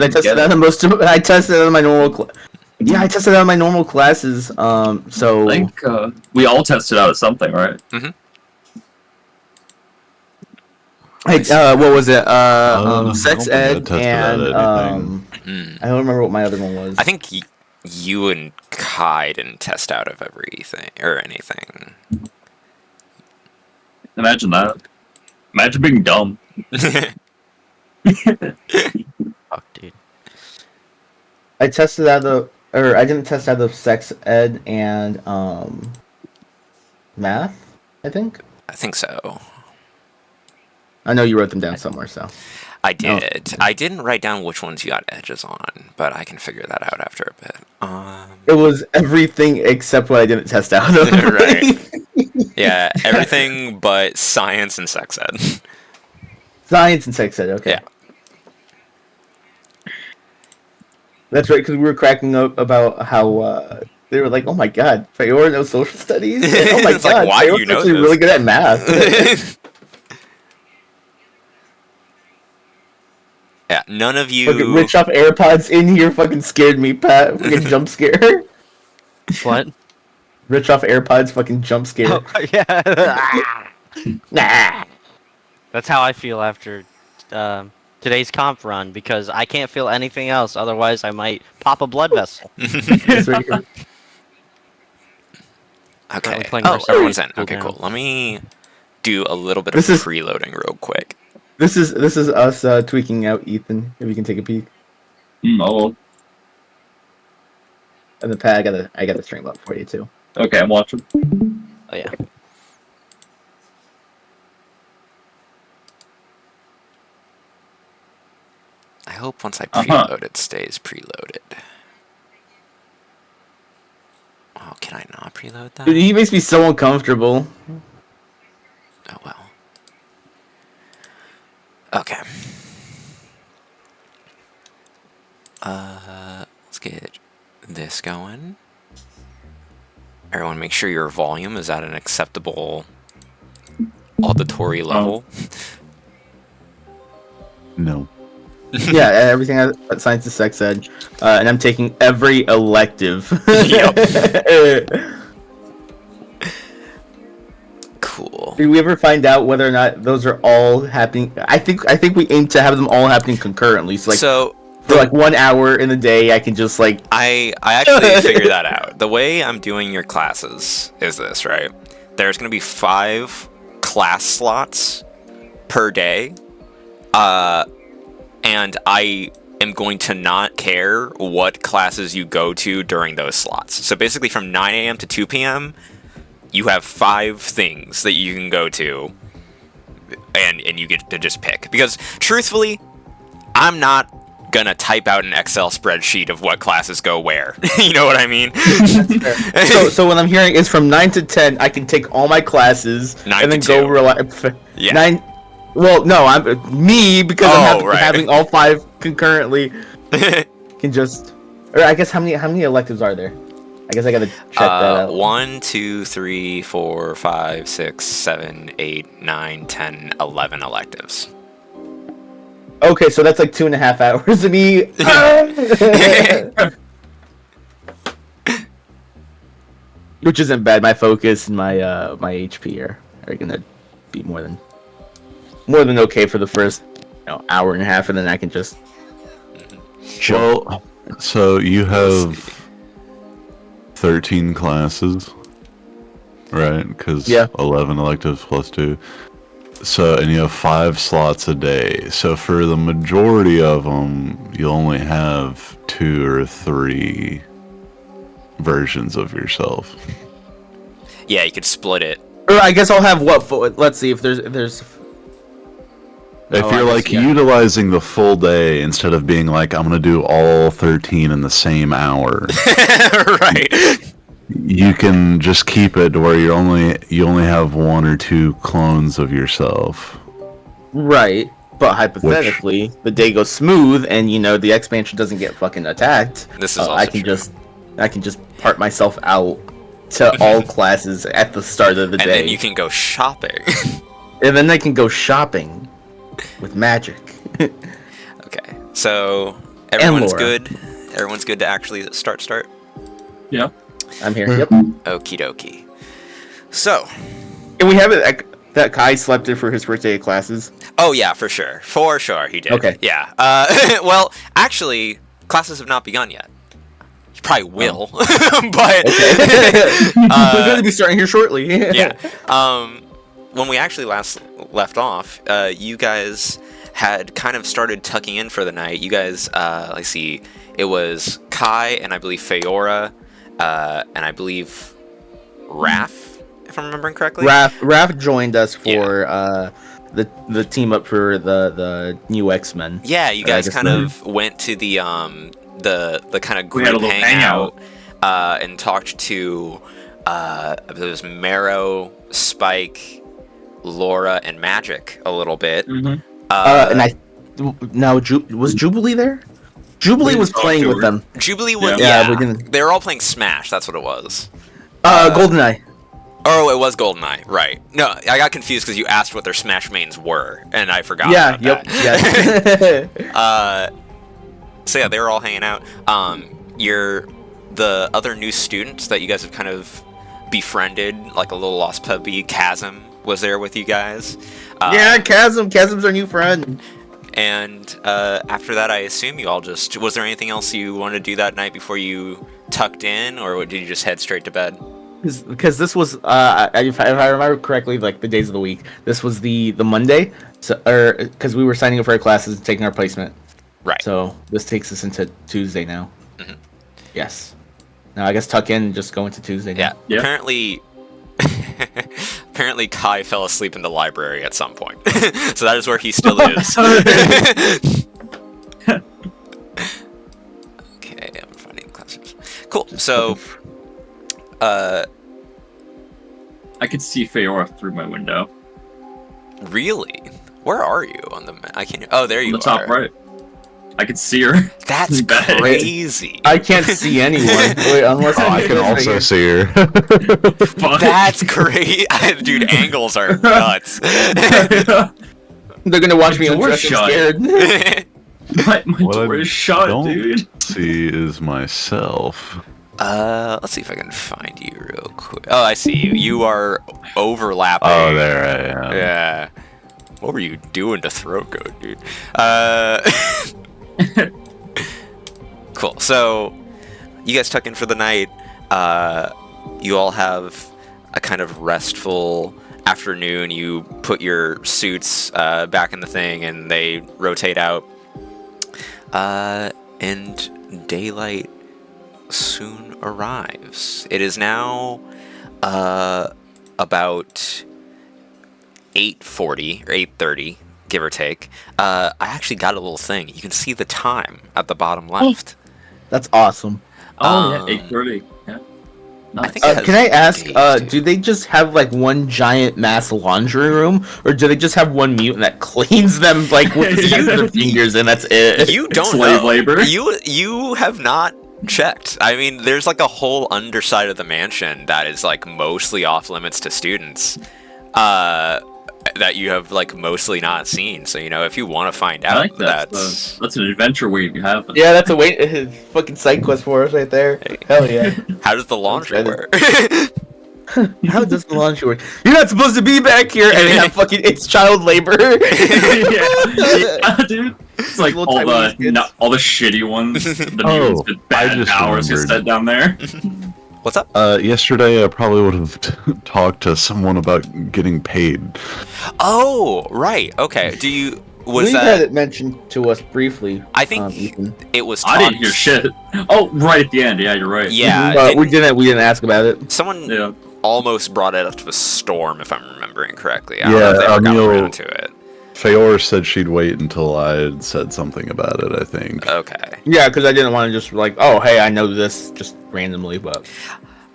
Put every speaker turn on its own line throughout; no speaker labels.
I tested out on most of. I tested out on my normal. Yeah, I tested out on my normal classes. So
I think we all tested out something, right?
Mm-hmm.
what was it?
I don't
Sex
think I
ed
tested out
and
anything.
I don't remember what my other one was.
I think you and Kai didn't test out of everything or anything.
Imagine that. Imagine being dumb.
Fuck, dude.
I tested out I didn't test out of sex ed and math. I think.
I think so.
I know you wrote them down somewhere, so.
I did. I didn't write down which ones you got edges on, but I can figure that out after a bit.
It was everything except what I didn't test out of.
Right. Yeah, everything but science and sex ed.
Science and sex ed, okay.
Yeah.
That's right, because we were cracking up about how they were like, "Oh my god, Feyor knows social studies." And, oh my
It's
god,
like, why do
Feyor's
you know
actually
this?
really good at math.
Yeah, none of you.
Fucking rich off AirPods in here fucking scared me, Pat. Fucking jump scare.
What?
Rich off AirPods fucking jump scare.
Oh, yeah.
Nah.
That's how I feel after today's comp run, because I can't feel anything else. Otherwise, I might pop a blood vessel.
That's right here.
Okay.
Currently playing
Oh,
Mercedes
everyone's in.
cool
Okay,
down.
cool. Let me do a little bit of
This is-
preloading real quick.
This is us tweaking out Ethan. If you can take a peek.
Oh,
And the Pat, I got the stream up for you too.
okay, I'm watching.
Oh yeah.
I hope once I
Uh-huh.
preload, it stays preloaded. Oh, can I not preload that?
Dude, he makes me so uncomfortable.
Oh well. Okay. Let's get this going. Everyone, make sure your volume is at an acceptable auditory level.
No.
Yeah, everything science is sex ed, and I'm taking every elective.
Cool.
Did we ever find out whether or not those are all happening? I think we aim to have them all happening concurrently. So like
So
for like 1 hour in the day, I can just like
I actually figured that out. The way I'm doing your classes is this, right? There's going to be 5 class slots per day. And I am going to not care what classes you go to during those slots. So basically from 9 a.m. to 2 p.m., you have 5 things that you can go to, and you get to just pick. Because truthfully, I'm not gonna type out an Excel spreadsheet of what classes go where. You know what I mean?
so what I'm hearing is from 9 to 10, I can take all my classes
9
and then
to
go
2. Yeah.
9. Well, no, I'm me because I'm
right.
having all 5 concurrently. Can just, or I guess how many electives are there? I guess I gotta check that out.
1, 2, 3, 4, 5, 6, 7, 8, 9, 10, 11 electives.
Okay, so that's like 2.5 hours of me. Which isn't bad. My focus and my HP are gonna be more than okay for the first hour and a half, and then I can just chill.
Well, so you have 13 classes, right? Because 11 electives plus 2. So, and you have 5 slots a day. So for the majority of them, you only have 2 or 3 versions of yourself.
Yeah, you could split it.
Or I guess I'll have what? Let's see if there's.
If
Oh,
you're
I guess,
like
yeah.
utilizing the full day instead of being like, I'm gonna do all 13 in the same hour,
Right.
you can just keep it to where you only have 1 or 2 clones of yourself.
Right, but hypothetically, the day goes smooth, and the expansion doesn't get fucking attacked.
This is also
I can
true.
just part myself out to all classes at the start of the
And
day,
then you can go shopping.
and then I can go shopping with magic.
Okay, so Everyone's
Laura.
good. Everyone's good to actually start.
Yeah.
I'm here. Yep.
Okie dokie. So,
And we have it that Kai slept in for his first day of classes.
oh yeah, for sure he did.
Okay.
Yeah. Well, actually, classes have not begun yet. You probably will, but
We're going to be starting here shortly.
yeah. When we actually last left off, you guys had kind of started tucking in for the night. You guys, let's see, it was Kai and I believe Feora, and I believe Raph, if I'm remembering correctly.
Raph joined us for the team up for the new X-Men.
Yeah, you guys
guess
kind of went to the kind of
We had a
group
little
hangout, and talked to it was Marrow, Spike, Laura, and Magic a little bit.
Mm-hmm.
Was Jubilee there? Jubilee was playing with them.
Jubilee was
Yeah,
yeah.
we didn't-
They were all playing Smash. That's what it was.
GoldenEye.
Oh, it was GoldenEye, right? No, I got confused because you asked what their Smash mains were, and I forgot.
Yeah.
about
Yep.
that.
Yes.
So yeah, they were all hanging out. The other new students that you guys have kind of befriended, like a little lost puppy, Chasm, was there with you guys.
Yeah, Chasm. Chasm's our new friend.
And after that, I assume you all just... Was there anything else you wanted to do that night before you tucked in, or did you just head straight to bed?
Because this was, if I remember correctly, like the days of the week. This was the Monday, because we were signing up for our classes and taking our placement.
Right.
So this takes us into Tuesday now.
Mhm.
Yes. Now I guess tuck in and just go into Tuesday.
Yeah.
Now.
Yeah.
Apparently... Apparently Kai fell asleep in the library at some point. So that is where he still is. Okay, I'm finding classes. Cool. So,
I could see Feora through my window.
really? Where are you on the map? I can't... Oh, there
On
you
the top
are.
right. I could see her.
That's
Bad.
crazy.
I can't see anyone. Wait, unless
Oh, I can also see her.
Fuck.
That's great. Dude, angles are nuts.
They're gonna watch me
The door
undressed and
shut.
scared.
my
What
door
I
is shut,
don't
dude.
see is myself.
Let's see if I can find you real quick. Oh, I see you. You are overlapping.
Oh, there I am.
Yeah. What were you doing to throat goat, dude? Cool. So, you guys tuck in for the night. You all have a kind of restful afternoon. You put your suits back in the thing, and they rotate out. And daylight soon arrives. It is now about 8:40 or 8:30, give or take. I actually got a little thing. You can see the time at the bottom left.
That's awesome.
Oh,
Um,
yeah, 8:30. Yeah.
I
Nice.
think it has
Can I ask?
days, too.
Do they just have like one giant mass laundry room, or do they just have one mutant that cleans them like with their fingers and that's it?
You don't
Slave
know.
labor.
You have not checked. I mean, there's like a whole underside of the mansion that is like mostly off limits to students. That you have like mostly not seen. So you know, if you want to find out,
I like that. That's an adventure waiting to happen.
Yeah, that's a fucking side quest for us right there. Hell yeah!
how does the laundry
Sounds
work?
How does the laundry work? You're not supposed to be back here, and they have fucking it's child labor.
yeah, dude. It's like
Little
all
Taiwanese kids.
the shitty ones. The
Oh,
mutants with bad
I just
powers get
remembered.
set down there.
What's up?
Yesterday I probably would have talked to someone about getting paid.
Oh, right. Okay. Do you was
We've
that?
had it mentioned to us briefly.
I think
Ethan.
it was.
I didn't
talked-
hear shit. Oh, right at the end. Yeah, you're right.
Yeah.
But we
didn't-
didn't ask about it.
Someone
Yeah.
almost brought it up to a storm, if I'm remembering correctly. I don't
Yeah,
know if they ever got
Neil-
around to it.
Feora said she'd wait until I had said something about it, I think.
Okay.
Yeah, because I didn't want to just like, oh hey, I know this just randomly, but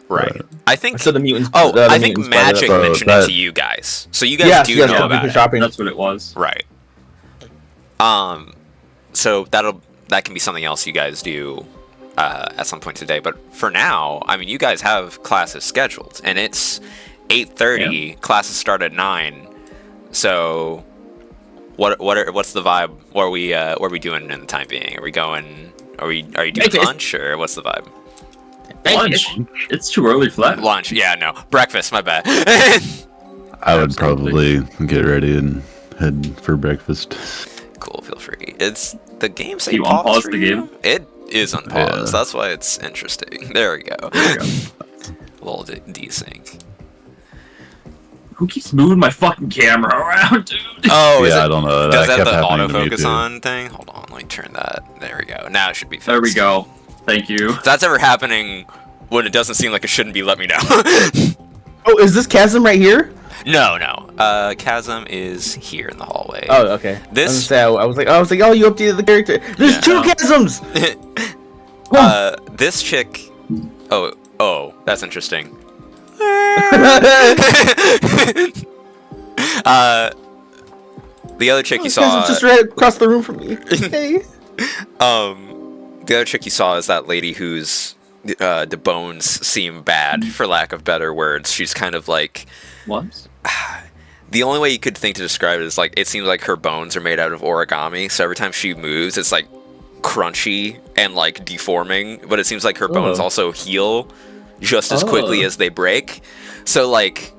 Right. I think.
so the mutants.
Oh,
the
I think
mutants brought it
Magic
up.
mentioned
that-
it to you guys, so you guys
Yes,
do
yes,
know
yeah,
about
for
it.
shopping.
That's what it was.
Right. So that can be something else you guys do at some point today. But for now, I mean, you guys have classes scheduled, and it's 8:30. Classes start at 9. So what's the vibe? What are we doing in the time being? Are you doing lunch or what's the vibe?
Lunch. It's too early for that.
Lunch. Yeah, no. Breakfast. My bad.
I would probably get ready and head for breakfast.
Cool. Feel free. It's the game.
You unpause the game?
It is unpaused.
Yeah.
That's why it's interesting. There we go.
There we go.
Little desync.
Who keeps moving my fucking camera around, dude?
Oh, is
Yeah,
it?
I don't know.
Does that
kept
the
happening to me,
autofocus
too.
on thing? Hold on, let me turn that. There we go. Now it should be fixed.
There we go. Thank you.
If that's ever happening when it doesn't seem like it shouldn't be, let me know.
Oh, is this chasm right here?
No. Chasm is here in the hallway.
Oh, okay.
This-
I was like, oh, you updated the character. There's
Yeah.
2 chasms.
This chick. Oh, that's interesting. The other chick you saw.
Chasm's just right across the room from me. Hey.
The other chick you saw is that lady whose the bones seem bad, for lack of better words. She's kind of like.
What?
The only way you could think to describe it is like it seems like her bones are made out of origami, so every time she moves, it's like crunchy and like deforming. But it seems like her bones also heal just as quickly as they break. So like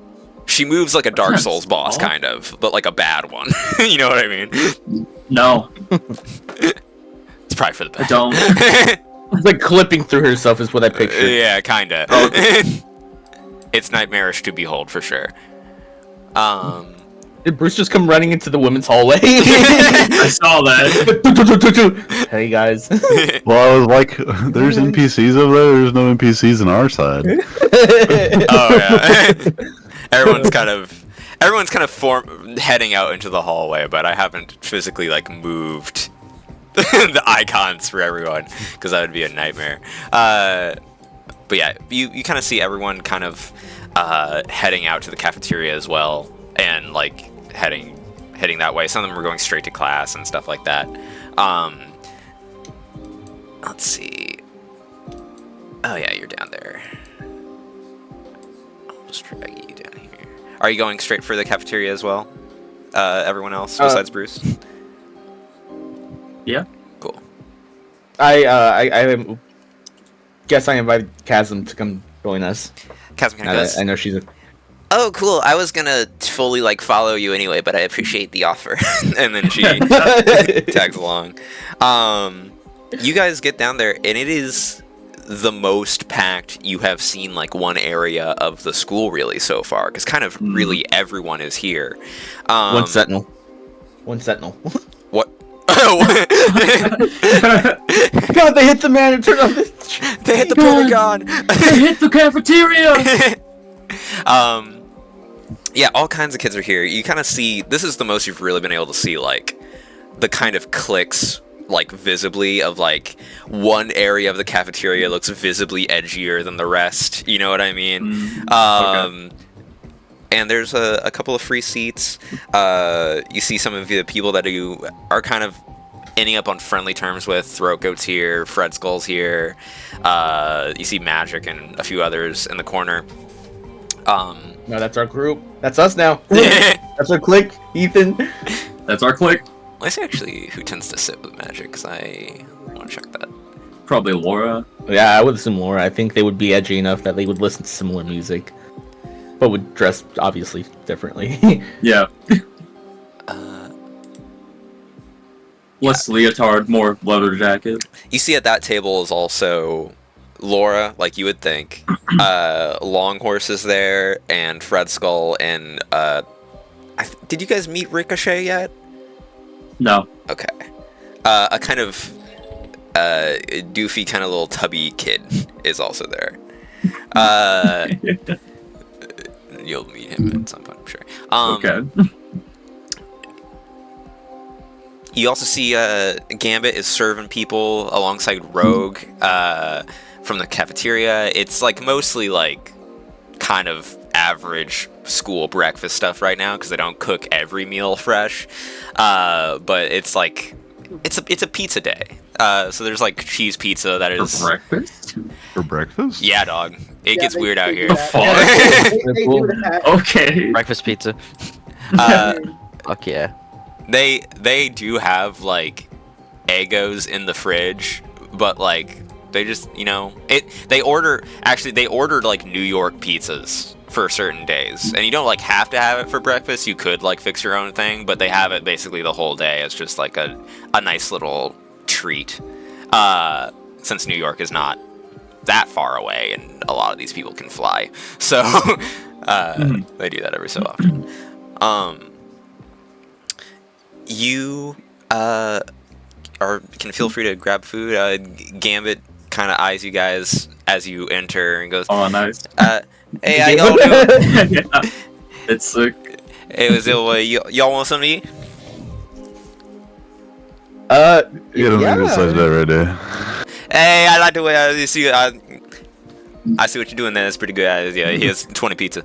she moves like a Dark Souls boss, kind of, but like a bad one. You know what I mean?
No,
It's probably for the
I
best.
don't.
It's like clipping through herself is what I pictured.
Yeah, kinda. It's nightmarish to behold for sure.
Did Bruce just come running into the women's hallway?
I saw that.
Hey guys.
Well, I was like, there's NPCs over there. There's no NPCs on our side.
Oh yeah. everyone's kind of heading out into the hallway, but I haven't physically like moved the icons for everyone because that would be a nightmare. But yeah, you kind of see everyone kind of heading out to the cafeteria as well, and like heading that way. Some of them were going straight to class and stuff like that. Let's see. Oh yeah, you're down there. I'll just drag you down here. Are you going straight for the cafeteria as well? Everyone else besides Bruce?
Yeah.
Cool.
I guess I invited Chasm to come join us.
Chasm kind of goes,
I know she's a.
oh, cool. I was gonna fully like follow you anyway, but I appreciate the offer. And then she tags along. You guys get down there, and it is the most packed you have seen like one area of the school really so far, because kind of really everyone is here.
One sentinel.
What?
God, they hit the man and turned on the.
They hit the Pentagon.
They hit the cafeteria.
Yeah, all kinds of kids are here. You kind of see, this is the most you've really been able to see, like, the kind of cliques, like, visibly of, like, one area of the cafeteria looks visibly edgier than the rest. You know what I mean?
Okay.
And there's a couple of free seats. You see some of the people that you are kind of ending up on friendly terms with. Throat Goat's here, Fred Skull's here. You see Magic and a few others in the corner.
No, that's our group. That's us now. That's our clique. Ethan.
That's our clique.
Let's see actually who tends to sit with Magic, because I want to check that.
Probably Laura.
Yeah, I would assume Laura. I think they would be edgy enough that they would listen to similar music, but would dress obviously differently.
Yeah. Less leotard, more leather jacket.
You see at that table is also Laura, like you would think. Long Horse is there, and Fred Skull, and did you guys meet Ricochet yet?
No.
Okay. A kind of doofy, kind of little tubby kid is also there. You'll meet him at some point, I'm sure.
Okay.
You also see Gambit is serving people alongside Rogue from the cafeteria. It's like mostly like kind of average school breakfast stuff right now because they don't cook every meal fresh. But it's like it's a pizza day. So there's like cheese pizza that is
For breakfast?
For breakfast?
yeah, dog. It gets weird out here.
Fuck. Okay.
Breakfast pizza.
Uh,
Fuck yeah.
They do have like Eggos in the fridge, but like they just they ordered like New York pizzas for certain days, and you don't like have to have it for breakfast. You could like fix your own thing, but they have it basically the whole day. It's just like a nice little treat. Since New York is not that far away, and a lot of these people can fly, so they do that every so often. You can feel free to grab food. Gambit kind of eyes you guys as you enter and goes,
Oh, nice.
Hey, how y'all doing?
Yeah, it's sick.
Hey, y'all want something to eat?
You don't need to size that right there.
Hey, I like the way I see. I see what you're doing there. That's pretty good. Yeah, he has 20 pizza.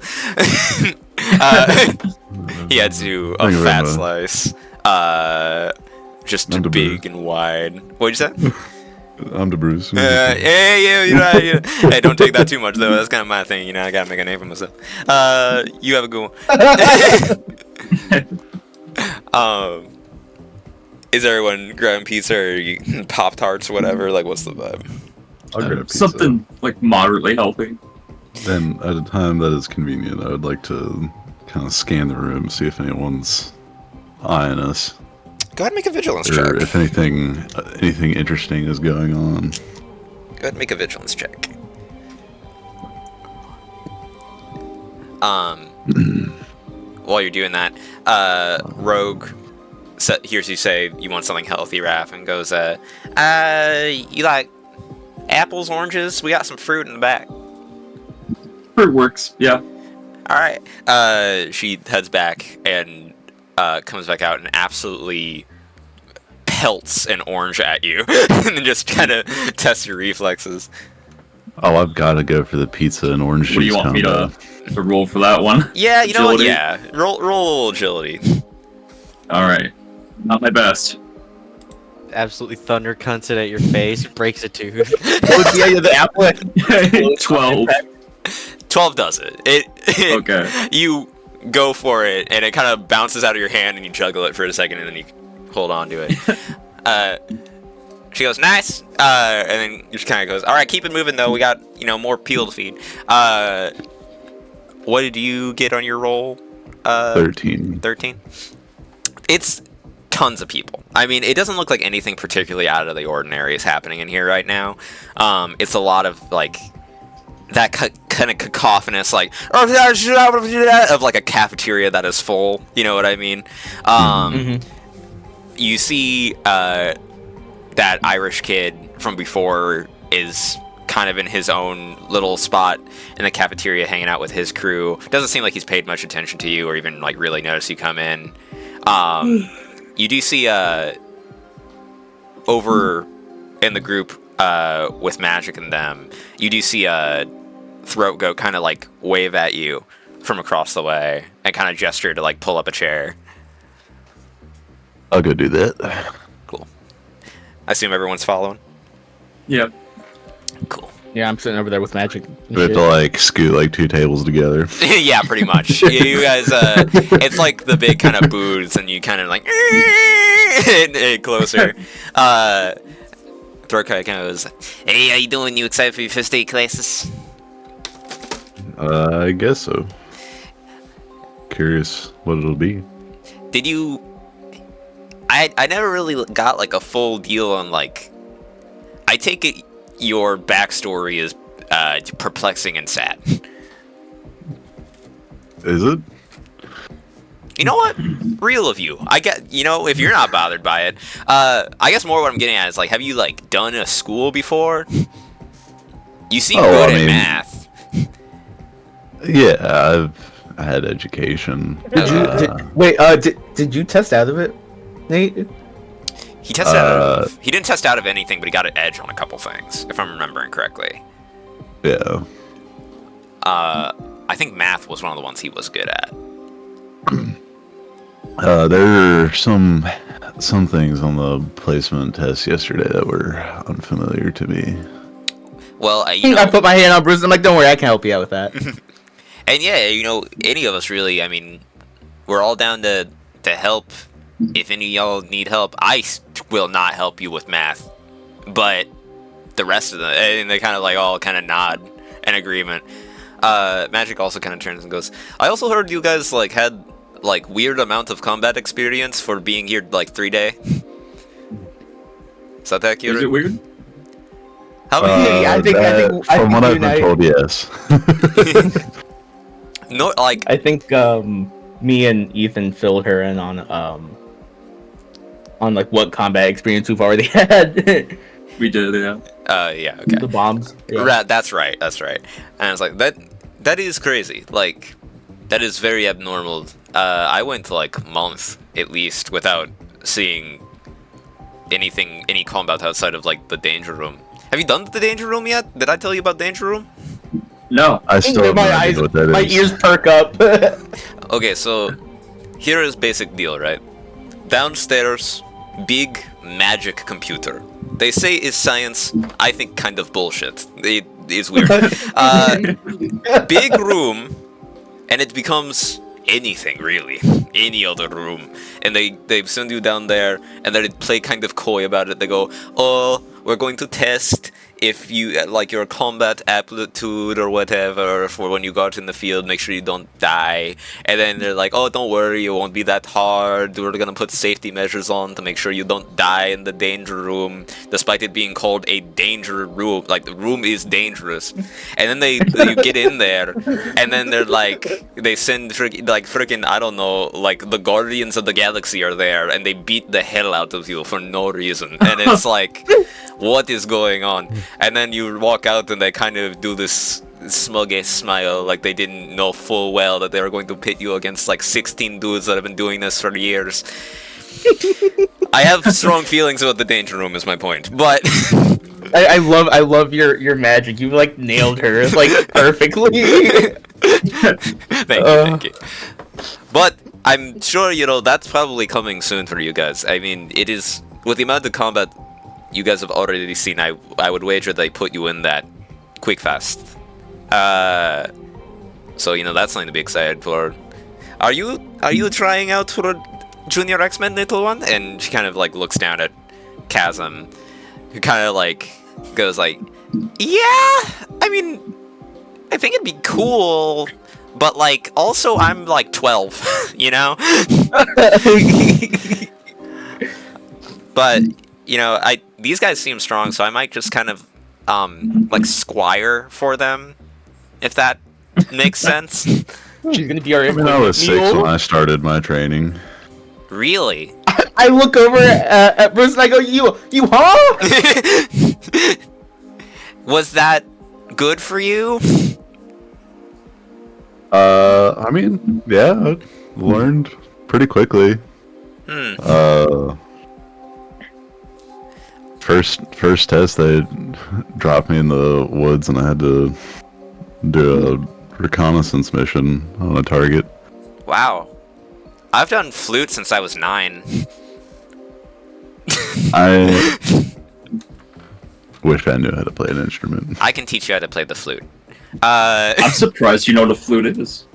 He had to a fat slice. Just big and wide. What'd you say?
I'm the Bruce.
Yeah, you're right. Yeah. Hey, don't take that too much though. That's kind of my thing. You know, I gotta make a name for myself. You have a good one. Is everyone grabbing pizza or Pop Tarts or whatever? Like, what's the vibe?
I'll grab pizza.
Something like moderately healthy.
Then, at a time that is convenient, I would like to kind of scan the room, see if anyone's eyeing us.
Go ahead and make a vigilance
or
check.
if anything interesting is going on.
Go ahead and make a vigilance check. While you're doing that, Rogue hears you say you want something healthy, Raph, and goes, you like apples, oranges? We got some fruit in the back.
Fruit works, yeah.
Alright. She heads back and comes back out and absolutely pelts an orange at you and then just kind of tests your reflexes.
Oh, I've got to go for the pizza and orange juice.
What do you want me to roll for that one?
Yeah, you know what?
Agility?
Yeah. Roll agility.
Alright. Not my best.
Absolutely thunder cunts it at your face, breaks a tooth.
Yeah, the apple.
12.
12 does it.
Okay.
You go for it, and it kind of bounces out of your hand, and you juggle it for a second, and then you hold on to it. She goes, nice. And then just kind of goes, all right, keep it moving, though. We got, more peel to feed. What did you get on your roll?
13.
13? It's tons of people. I mean, it doesn't look like anything particularly out of the ordinary is happening in here right now. It's a lot of, like, that kind of cacophonous, like, of, like, a cafeteria that is full. You know what I mean? You see that Irish kid from before is kind of in his own little spot in the cafeteria hanging out with his crew. Doesn't seem like he's paid much attention to you or even, like, really noticed you come in. You do see over in the group with Magic and them, you do see a Throat Goat kind of like wave at you from across the way and kind of gesture to like pull up a chair.
I'll go do that.
Cool. I assume everyone's following?
Yep.
Cool.
Yeah, I'm sitting over there with Magic.
We have to like scoot like 2 tables together.
Yeah, pretty much. You guys, it's like the big kind of booths, and you kind of like and closer. Throat kind of goes, "Hey, how you doing? You excited for your first day classes?"
I guess so. Curious what it'll be.
Did you? I never really got like a full deal on like. I take it your backstory is perplexing and sad.
Is it?
You know what? Real of you. I get, if you're not bothered by it. I guess more what I'm getting at is, like, have you, like, done a school before? You seem good at math.
Yeah, I had education.
Did you test out of it, Nate?
He tested out of... He didn't test out of anything, but he got an edge on a couple things, if I'm remembering correctly.
Yeah.
I think math was one of the ones he was good at.
There are some things on the placement test yesterday that were unfamiliar to me.
Well,
I put my hand on Bruce. I'm like, don't worry, I can help you out with that.
And yeah, any of us really. I mean, we're all down to help if any of y'all need help, I will not help you with math. But the rest of them, and they kind of like all kind of nod in agreement. Magic also kind of turns and goes, I also heard you guys like had like weird amount of combat experience for being here like 3 day. Is that accurate?
Is it weird?
How many?
I think
from what I've been told, yes.
No, like
I think me and Ethan filled her in on like what combat experience we've already had.
We did, yeah.
yeah, okay.
The bombs. Yeah.
Right, that's right. And I was like, that is crazy. Like, that is very abnormal. I went like a month at least without seeing any combat outside of like the danger room. Have you done the danger room yet? Did I tell you about danger room?
No.
I still have no idea what that is.
My ears perk up.
Okay, so here is basic deal, right? Downstairs, big magic computer. They say is science. I think kind of bullshit. It is weird. Big room, and it becomes anything really, any other room. And they send you down there, and then they play kind of coy about it. They go, "Oh, we're going to test if you like your combat aptitude or whatever for when you go out in the field. Make sure you don't die." And then they're like, "Oh, don't worry, it won't be that hard. We're gonna put safety measures on to make sure you don't die in the danger room, despite it being called a danger room. Like the room is dangerous." And then you get in there, and then they're like, they send freaking I don't know, like the Guardians of the Galaxy are there, and they beat the hell out of you for no reason. And it's like, what is going on? And then you walk out and they kind of do this smug-ass smile, like they didn't know full well that they were going to pit you against like 16 dudes that have been doing this for years. I have strong feelings about the danger room is my point, but
I love your magic. You like nailed her like perfectly.
Thank you. But I'm sure, that's probably coming soon for you guys. I mean, it is, with the amount of combat you guys have already seen, I would wager they put you in that quick fast. So that's something to be excited for. Are you trying out for Junior X-Men, little one? And she kind of like looks down at Chasm, who kind of like goes like, yeah, I mean, I think it'd be cool, but like also I'm like 12, But these guys seem strong, so I might just kind of like squire for them, if that makes sense.
She's gonna be our.
I mean, I was 6 when I started my training.
Really?
I look over at Bruce and I go, you huh?
Was that good for you?
I mean, yeah, I learned pretty quickly. First test, they dropped me in the woods and I had to do a reconnaissance mission on a target.
Wow. I've done flute since I was 9.
I wish I knew how to play an instrument.
I can teach you how to play the flute.
I'm surprised you know what a flute is.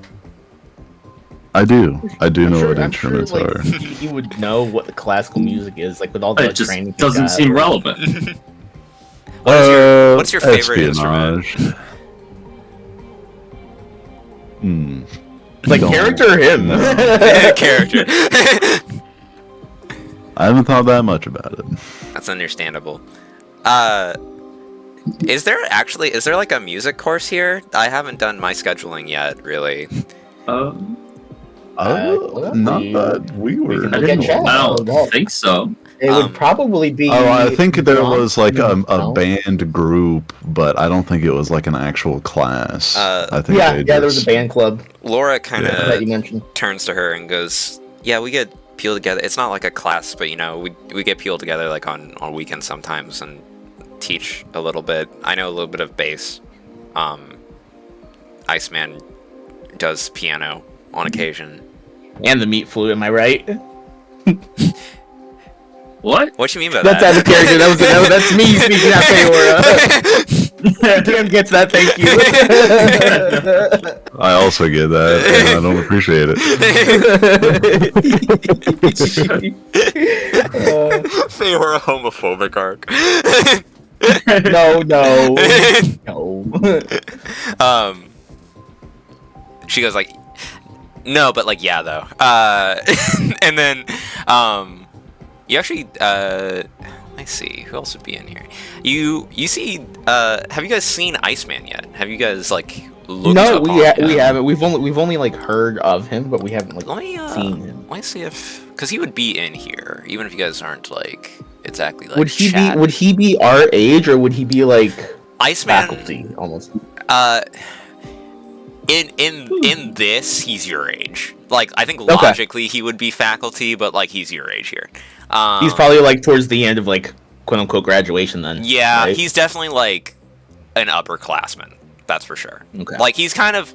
I do know what instruments are.
You would know what the classical music is, like with all the
It just
training.
doesn't seem relevant.
What's your favorite
espionage.
instrument?
Like character or him?
Character.
I haven't thought that much about it.
That's understandable. Is there like a music course here? I haven't done my scheduling yet, really.
Not that we were.
I
don't think so.
It would probably be.
Oh, I think there was like a band group, but I don't think it was like an actual class. I think
there was a band club.
Laura kind of
that you mentioned.
turns to her and goes, "Yeah, we get peeled together. It's not like a class, but we get peeled together like on weekends sometimes and teach a little bit. I know a little bit of bass. Iceman does piano on occasion.
And the meat flu, am I right?
What?
What you mean by
That's
that?
out of character. That's me speaking out Feora. Cam gets that. Thank you.
I also get that, and I don't appreciate it.
Feora homophobic arc.
No.
She goes like, no, but like, yeah, though. And then, you actually, let me see, who else would be in here? You see, have you guys seen Iceman yet? Have you guys like looked
No,
upon
we
him?
haven't. We've only like heard of him, but we haven't like
Let me,
seen him.
let me see if, because he would be in here, even if you guys aren't like exactly like.
Would he
chat.
be? Would he be our age, or would he be like
Iceman?
faculty almost?
In this, he's your age. Like, I think logically he would be faculty, but like he's your age here.
He's probably like towards the end of like quote unquote graduation then.
Yeah,
right?
he's definitely like an upperclassman. That's for sure.
Okay.
Like he's kind of.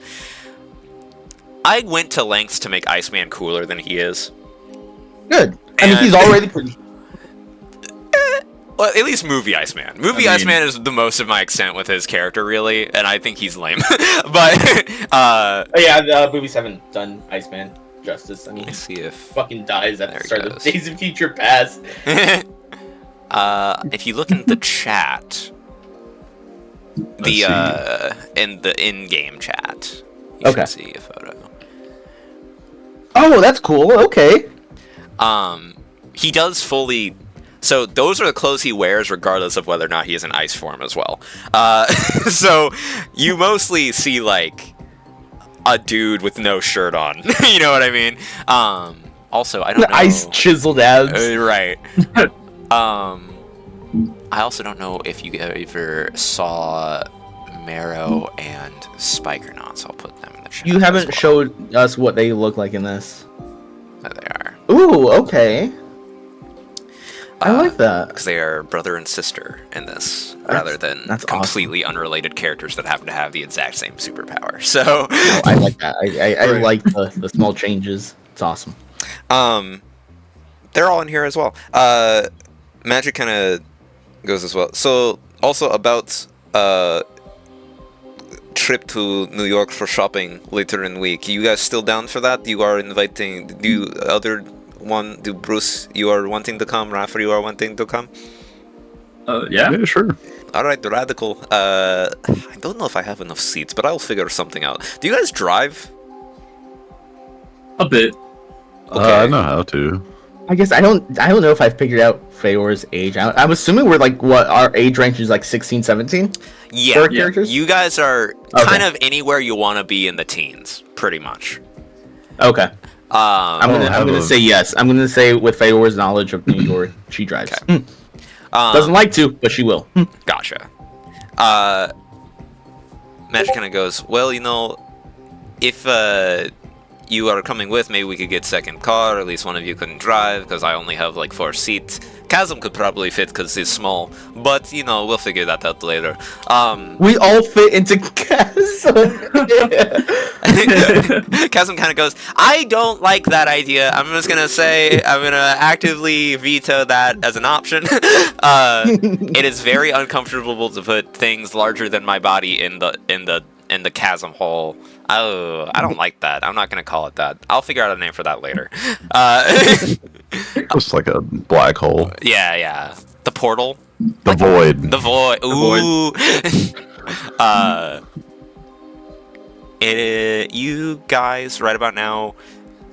I went to lengths to make Iceman cooler than he is.
Good. I mean, he's already pretty.
Well, at least movie Iceman. Movie Iceman is the most of my extent with his character, really, and I think he's lame. But
Yeah, movie 7 done Iceman justice. I mean,
let's see if
fucking dies at
There
the
he
start of
goes.
Days of Future Past.
if you look in the chat, in the in-game chat, you
Okay.
should see a photo.
Oh, that's cool. Okay.
He does fully. So those are the clothes he wears, regardless of whether or not he is in ice form as well. So you mostly see like a dude with no shirt on. You know what I mean? Also, I don't know.
Ice chiseled abs.
Right. I also don't know if you ever saw Marrow and Spike or not, so I'll put them in the chat.
You
as
haven't
well.
showed us what they look like in this.
There they are.
Ooh, okay. I like that.
Because they are brother and sister in this, rather than
that's
completely unrelated characters that happen to have the exact same superpower. So,
Oh, I like that. I like the small changes. It's awesome.
they're all in here as well. Magic kind of goes as well. So, also about trip to New York for shopping later in the week. You guys still down for that? You are inviting. Do Bruce? You are wanting to come? Rafa, you are wanting to come?
Yeah.
Yeah, sure.
All right, radical. I don't know if I have enough seats, but I'll figure something out. Do you guys drive?
A bit.
I know how to.
I guess I don't know if I figured out Feor's age. I'm assuming we're like what our age range is like 16, 17
Yeah.
for our characters.
You guys are
Okay.
kind of anywhere you want to be in the teens, pretty much.
Okay. I'm gonna say yes. I'm gonna say with Feor's knowledge of New York, she drives.
Okay.
Doesn't like to, but she will.
Gotcha. Magic kind of goes, well, you know, if you are coming with me, we could get second car. At least one of you couldn't drive, because I only have like 4 seats. Chasm could probably fit because he's small, but you know, we'll figure that out later.
We all fit into Chasm.
Chasm kind of goes, I don't like that idea. I'm just gonna say I'm gonna actively veto that as an option. It is very uncomfortable to put things larger than my body in the chasm hole. Oh, I don't like that. I'm not gonna call it that. I'll figure out a name for that later.
Just like a black hole.
Yeah. The portal.
The void.
The void. Ooh. You guys, right about now,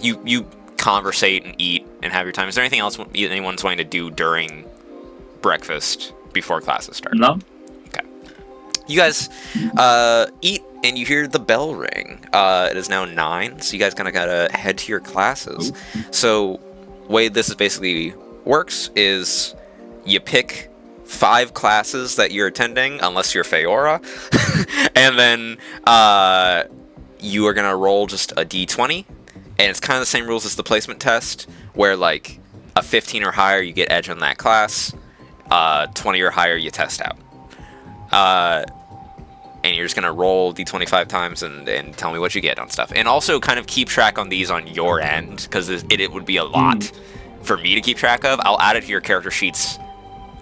you conversate and eat and have your time. Is there anything else anyone's wanting to do during breakfast before classes start?
No.
Okay. You guys eat and you hear the bell ring. It is now 9, so you guys kind of gotta head to your classes. So, way this is basically works is you pick 5 classes that you're attending, unless you're Feora, and then you are gonna roll just a d20, and it's kind of the same rules as the placement test, where like a 15 or higher you get edge on that class, 20 or higher you test out. And you're just gonna roll d25 times and tell me what you get on stuff, and also kind of keep track on these on your end, because it would be a lot for me to keep track of. I'll add it to your character sheets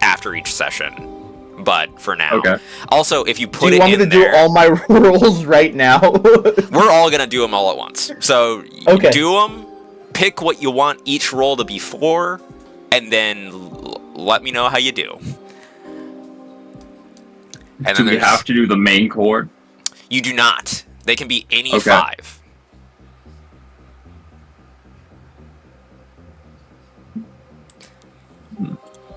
after each session, but for now.
Okay.
Also, if you
Do
put
you
it
want me to
in
do
there,
all my rolls right now?
we're all gonna do them all at once. So
Okay.
do them, pick what you want each roll to be for, and then let me know how you do. And
Do
then
we have to do the main chord?
You do not. They can be any
Okay.
5.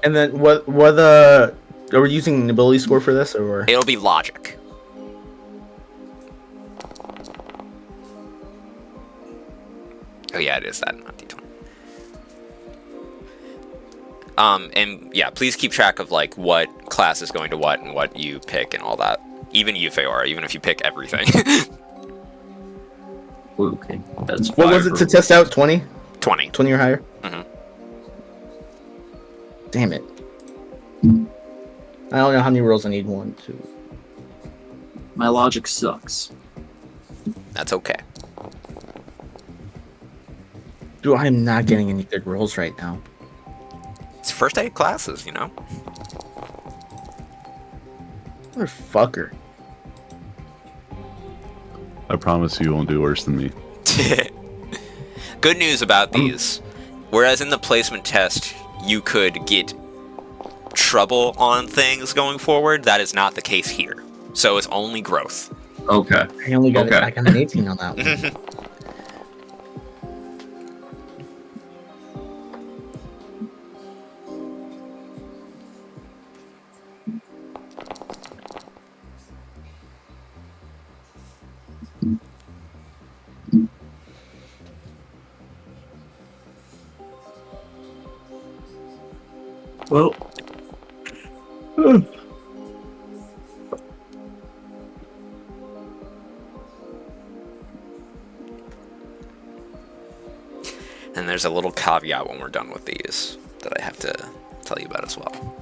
And then what are we using an ability score for this, or?
It'll be logic. Oh yeah, it is that, not D20. And yeah, please keep track of like what class is going to what and what you pick and all that. Even you, Feora, even if you pick everything.
Okay, that's
What was it to test out? 20?
20.
20 or higher?
Mhm.
Damn it. I don't know how many rolls I need. 1, 2.
My logic sucks.
That's okay.
Dude, I am not getting any good rolls right now.
It's first day of classes, you know?
Motherfucker.
I promise you won't do worse than me.
Good news about these. Whereas in the placement test, you could get trouble on things going forward, that is not the case here. So it's only growth.
Okay.
I only got
Okay.
I got an 18 on that one.
Well.
And there's a little caveat when we're done with these that I have to tell you about as well.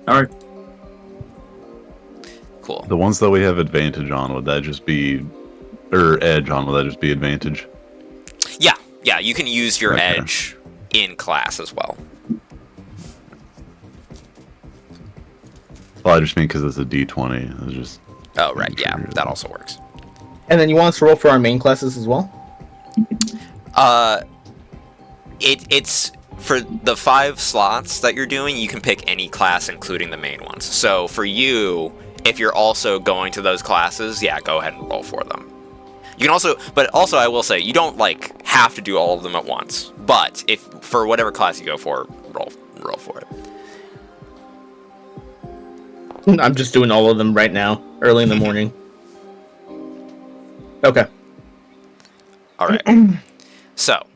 All right.
Cool.
The ones that we have advantage on, would that just be, or edge on, would that just be advantage?
Yeah, you can use your
Okay.
edge in class as well.
Well, I just mean because it's a D20. It's just.
Oh, right, yeah, that also works.
And then you want us to roll for our main classes as well?
It's for the 5 slots that you're doing, you can pick any class, including the main ones. So for you, if you're also going to those classes, yeah, go ahead and roll for them. You can also, but also I will say, you don't like have to do all of them at once. But if for whatever class you go for, roll for it.
I'm just doing all of them right now, early in the morning. Okay.
All right. So,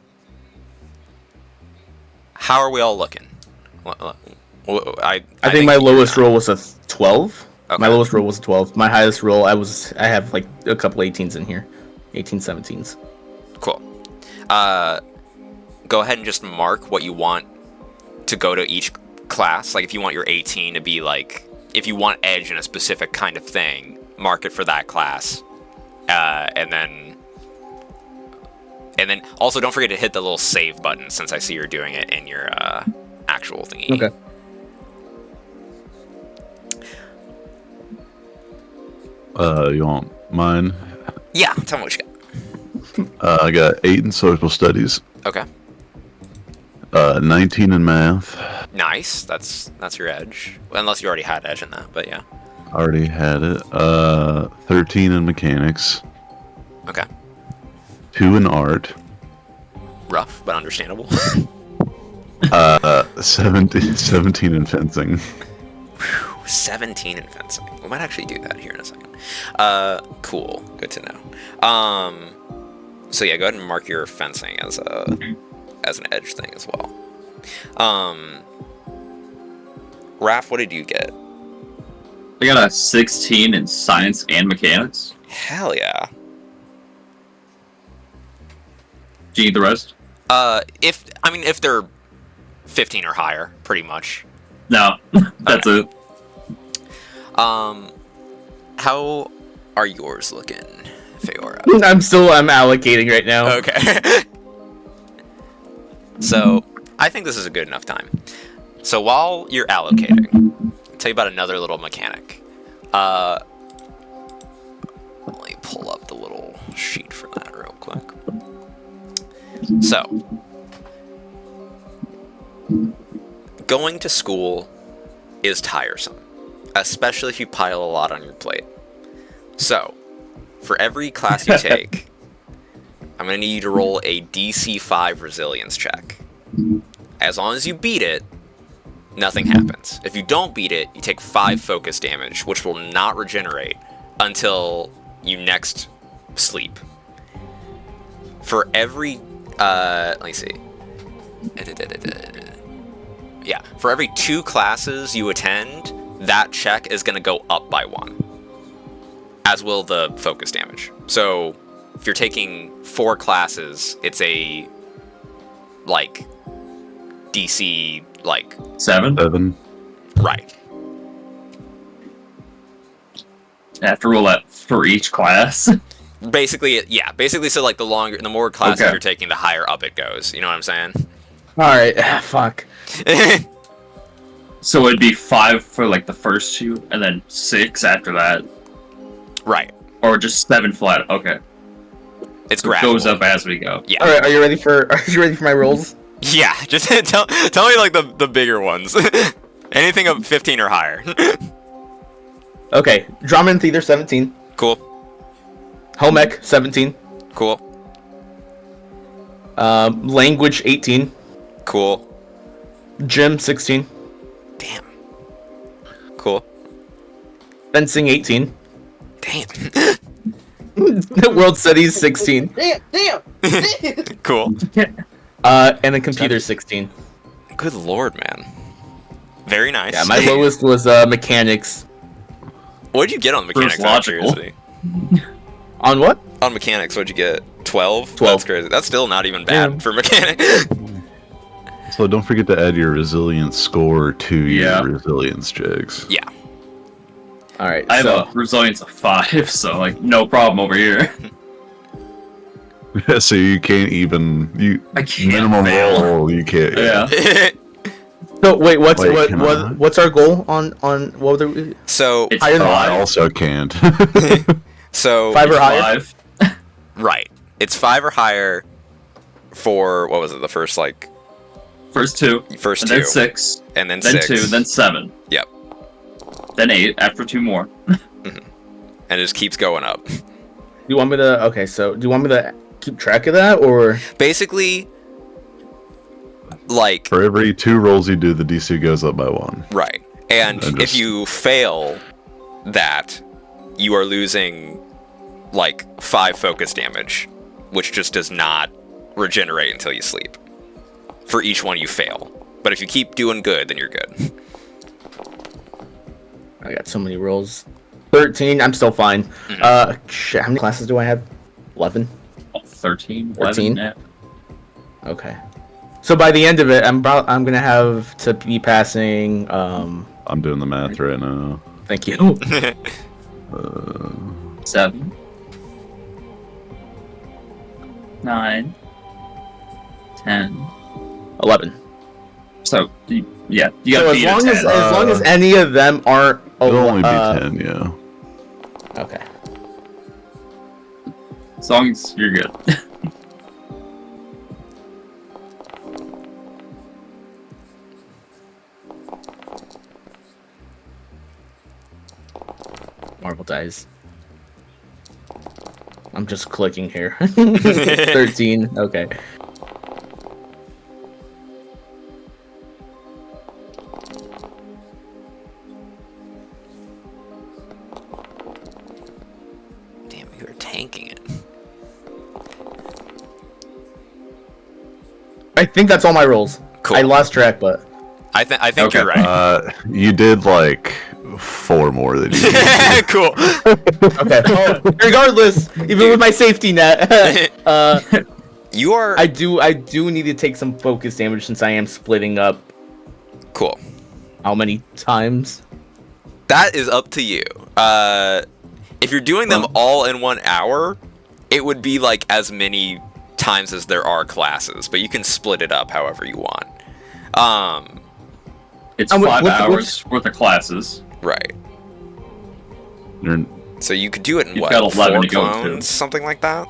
how are we all looking? I
I think my lowest roll was a 12.
Okay.
My lowest roll was a 12. My highest roll, I have like a couple 18s in here. 18, 17s.
Cool. Go ahead and just mark what you want to go to each class. Like if you want your 18 to be like, if you want edge in a specific kind of thing, mark it for that class. And then also don't forget to hit the little save button since I see you're doing it in your actual thingy.
Okay.
You want mine?
Yeah, tell me what you got.
I got 8 in social studies,
Okay.
19 in math.
Nice. That's your edge. Unless you already had edge in that, but yeah.
Already had it. 13 in mechanics,
Okay.
2 in art,
Rough, but understandable.
17 in fencing.
17 in fencing. We might actually do that here in a second. Cool. Good to know. So yeah, go ahead and mark your fencing as an edge thing as well. Raph, what did you get?
I got a 16 in science and mechanics.
Hell yeah.
Do you need the rest?
If they're 15 or higher, pretty much.
No, that's it.
How are yours looking, Feora?
I'm allocating right now.
Okay. So I think this is a good enough time. So while you're allocating, I'll tell you about another little mechanic. Let me pull up the little sheet for that real quick. So, going to school is tiresome, especially if you pile a lot on your plate. So, for every class you take, I'm going to need you to roll a DC 5 resilience check. As long as you beat it, nothing happens. If you don't beat it, you take 5 focus damage, which will not regenerate until you next sleep. For every, let me see. Yeah, for every 2 classes you attend, that check is going to go up by 1. As will the focus damage. So, if you're taking 4 classes, it's a, like, DC, like...
7?
Right.
I have to roll that for each class.
Basically, yeah. Basically, so, like, the more classes
Okay.
you're taking, the higher up it goes. You know what I'm saying?
Alright, fuck.
So it'd be 5 for, like, the first 2, and then 6 after that.
Right.
Or just 7 flat. Okay.
It's
So it
gradual.
goes up as we go.
Yeah.
Alright, are you ready for my rolls?
Yeah, just tell me, like, the bigger ones. Anything of 15 or higher.
Okay, Drama and Theater 17.
Cool.
Home Ec 17.
Cool.
Language 18.
Cool.
Gym 16.
Damn. Cool.
Fencing 18.
Damn.
World Studies 16. Damn!
Cool.
And then computer 16.
Good lord, man. Very nice.
Yeah, my lowest was mechanics.
What'd you get on mechanics?
First
out of
logical.
curiosity?
On what?
On mechanics, what'd you get? 12?
12.
That's crazy. That's still not even bad
Yeah.
for mechanics.
So don't forget to add your resilience score to
Yeah.
your resilience checks.
Yeah.
Alright,
I have
so...
a resilience of 5, so, like, no problem over here.
So you can't even
I can't
minimum
fail.
roll. You can't.
Yeah.
So, wait,
Wait, can I?
what's our goal on what were the...
So,
It's
Higher than
I
5.
also can't.
so
5 or higher?
5.
right. It's 5 or higher for, what was it, the first, like,
First 2.
first
And
2.
then 6.
And then
Then
6.
2. Then 7.
Yep.
Then 8 after 2 more.
And it just keeps going up.
Do you want me to... Okay, so do you want me to keep track of that, or...
Basically, like,
For every 2 rolls you do, the DC goes up by 1.
right. And
And
if
just-
you fail that, you are losing, like, 5 focus damage, which just does not regenerate until you sleep. For each one you fail. But if you keep doing good, then you're good.
I got so many rolls. 13, I'm still fine. Shit, how many classes do I have? 11?
13.
14?
11, yeah.
Okay. So by the end of it, I'm gonna have to be passing.
I'm doing the math right now.
Thank you.
7. 9. 10.
11.
So, yeah, you
So
gotta
as
beat
long
a
as
10.
as long as any of them aren't.
It'll only be 10, yeah.
Okay.
As long as you're good.
Marble dice. I'm just clicking here. 13. Okay.
Damn, you are tanking it.
I think that's all my rolls.
Cool.
I lost track, but
I think
Okay.
you're right.
You did like 4 more than you did.
Cool.
okay. Well, regardless, even with my safety net,
You are
I do need to take some focus damage since I am splitting up.
cool.
How many times?
That is up to you. If you're doing them all in 1 hour, it would be like as many times as there are classes, but you can split it up however you want.
It's 5 hours worth of classes.
Right.
You're-
So you could do it in
You've
what,
got 11
4
to go to.
clones, something like that?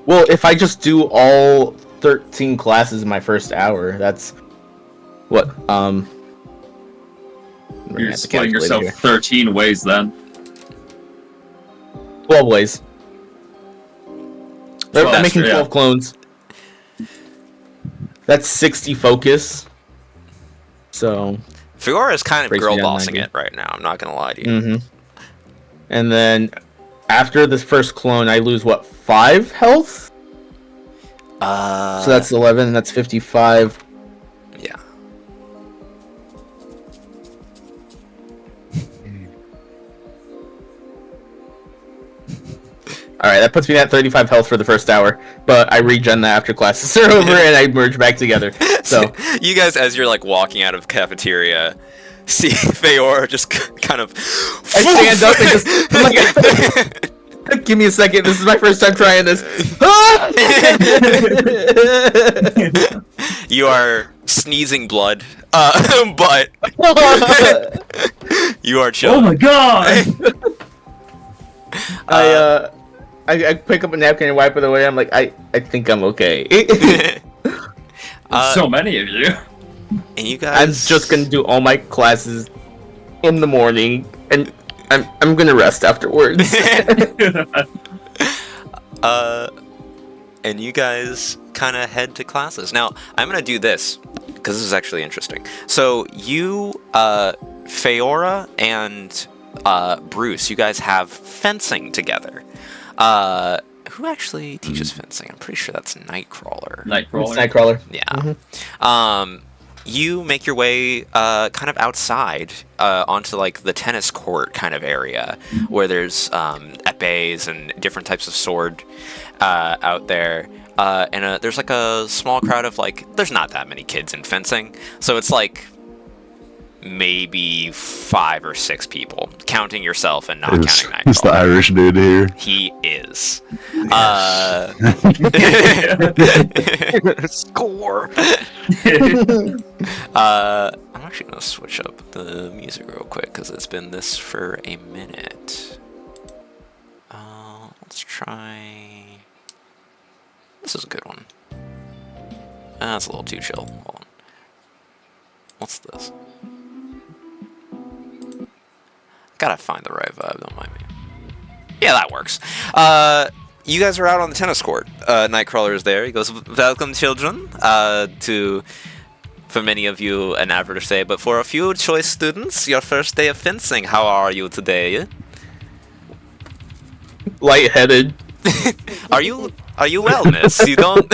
Well, if I just do all 13 classes in my first hour, that's what
You're splitting yourself 13 ways then.
12 ways. They're
12,
making 12
yeah.
clones. That's 60 focus. So.
Fiora is kind of
Breaks me
girl
down
bossing
90.
it right now. I'm not gonna lie to you.
Mm-hmm. And then after this first clone, I lose what, 5 health? So that's 11, and that's 55.
Yeah.
Alright, that puts me at 35 health for the first hour. But I regen that after classes are over, and I merge back together. So
You guys, as you're like walking out of cafeteria, see Feor just kind of.
I stand up and just. I'm like, give me a second. This is my first time trying this.
You are sneezing blood, but you are chill.
Oh my god!
I pick up a napkin and wipe it away. I'm like, I think I'm okay.
So many of you.
And you guys.
I'm just gonna do all my classes in the morning, and I'm gonna rest afterwards.
And you guys kind of head to classes. Now, I'm gonna do this because this is actually interesting. So you, Feora and Bruce, you guys have fencing together. Who actually teaches fencing? I'm pretty sure that's Nightcrawler.
Nightcrawler.
Nightcrawler.
Yeah. You make your way kind of outside onto like the tennis court kind of area where there's epées and different types of sword out there. And there's like a small crowd of like, there's not that many kids in fencing. So it's like maybe 5 or 6 people, counting yourself and not counting Nightcrawler.
Is the Irish dude here?
He is.
Score.
I'm actually gonna switch up the music real quick because it's been this for a minute. Let's try. This is a good one. That's a little too chill. Hold on. What's this? Gotta find the right vibe. Don't mind me. Yeah, that works. You guys are out on the tennis court. Nightcrawler is there. He goes, "Welcome, children." For many of you, an average day, but for a few choice students, your first day of fencing. How are you today?
Lightheaded.
Are you well, miss? You don't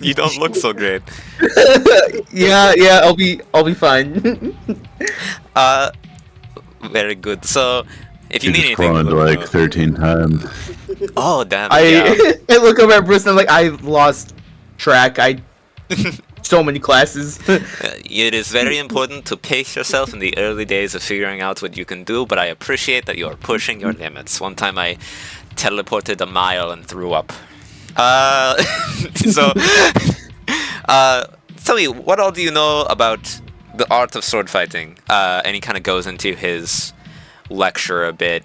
you don't look so great.
Yeah, I'll be fine.
Very good. So, if you
You
need
just
anything,
cloned like 13 times.
oh damn!
I
Yeah.
I look over at Bruce and I'm like, I lost track. So many classes.
It is very important to pace yourself in the early days of figuring out what you can do, but I appreciate that you are pushing your limits. One time I teleported a mile and threw up. So, tell me, what all do you know about the art of sword fighting? And he kind of goes into his lecture a bit.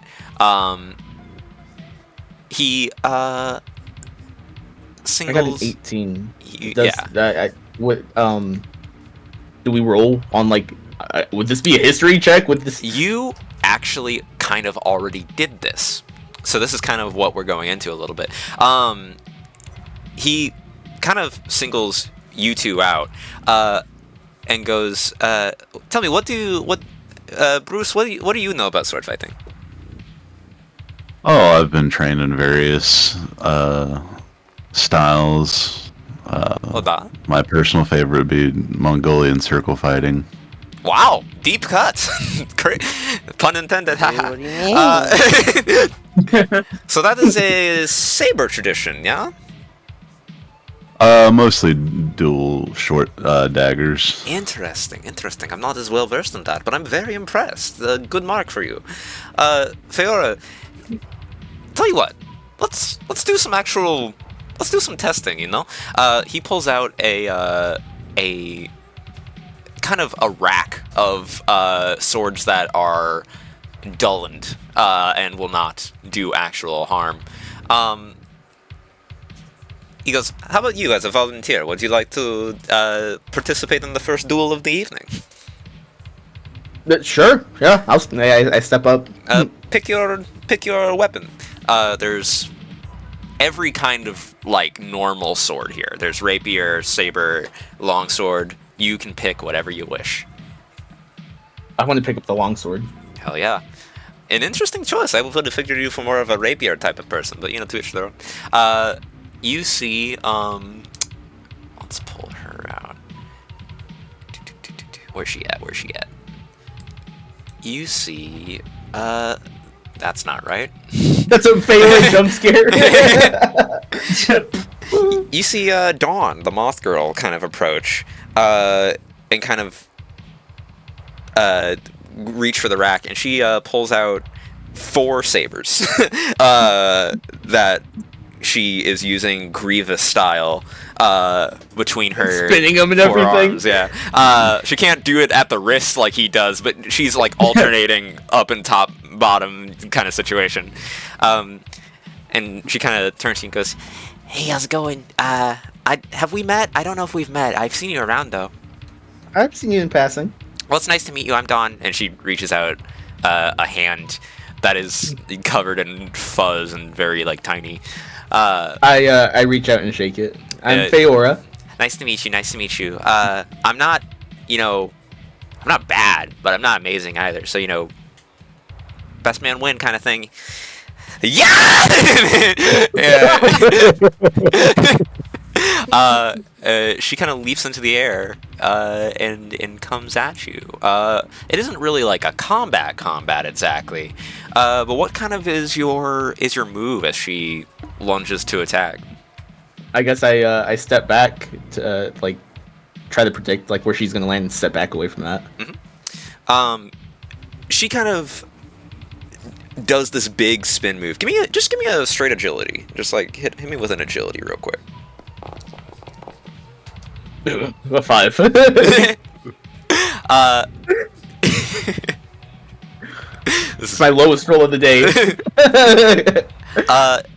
He singles.
I got an 18.
Yeah.
Do we roll on like? Would this be a history check? Would this?
You actually kind of already did this. So this is kind of what we're going into a little bit. He kind of singles you two out and goes, "Tell me, Bruce? What do you know about sword fighting?"
Oh, I've been trained in various styles.
Oda?
My personal favorite would be Mongolian circle fighting.
Wow, deep cut. Great. Pun intended.
What do you mean?
So that is a saber tradition, yeah?
Mostly dual short daggers.
Interesting. I'm not as well versed in that, but I'm very impressed. Good mark for you. Feora, tell you what. let's do some testing. You know, he pulls out a kind of a rack of swords that are dulled and will not do actual harm. He goes, "How about you as a volunteer? Would you like to participate in the first duel of the evening?"
Sure. Yeah. I step up.
Pick your weapon. There's every kind of like normal sword here. There's rapier, saber, longsword. You can pick whatever you wish.
I want to pick up the longsword.
Hell yeah. An interesting choice. I would have figured you for more of a rapier type of person, but to each their own. You see, let's pull her out. Where's she at? You see, that's not right.
That's a favorite jump scare.
You see, Dawn, the moth girl, kind of approach, and kind of, reach for the rack, and she, pulls out 4 sabers, that she is using Grievous style between her
spinning them and
forearms.
everything.
Yeah, she can't do it at the wrist like he does, but she's like alternating up and top, bottom kind of situation. And she kind of turns to you and goes, "Hey, how's it going? Have we met? I don't know if we've met. I've seen you around though."
I've seen you in passing.
Well, it's nice to meet you. I'm Dawn. And she reaches out a hand that is covered in fuzz and very like tiny.
I reach out and shake it. I'm Feora.
Nice to meet you. I'm not, I'm not bad, but I'm not amazing either. So, best man win kind of thing. Yeah! She kind of leaps into the air and comes at you. It isn't really like a combat exactly. But what kind of is your move as she lunges to attack?
I guess I step back to try to predict where she's gonna land and step back away from that.
Mm-hmm. She kind of does this big spin move. Give me a straight agility. Just hit me with an agility real quick.
A 5. This is my lowest roll of the day.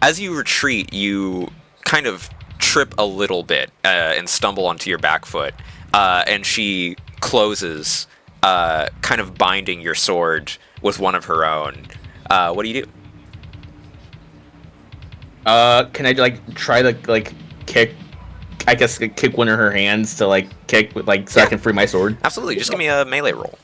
As you retreat, you kind of trip a little bit and stumble onto your back foot, and she closes, kind of binding your sword with one of her own. What do you do?
Can I try to kick? I guess kick one of her hands to kick with so I can free my sword.
Absolutely. Just give me a melee roll.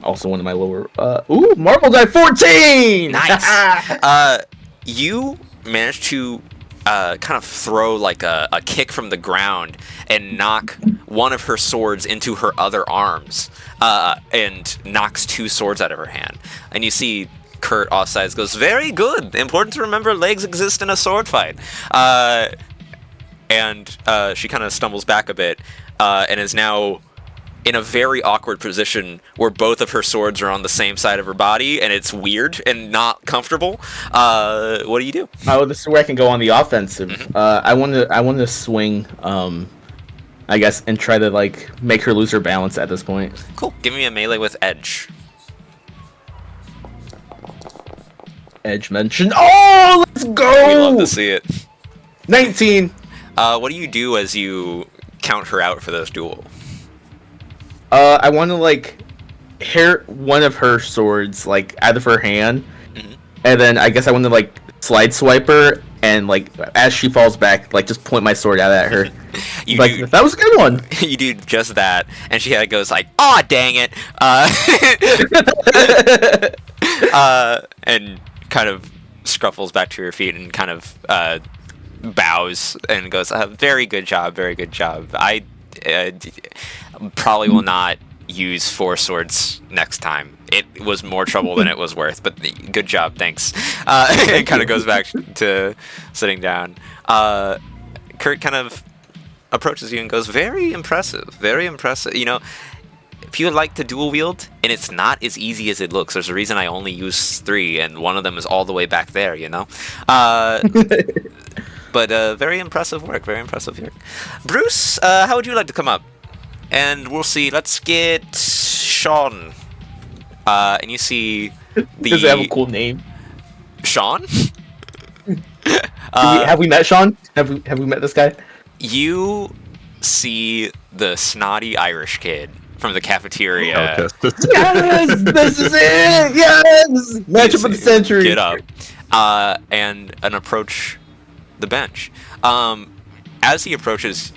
Also one of my lower. Ooh, marble die 14.
Nice. You managed to kind of throw a kick from the ground and knock one of her swords into her other arms, and knocks 2 swords out of her hand. And you see Kurt offsides goes, "Very good. Important to remember legs exist in a sword fight." And she kind of stumbles back a bit, and is now in a very awkward position where both of her swords are on the same side of her body, and it's weird and not comfortable. What do you do?
Oh, this is where I can go on the offensive.
Mm-hmm.
I want to swing, I guess, and try to make her lose her balance at this point.
Cool. Give me a melee with edge.
Edge mentioned. Oh, let's go!
We love to see it.
19.
What do you do as you count her out for this duel?
I want to hit one of her swords out of her hand,
Mm-hmm.
and then I guess I want to slide swipe her, and as she falls back, just point my sword out at her. That was a good one.
You do just that, and she goes "Aw, dang it!" And kind of scruffles back to her feet and kind of bows and goes, very good job. I probably will not use 4 swords next time. It was more trouble than it was worth, but good job, thanks." And kind of goes back to sitting down. Kurt kind of approaches you and goes, very impressive. if you would like to dual wield, and it's not as easy as it looks. There's a reason I only use 3, and one of them is all the way back there, you know? But very impressive work, very impressive work. Bruce, how would you like to come up? And we'll see, let's get Sean. And you see the...
Does it have a cool name?
Sean?
Have we met Sean? Have we met this guy?
You see the snotty Irish kid from the cafeteria.
Okay.
Yes, this is it. Yes, matchup of the century.
Get up, and approach the bench. As he approaches,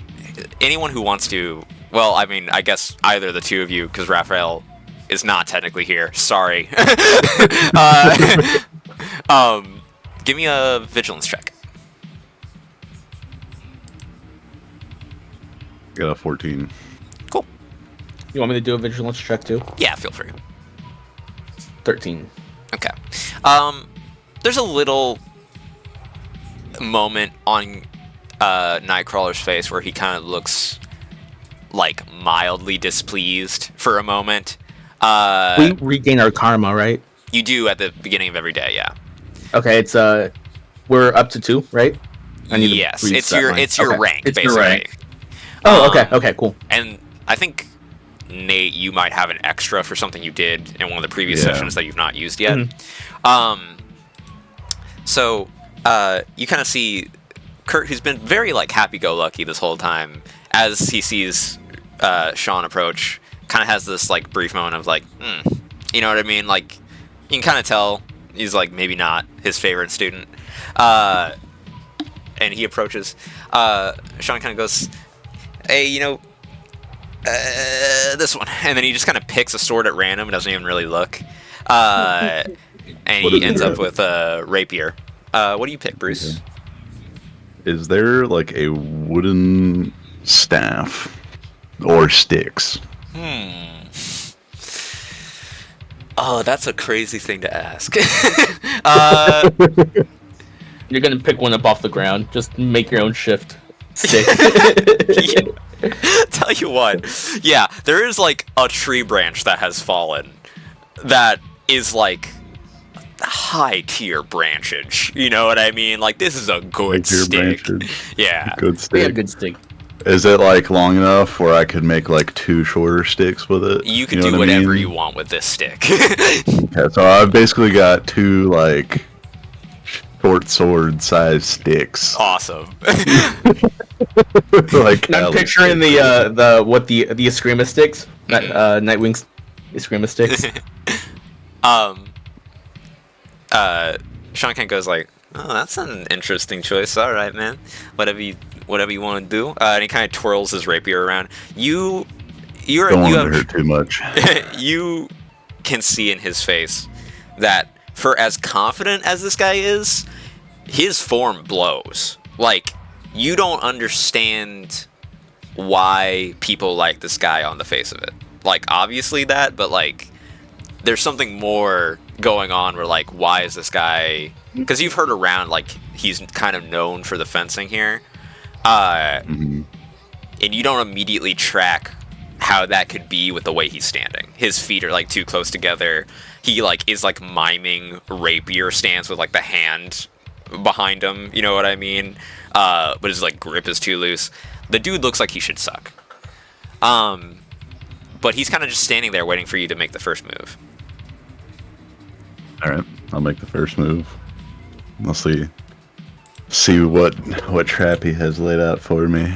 anyone who wants to. Well, I mean, I guess either the two of you, because Raphael is not technically here. Sorry. Give me a vigilance check.
Got a 14.
Cool.
You want me to do a vigilance check too?
Yeah, feel free.
13.
Okay. There's a little moment on Nightcrawler's face where he kind of looks like mildly displeased for a moment.
We regain our karma, right?
You do at the beginning of every day, yeah.
Okay, it's we're up to 2, right?
Yes, it's your
Okay.
rank,
It's
basically.
your rank.
Oh, okay, cool.
And I think Nate, you might have an extra for something you did in one of the previous
Yeah.
sessions that you've not used yet. So you kind of see Kurt, who's been very like happy-go-lucky this whole time, as he sees Sean approach, kind of has this like brief moment of like, you know what I mean? Like you can kind of tell he's like maybe not his favorite student. And he approaches. Sean kind of goes, "Hey, you know, this one," and then he just kind of picks a sword at random and doesn't even really look. And he ends up with a rapier. What do you pick, Bruce?
Is there like a wooden staff or sticks?
Oh, that's a crazy thing to ask.
You're gonna pick one up off the ground. Just make your own shift stick.
Tell you what, yeah, there is like a tree branch that has fallen that is like high tier branchage. You know what I mean? Like this is a good
Like your
stick.
branches.
Yeah.
Good
We
stick.
have a good stick.
Is it like long enough where I could make like 2 shorter sticks with it?
You can
know
do
what I
whatever
mean?
you want with this stick.
Okay, so I've basically got 2 like short sword sized sticks.
Awesome.
Like
And I'm
Alex
picturing
did.
the Eskrima sticks, Nightwing's Eskrima sticks.
Sean Kent goes like, "Oh, that's an interesting choice. All right, man. Whatever you want to do." And he kind of twirls his rapier around.
Don't want to hurt too much.
You can see in his face that for as confident as this guy is, his form blows. Like, you don't understand why people like this guy on the face of it. Like, obviously that, but like, there's something more going on where like, why is this guy? Because you've heard around like he's kind of known for the fencing here, and you don't immediately track how that could be with the way he's standing. His feet are like too close together. He like is like miming rapier stance with like the hand behind him. You know what I mean? But his like grip is too loose. The dude looks like he should suck. But he's kind of just standing there waiting for you to make the first move.
All right, I'll make the first move. We'll see what trap he has laid out for me.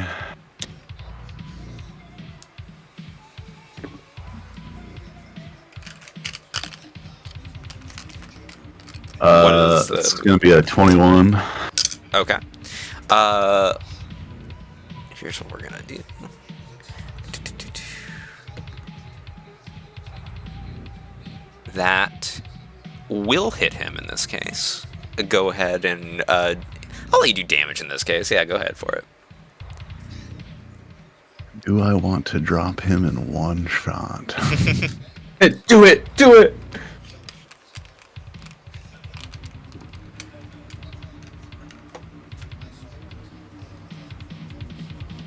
It's gonna be a 21.
Okay. Here's what we're gonna do. That will hit him in this case. Go ahead and I'll let you do damage in this case. Yeah, go ahead for it.
Do I want to drop him in one shot?
Do it! Do it!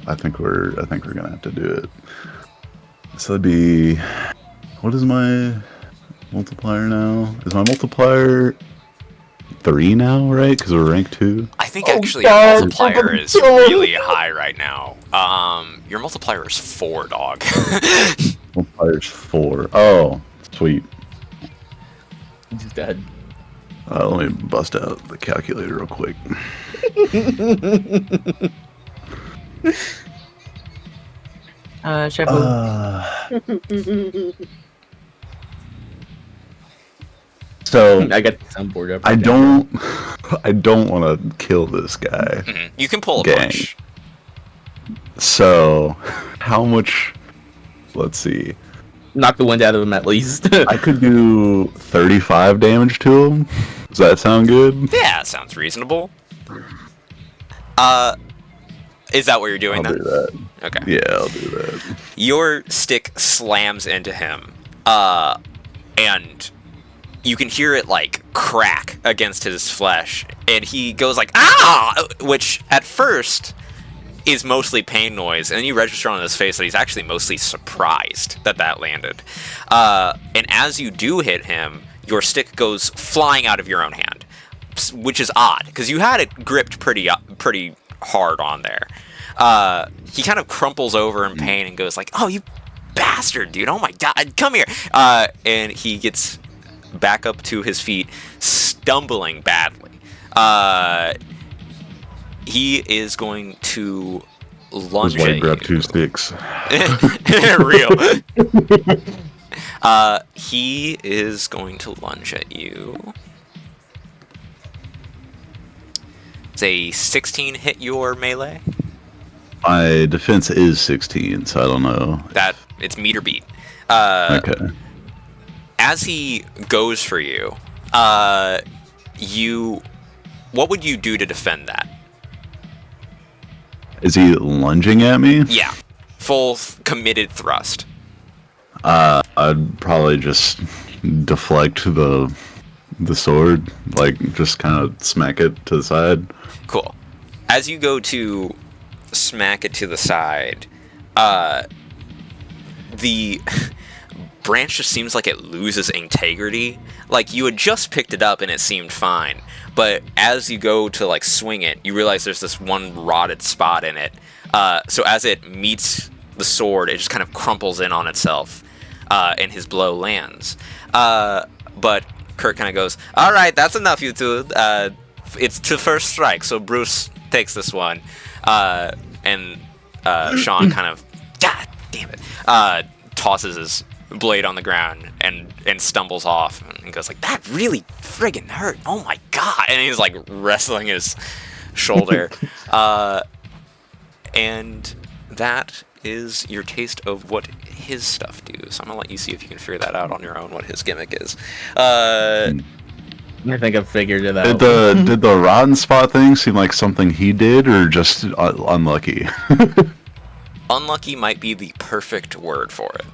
I think we're gonna have to do it. So that'd be... What is my multiplier now? Is my multiplier 3 now, right? Because we're rank 2?
I think actually your multiplier is really high right now. Your multiplier is 4, dog.
Multiplyer's 4. Oh, sweet.
He's dead.
Let me bust out the calculator real quick. So
I got the soundboard up.
I don't want to kill this guy.
Mhm. You can pull a
Gang.
punch.
So how much? Let's see.
Knock the wind out of him at least.
I could do 35 damage to him. Does that sound good?
Yeah, sounds reasonable. Is that what you're doing
I'll
then?
do that.
Okay.
Yeah, I'll do that.
Your stick slams into him, and you can hear it like crack against his flesh, and he goes like "ah," which at first is mostly pain noise, and then you register on his face that he's actually mostly surprised that that landed. And as you do hit him, your stick goes flying out of your own hand, which is odd because you had it gripped pretty hard on there. He kind of crumples over in pain and goes like, "Oh, you bastard, dude! Oh my god, come here!" And he gets back up to his feet, stumbling badly. He is going to lunge
His wife
at you.
grabbed 2 sticks.
Real. He is going to lunge at you. Does a 16 hit your melee?
My defense is 16, so I don't know.
That it's meter beat.
Okay.
As he goes for you, what would you do to defend that?
Is he lunging at me?
Yeah, full committed thrust.
I'd probably just deflect the sword, like just kind of smack it to the side.
Cool. As you go to smack it to the side, the branch just seems like it loses integrity. Like you had just picked it up and it seemed fine, but as you go to like swing it, you realize there's this one rotted spot in it. So as it meets the sword, it just kind of crumples in on itself, and his blow lands. But Kurt kind of goes, "All right, that's enough, you two. It's to first strike, so Bruce takes this one." And Sean kind of, God damn it, tosses his blade on the ground and stumbles off and goes like, "That really friggin' hurt. Oh my god!" And he's like wrestling his shoulder. And that is your taste of what his stuff do. So I'm gonna let you see if you can figure that out on your own, what his gimmick is.
I think I've figured it out.
Did the rotten spot thing seem like something he did, or just unlucky?
Unlucky might be the perfect word for it.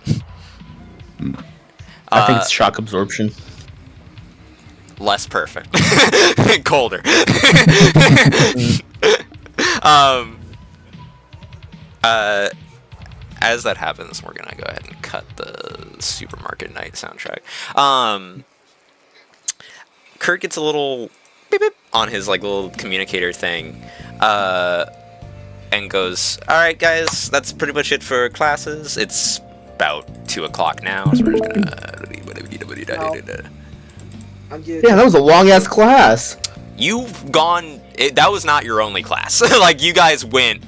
I think it's shock absorption.
Less perfect. Colder. As that happens, we're gonna go ahead and cut the Supermarket Night soundtrack. Kurt gets a little beep beep on his like little communicator thing, and goes, "All right, guys, that's pretty much it for classes. It's about 2 o'clock now, so we're just gonna."
Yeah, that was a long ass class.
You've gone. That was not your only class. Like you guys went.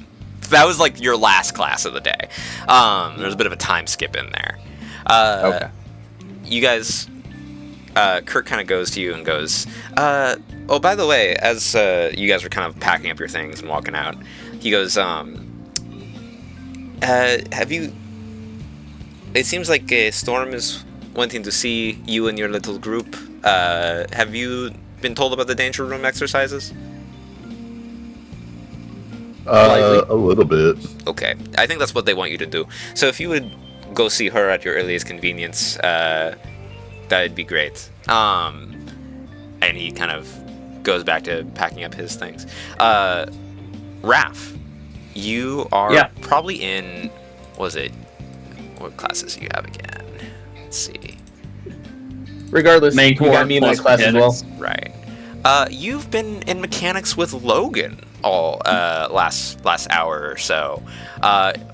That was like your last class of the day. There's a bit of a time skip in there.
Okay.
You guys. Kurt kind of goes to you and goes, "Oh, by the way, as you guys are kind of packing up your things and walking out, he goes, have you? It seems like Storm is wanting to see you and your little group. Have you been told about the Danger Room exercises?"
A little bit.
Okay, I think that's what they want you to do. So if you would go see her at your earliest convenience, that'd be great. And he kind of goes back to packing up his things. Raph, you are probably in, what was it? what classes do you have again? Let's see.
Regardless,
Main
you got
core
me in that
plus
class as well.
mechanics.
Right. You've been in mechanics with Logan all last hour or so,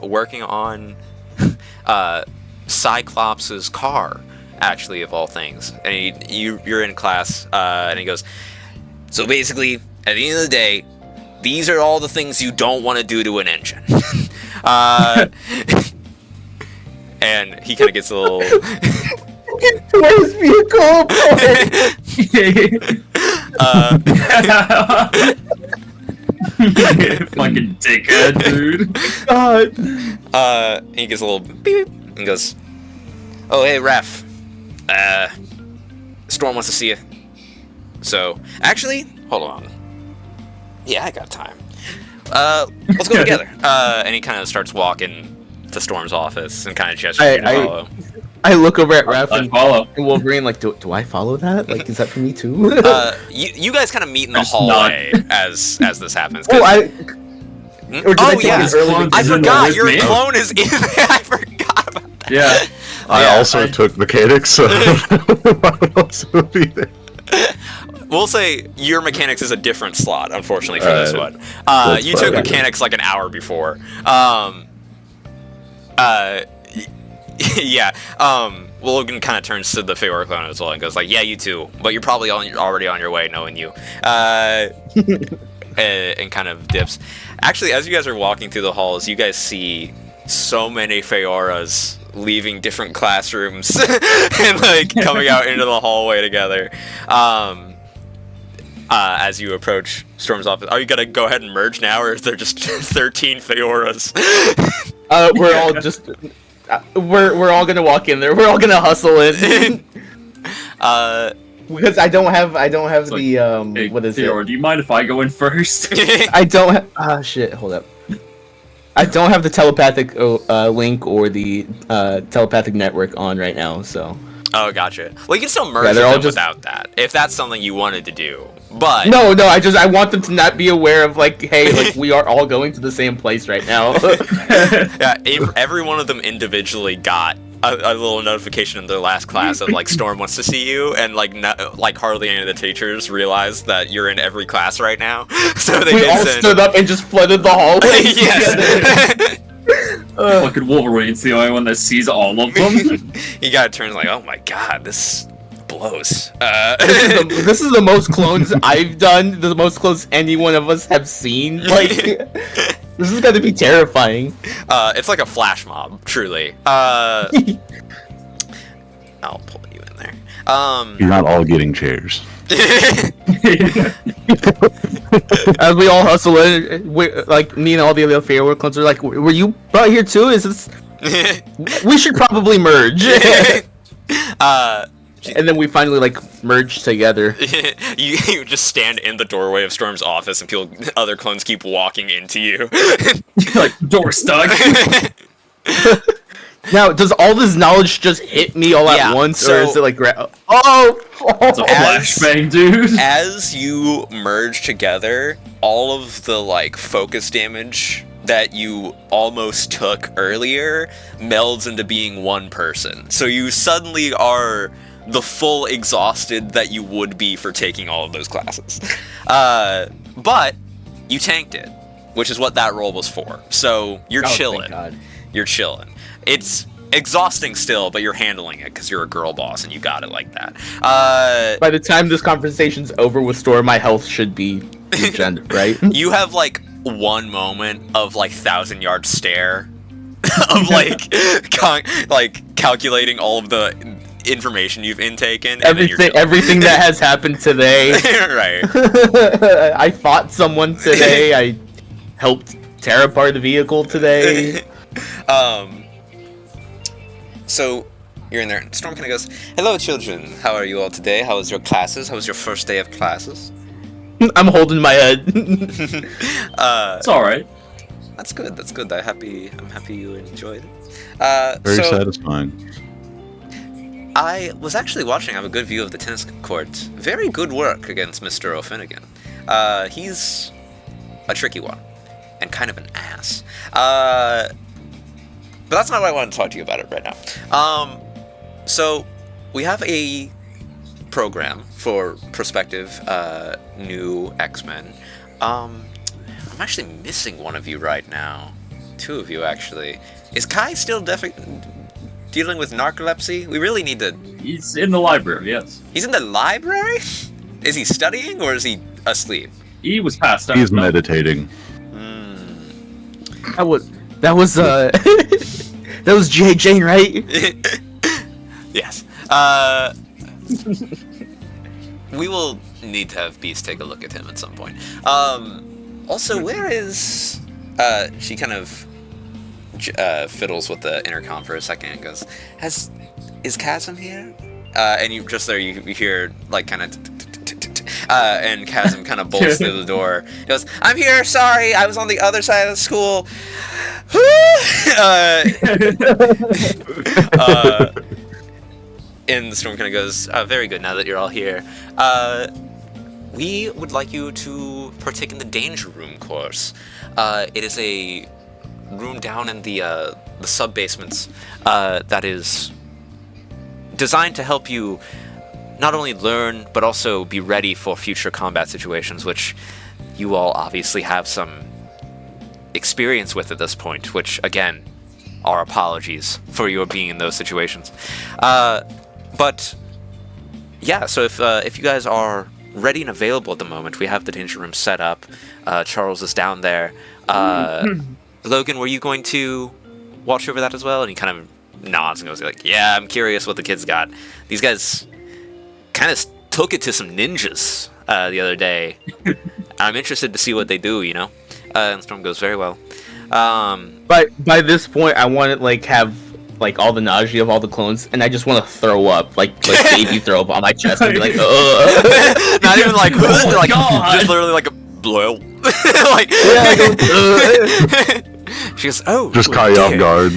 working on Cyclops's car, actually, of all things. And you're in class, and he goes, so basically, at the end of the day, these are all the things you don't want to do to an engine. And he kind of gets a little...
Where's vehicle?
Fucking dickhead, dude.
God.
He gets a little beep and goes, oh, hey, Ref. Storm wants to see you. So, actually, hold on. Yeah, I got time. Let's go together. And he kind of starts walking to Storm's office and kind of gestures you to follow.
I look over at Ref
I
and
follow.
Wolverine, like, do I follow that? Like, is that for me too?
You guys kind of meet in the
Just
hallway as this happens.
Oh,
Or
or did I
oh
take
yeah,
it early?
I
Is it
forgot
with
your
me?
clone is in there. I forgot about that.
Yeah.
I also took mechanics, so I would also be there.
We'll say your mechanics is a different slot, unfortunately, for this
Alright.
one.
That's
You took
fine.
mechanics like an hour before. Yeah. Logan kind of turns to the Feyor clone as well and goes like, "Yeah, you too, but you're probably already on your way, knowing you." And kind of dips. Actually, as you guys are walking through the halls, you guys see so many Feyoras leaving different classrooms and like coming out into the hallway together. As you approach Storm's office, are you gonna go ahead and merge now, or is there just 13 Feyoras?
We're all just we're all gonna walk in there. We're all gonna hustle in. Because I don't have the
Hey,
what is
Theodore,
it?
do you mind if I go in first?
I don't have shit. Hold up. I don't have the telepathic link or the telepathic network on right now, so.
Oh, gotcha. Well, you can still merge
they're all
them
just-
without that, if that's something you wanted to do. But
No, I want them to not be aware of like, hey, like we are all going to the same place right now.
yeah, every one of them individually got a little notification in their last class of like Storm wants to see you, and like like hardly any of the teachers realize that you're in every class right now. So they
We
did
all
send...
stood up and just flooded the hallway.
Yes.
Fucking Wolverine's the only one that sees all of them.
He got turns like, oh my god, this blows.
This is the most clones I've done. The most clones any one of us have seen. Like, this is gonna be terrifying.
It's like a flash mob, truly. I'll pull you in there.
You're not all getting chairs.
As we all hustle in, like me and all the other Feyor clones are like, "Were you brought here too? Is this? We should probably merge." And then we finally like merge together.
you just stand in the doorway of Storm's office, and other clones keep walking into you.
Like, door stuck.
Now, does all this knowledge just hit me all
Yeah,
at once,
so-
or is it like,
It's a
oh,
flashbang, dude.
As you merge together, all of the like focus damage that you almost took earlier melds into being one person. So you suddenly are the full exhausted that you would be for taking all of those classes. But you tanked it, which is what that roll was for. So you're
Oh, thank
chilling.
God.
You're chilling. It's exhausting still, but you're handling it because you're a girl boss and you got it like that.
By the time this conversation's over with Storm, my health should be regenerated, right?
You have like one moment of like 1,000-yard stare of like like calculating all of the information you've intaken. And then you're
Everything that has happened today.
right.
I fought someone today. I helped tear apart the vehicle today.
So you're in there. And Storm kind of goes, "Hello, children. How are you all today? How was your classes? How was your first day of classes?"
I'm holding my head.
It's alright.
That's good. That's good. I'm happy you enjoyed it.
Very
so
satisfying.
I was actually watching. I have a good view of the tennis court. Very good work against Mr. O'Finnegan. He's a tricky one and kind of an ass. But that's not what I want to talk to you about it right now. So we have a program for prospective new X-Men. I'm actually missing one of you right now. Two of you, actually. Is Kai still dealing with narcolepsy? We really need to...
He's in the library, yes.
He's in the library? Is he studying, or is he asleep?
He was passed out.
He's meditating.
That was that was JJ, right?
Yes. We will need to have Beast take a look at him at some point. Also, where is... she kind of fiddles with the intercom for a second and goes, is Chasm here? And you just there, you hear, like, kind of... and Chasm kind of bolts through the door. He goes, I'm here, sorry, I was on the other side of the school. And the Storm kind of goes, very good, now that you're all here. We would like you to partake in the Danger Room course. It is a room down in the sub-basements that is designed to help you not only learn, but also be ready for future combat situations, which you all obviously have some experience with at this point, which, again, our apologies for your being in those situations. But, yeah, so if you guys are ready and available at the moment, we have the Danger Room set up. Charles is down there. Logan, were you going to watch over that as well? And he kind of nods and goes like, yeah, I'm curious what the kids got. These guys kind of took it to some ninjas the other day. I'm interested to see what they do, you know? And Storm goes, very well.
But by this point, I want to have all the nausea of all the clones, and I just want to throw up, like baby throw up on my chest and be like, ugh.
Not even like,
Oh
like
God.
just literally like a blow. Like, she goes, oh,
Just caught you off guard.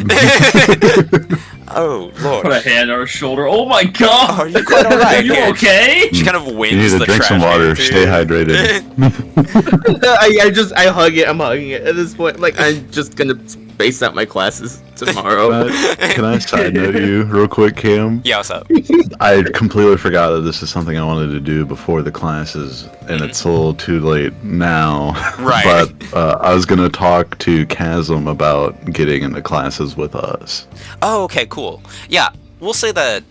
oh Lord.
Put a hand on her shoulder. Oh my God!
Are you quite alright?
Are you okay?
She kind of
You need
wins
to
the
drink some
trash
water.
can,
Stay
too.
hydrated.
I hug it. I'm hugging it at this point. Like, I'm just gonna space out my classes tomorrow.
Can I side note you real quick, Cam?
Yeah, what's up?
I completely forgot that this is something I wanted to do before the classes, and it's a little too late now.
Right.
But I was gonna talk to Chasm about getting into classes with us.
Oh, okay, cool. Yeah, we'll say that.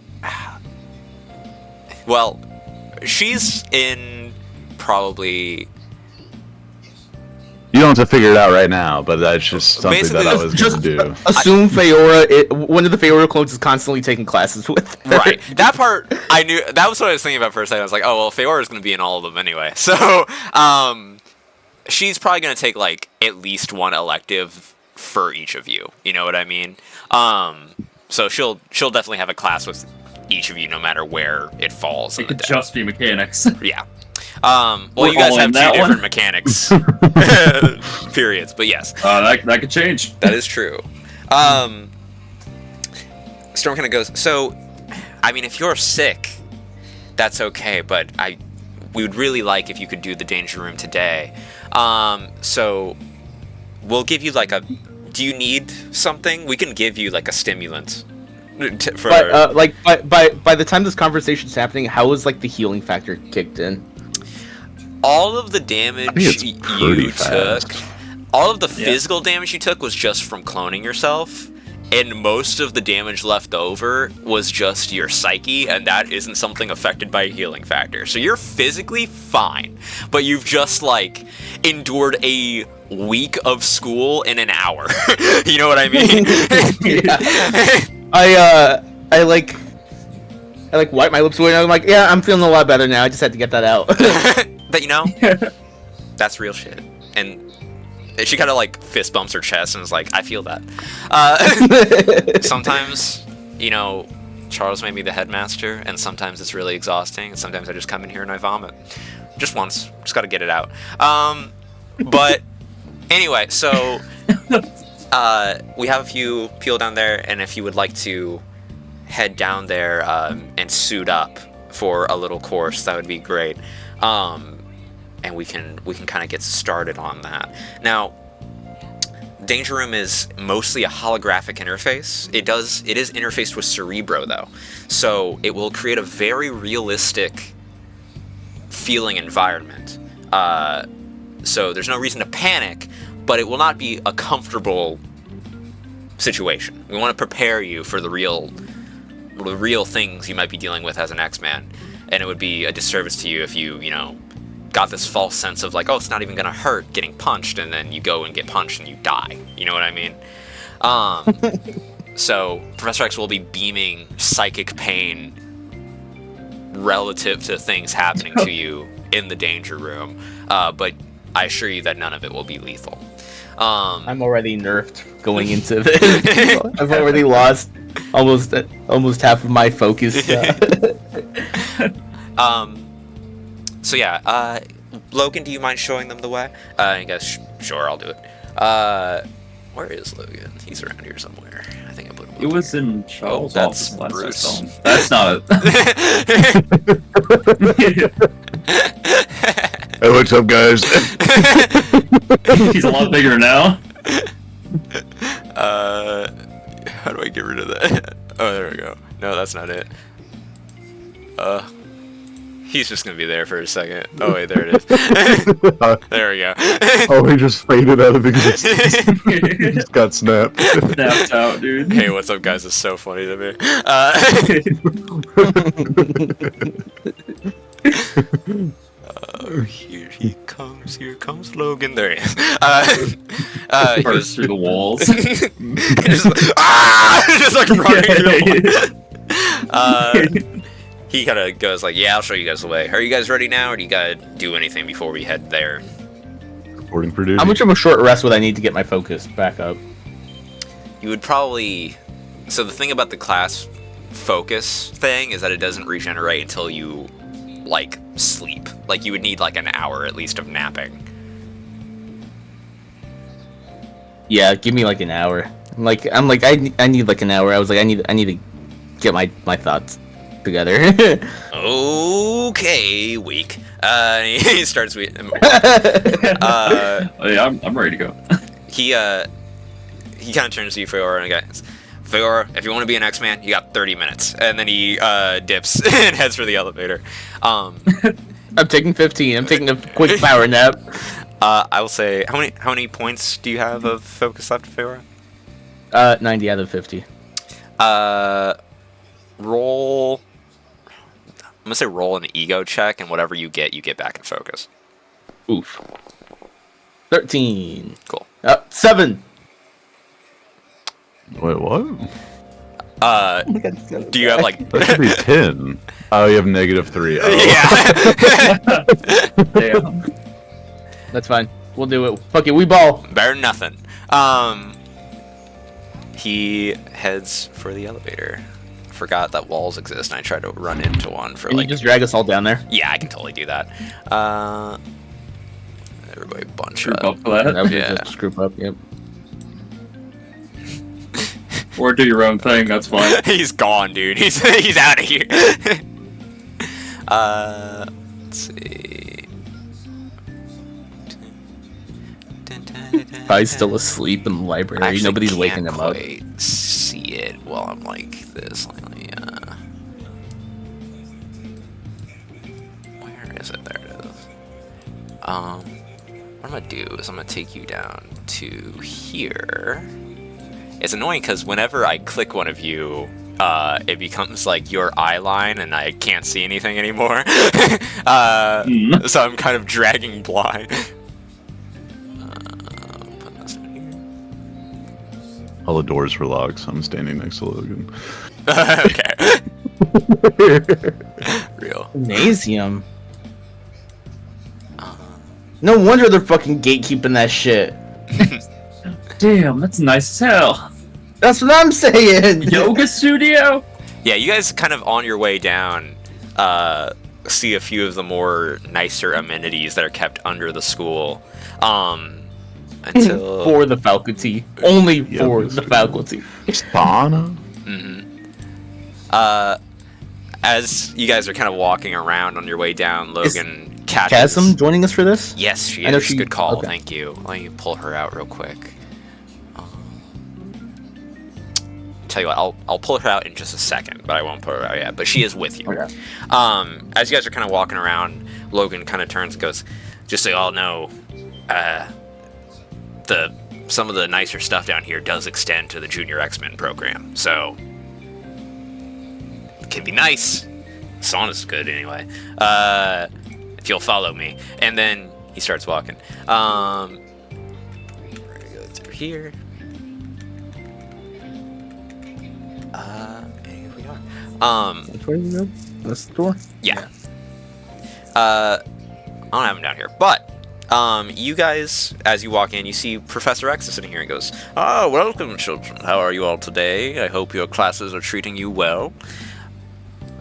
Well, she's in probably.
You don't have to figure it out right now, but that's just something
Basically,
that I was
Just
gonna do.
assume one of the Feora clones is constantly taking classes with her.
Right. That part I knew. That was what I was thinking about for a second. I was like, oh well, Feora's going to be in all of them anyway. So, she's probably going to take like at least one elective for each of you. You know what I mean? So she'll definitely have a class with each of you, no matter where it falls.
It
in the
could
day.
just be mechanics.
Yeah. Well,
We're
you guys
all
have
in
two
that
different
one.
mechanics. Periods, but yes.
That could change.
That is true. Storm kind of goes, so, I mean, if you're sick, that's okay, but we would really like if you could do the Danger Room today. So, we'll give you like do you need something? We can give you like a stimulant.
But by the time this conversation's happening, how is like the healing factor kicked in?
All of the damage
it's
you
pretty
took,
fast.
all of the physical damage you took was just from cloning yourself, and most of the damage left over was just your psyche, and that isn't something affected by a healing factor. So you're physically fine, but you've just like endured a week of school in an hour. You know what I mean?
I wipe my lips away and I'm like, yeah, I'm feeling a lot better now. I just had to get that out.
But you know, that's real shit. And she kind of like fist bumps her chest and is like, I feel that. Sometimes, you know, Charles made me the headmaster, and sometimes it's really exhausting, and sometimes I just come in here and I vomit. Just once. Just gotta get it out. But anyway, so we have a few people down there, and if you would like to head down there and suit up for a little course, that would be great. And we can kind of get started on that. Now, Danger Room is mostly a holographic interface. It is interfaced with Cerebro though, so it will create a very realistic feeling environment. So there's no reason to panic, but it will not be a comfortable situation. We want to prepare you for the real things you might be dealing with as an X-Man, and it would be a disservice to you if you got this false sense of like, oh, it's not even gonna hurt getting punched, and then you go and get punched and you die. You know what I mean? So Professor X will be beaming psychic pain relative to things happening to you in the Danger Room, but I assure you that none of it will be lethal.
I'm already nerfed going into this. I've already lost almost half of my focus.
So yeah, Logan, do you mind showing them the way? I guess sure, I'll do it. Where is Logan? He's around here somewhere. I think I put him.
He was in Charles'
that's
office last I
Bruce.
saw him. That's not it.
Hey, what's up, guys?
He's a lot bigger now.
How do I get rid of that? Oh, there we go. No, that's not it. He's just gonna be there for a second. Oh wait, there it is. There we go.
Oh, he just faded out of existence. He just got snapped.
Snapped out, dude.
Hey, what's up, guys? It's so funny to me. Here he comes. Here comes Logan. There he is. He
Burst through the walls.
just like running through the wall. He kind of goes like, yeah, I'll show you guys the way. Are you guys ready now, or do you gotta do anything before we head there?
Reporting for duty.
How much of a short rest would I need to get my focus back up?
You would probably... So the thing about the class focus thing is that it doesn't regenerate until you, like, sleep. Like, you would need, like, an hour at least of napping.
Yeah, give me like an hour. I need like an hour. I was like, I need to get my thoughts together.
Okay, weak. He starts with...
Yeah, I'm ready to go.
He kind of turns to you, Feora, and goes, Feora, if you want to be an X-Man, you got 30 minutes. And then he dips and heads for the elevator.
I'm taking 15. I'm taking a quick power nap.
I will say, how many points do you have of focus left, Feora?
90 out of 50.
Roll... I'm gonna say roll an ego check, and whatever you get back in focus.
Oof. 13.
Cool.
7.
Wait, what?
Do you have like...
That should be 10. Oh, you have -3. Oh.
Yeah.
Damn.
That's fine. We'll do it. Fuck it, we ball.
Better than nothing. He heads for the elevator. Forgot that walls exist, and I tried to run into one for
Can
like...
you just drag us all down there?
Yeah, I can totally do that. Everybody bunch
Group
up.
up for that.
That would
Yeah.
just group up, yep.
Or do your own thing, that's fine.
He's gone, dude. He's out of here. Let's see.
Probably still asleep in the library.
I actually
Nobody's
can't
waking him up.
quite see it while I'm like this. Let me, where is it? There it is. What I'm gonna do is I'm gonna take you down to here. It's annoying because whenever I click one of you, it becomes like your eye line, and I can't see anything anymore. So I'm kind of dragging blind. Put this in here.
All the doors were locked, so I'm standing next to Logan.
Okay. Real.
Gymnasium. No wonder they're fucking gatekeeping that shit.
Damn, that's nice as hell.
That's what I'm saying.
Yoga studio?
Yeah, you guys kind of on your way down see a few of the more nicer amenities that are kept under the school. Until
For the faculty. Only
Yeah,
for
that's
the
true.
faculty.
Sauna?
as you guys are kind of walking around on your way down, Logan catches
Chasm joining us for this?
Yes, she
I know
is.
she-
Good call.
okay.
Thank you. Let me pull her out real quick. tell you what, I'll pull her out in just a second, but I won't put her out yet. But she is with you.
Okay.
As you guys are kind of walking around, Logan kind of turns and goes, "Just so y'all know, some of the nicer stuff down here does extend to the Junior X-Men program, so it can be nice. Sauna's good anyway. If you'll follow me." And then he starts walking. We're gonna go through here. And here we are.
Which way we go? This door?
Yeah. I don't have him down here, but you guys, as you walk in, you see Professor X is sitting here and goes, "Ah, welcome, children. How are you all today? I hope your classes are treating you well.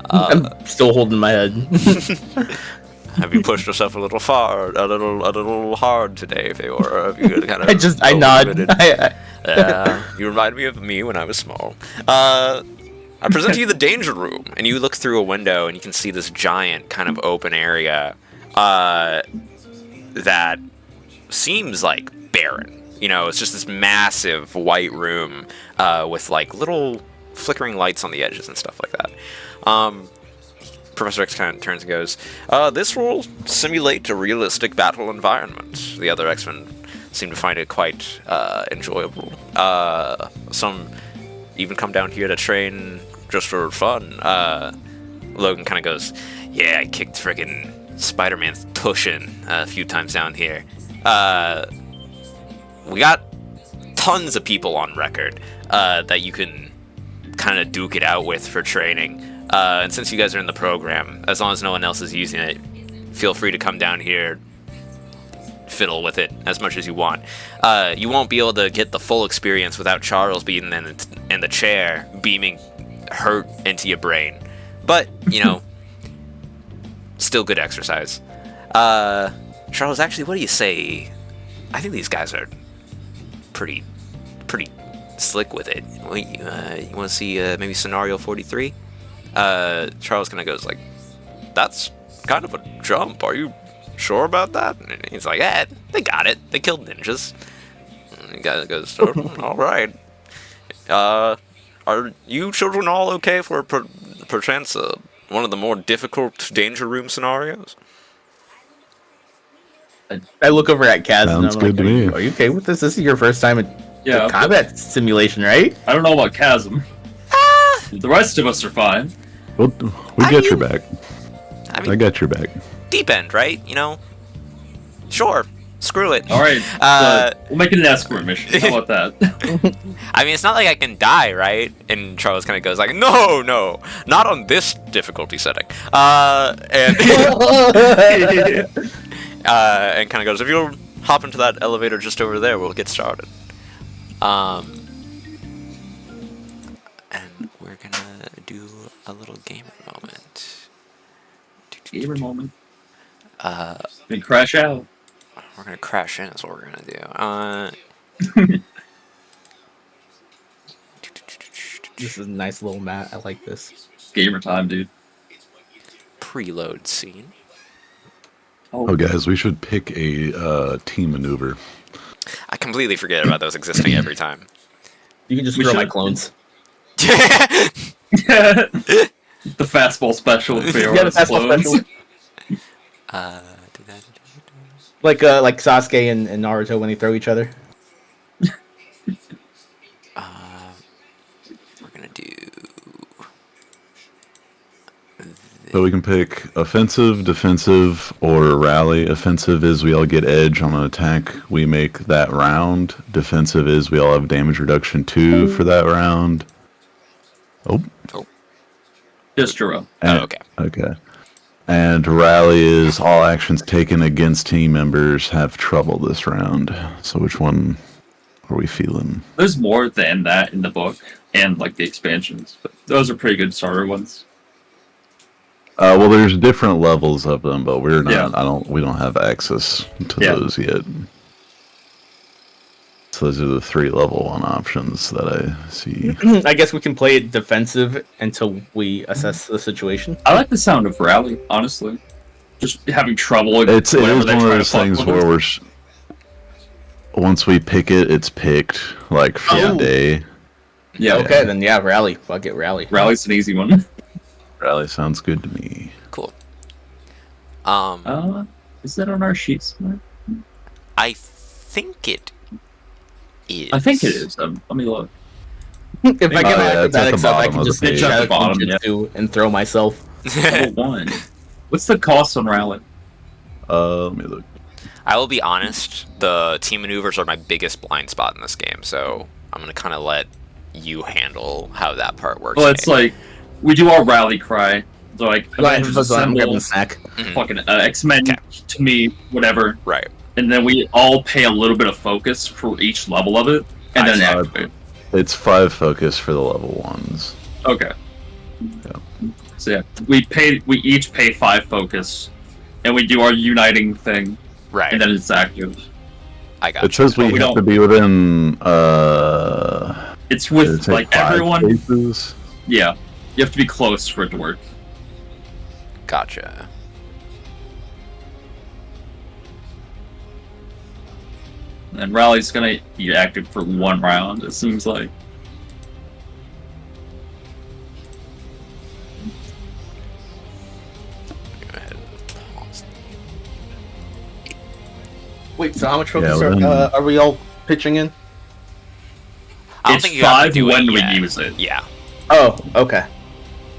I'm still holding my head.
Have you pushed yourself a little hard today, Feora? Have you kind of
I nod.
You remind me of me when I was small. I present to you the danger room, and you look through a window and you can see this giant kind of open area that seems like barren. You know, it's just this massive white room with like little flickering lights on the edges and stuff like that. Professor X kind of turns and goes, "This will simulate a realistic battle environment. The other X-Men seem to find it quite enjoyable. Some even come down here to train just for fun." Logan kind of goes, "Yeah, I kicked friggin' Spider-Man's tushin a few times down here. We got tons of people on record that you can kind of duke it out with for training. And since you guys are in the program, as long as no one else is using it, feel free to come down here, fiddle with it as much as you want. You won't be able to get the full experience without Charles being in the chair, beaming hurt into your brain. But, you know, still good exercise. Charles, actually, what do you say? I think these guys are pretty slick with it. You want to see maybe scenario 43? Charles kind of goes like, "That's kind of a jump. Are you sure about that?" And he's like, "Yeah, they got it. They killed ninjas." And the guy goes, "All right. Are you children all okay for perchance one of the more difficult danger room scenarios?"
I look over at Kaz and I'm
Sounds
like,
good to me.
"Are you okay with this? This is your first time at
Yeah.
the combat simulation, right?"
I don't know about Chasm. The rest of us are fine.
We
I
got your
mean-
back.
I mean,
I got your back.
deep end, right? You know? Sure. Screw it.
All right. We'll make it an escort mission. How about that?
I mean, it's not like I can die, right? And Charles kind of goes like, "No, not on this difficulty setting." And and kind of goes, "If you'll hop into that elevator just over there, we'll get started." And we're gonna do a little gamer moment.
Gamer moment. We crash out.
We're gonna crash in. Is what we're gonna do.
This is a nice little mat. I like this.
Gamer time, dude.
Preload scene.
Oh, guys, we should pick a team maneuver.
I completely forget about those existing every time.
You can just
We
throw my
should-
clones.
The fastball special for your
Yeah, the fastball
clones.
special. Like Sasuke and Naruto when they throw each other.
We're gonna do.
So we can pick offensive, defensive, or rally. Offensive is we all get edge on an attack. We make that round. Defensive is we all have damage reduction 2 for that round. Oh.
Just Jerome.
And,
okay.
Okay. And rally is all actions taken against team members have trouble this round. So which one are we feeling?
There's more than that in the book and like the expansions, but those are pretty good starter ones.
Well, there's different levels of them, but we're not.
Yeah.
We don't have access to
Yeah.
those yet. So those are the 3 level 1 options that I see.
I guess we can play it defensive until we assess the situation.
I like the sound of rally, honestly. Just having trouble.
It is
whenever
one
they
of
try to
those
fuck
things
with
where
us.
once we pick it, it's picked like for
Oh.
the day.
Yeah.
Okay, then yeah, rally. Fuck it, rally.
Rally's an easy one.
Rally sounds good to me.
Cool.
Is that on our sheets?
I think it is.
I think it is. Let me look.
If I get my
yeah, it's at the
acrobatics up, I
bottom
can
of the
just
page.
shout
At the bottom,
ninjutsu and throw myself.
Level 1. What's the cost on rally?
Let me look.
I will be honest, the team maneuvers are my biggest blind spot in this game, so I'm gonna kind of let you handle how that part works.
Well, it's like we do our rally cry. So like
Go ahead,
Avengers
I'm grabbing
Assemble,
a snack.
fucking X-Men to me, whatever.
right.
And then we all pay a little bit of focus for each level of it, and then
I-
activate.
It's 5 focus for the level 1s.
Okay.
Yeah.
So yeah, we each pay 5 focus, and we do our uniting thing,
Right.
and then it's active.
I got
It says we
we
have
don't-
to be within,
It's
does it
with
say
like
5
everyone.
spaces?
Yeah, you have to be close for it to work.
Gotcha.
And rally's gonna be active for 1 round. It seems like.
Go ahead and pause.
Wait, so how much
Yeah,
focus
well,
are we all pitching in?
I don't
It's
think you have to
5
do
when
it
we
yet.
use it,
Yeah.
Oh, okay.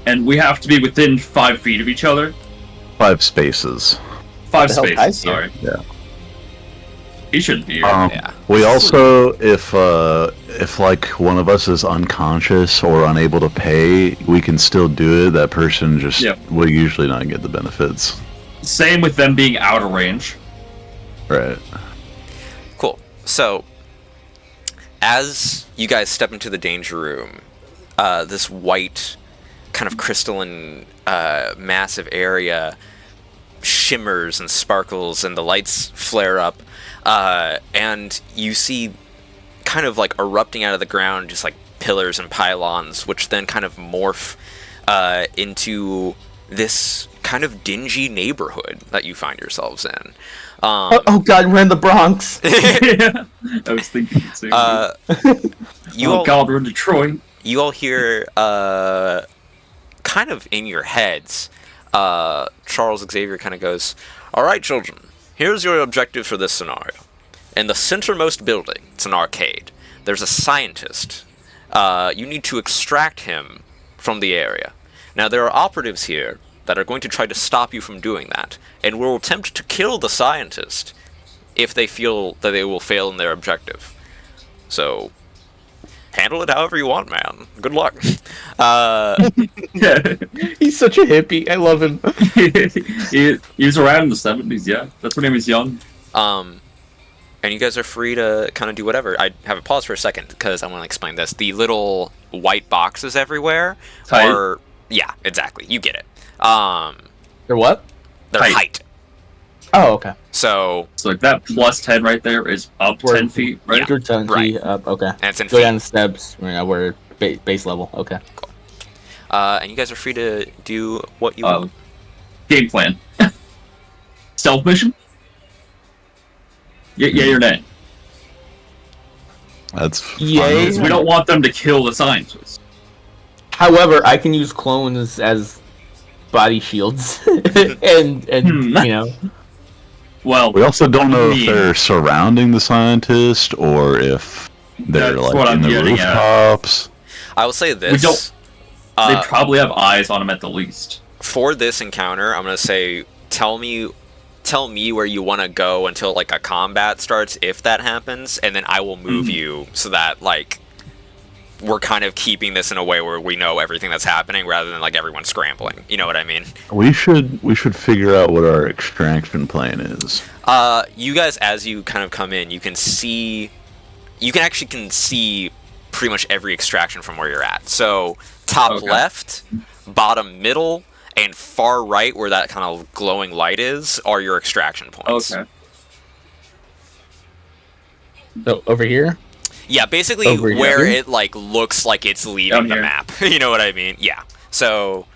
and we have to be within 5 feet of each other.
5 spaces.
5
the hell,
spaces.
Ty's here?
Sorry.
Yeah.
He shouldn't be here.
Yeah.
We also, if like one of us is unconscious or unable to pay, we can still do it. That person just
Yep.
will usually not get the benefits.
Same with them being out of range.
Right.
Cool. So, as you guys step into the danger room, this white, kind of crystalline, massive area shimmers and sparkles, and the lights flare up, and you see kind of like erupting out of the ground just like pillars and pylons, which then kind of morph into this kind of dingy neighborhood that you find yourselves in.
Oh god, we're in the Bronx.
Yeah, I was thinking the same thing.
You
Oh
all,
god, we're in Detroit.
you all hear, kind of in your heads, Charles Xavier kind of goes, "All right, children, here's your objective for this scenario. In the centermost building, it's an arcade, there's a scientist. You need to extract him from the area. Now, there are operatives here that are going to try to stop you from doing that, and will attempt to kill the scientist if they feel that they will fail in their objective. So, handle it however you want, man. Good luck."
He's such a hippie. I love him.
he was around in the 70s, yeah. That's when he was young.
And you guys are free to kind of do whatever. I have a pause for a second because I want to explain this. The little white boxes everywhere
Height.
are... Yeah, exactly. You get it.
They're what?
They're
Height.
height.
Oh, okay.
So,
So like that plus 10 right there is up
We're-
10 feet, right?
Yeah.
You're 10
right.
feet up. Okay.
and it's in
Go
feet.
down the steps. We're base level. Okay.
And you guys are free to do what you want.
Game plan. Stealth mission? Yeah, or nay?
That's
Yay.
fine.
Because we don't want them to kill the scientists.
However, I can use clones as body shields, and you know.
Well,
We also don't know if
Me.
they're surrounding the scientist or if they're
That's
like
what I'm
in the
getting at.
rooftops.
I will say this.
don't- they
Uh,
probably have eyes on them at the least.
for this encounter, I'm gonna say, tell me where you want to go until like a combat starts, if that happens, and then I will move you so that like we're kind of keeping this in a way where we know everything that's happening rather than like everyone scrambling. You know what I mean?
We should figure out what our extraction plan is.
You guys, as you kind of come in, you can see pretty much every extraction from where you're at. So top
Okay.
left, bottom middle, and far right, where that kind of glowing light is, are your extraction points.
Okay.
So over here.
Yeah, basically
Over
where
here?
it like looks like it's leaving
Down
the
here.
map. You know what I mean? Yeah. So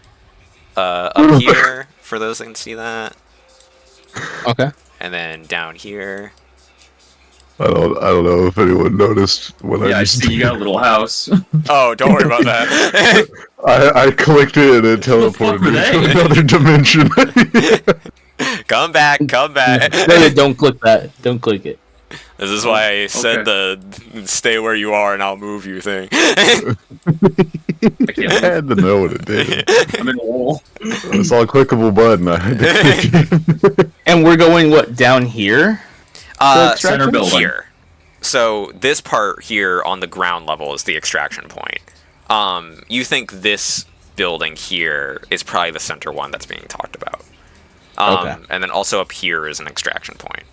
up here, for those that can see that,
Okay.
and then down here.
I don't know if anyone noticed when
Yeah,
I
I
just
see you got a little house.
Oh, don't worry about that.
I clicked it and it
the fuck
teleported me
were
to
they?
another dimension.
Come back, come back.
No, don't click that. Don't click it.
This is why I said
okay.
the stay where you are and I'll move you thing.
I
I
can't
had to know what it did.
I'm in a wall.
I saw a clickable button. I had to click it.
And we're going what down here?
Center building.
Here. So this part here on the ground level is the extraction point. You think this building here is probably the center one that's being talked about.
Okay.
And then also up here is an extraction point.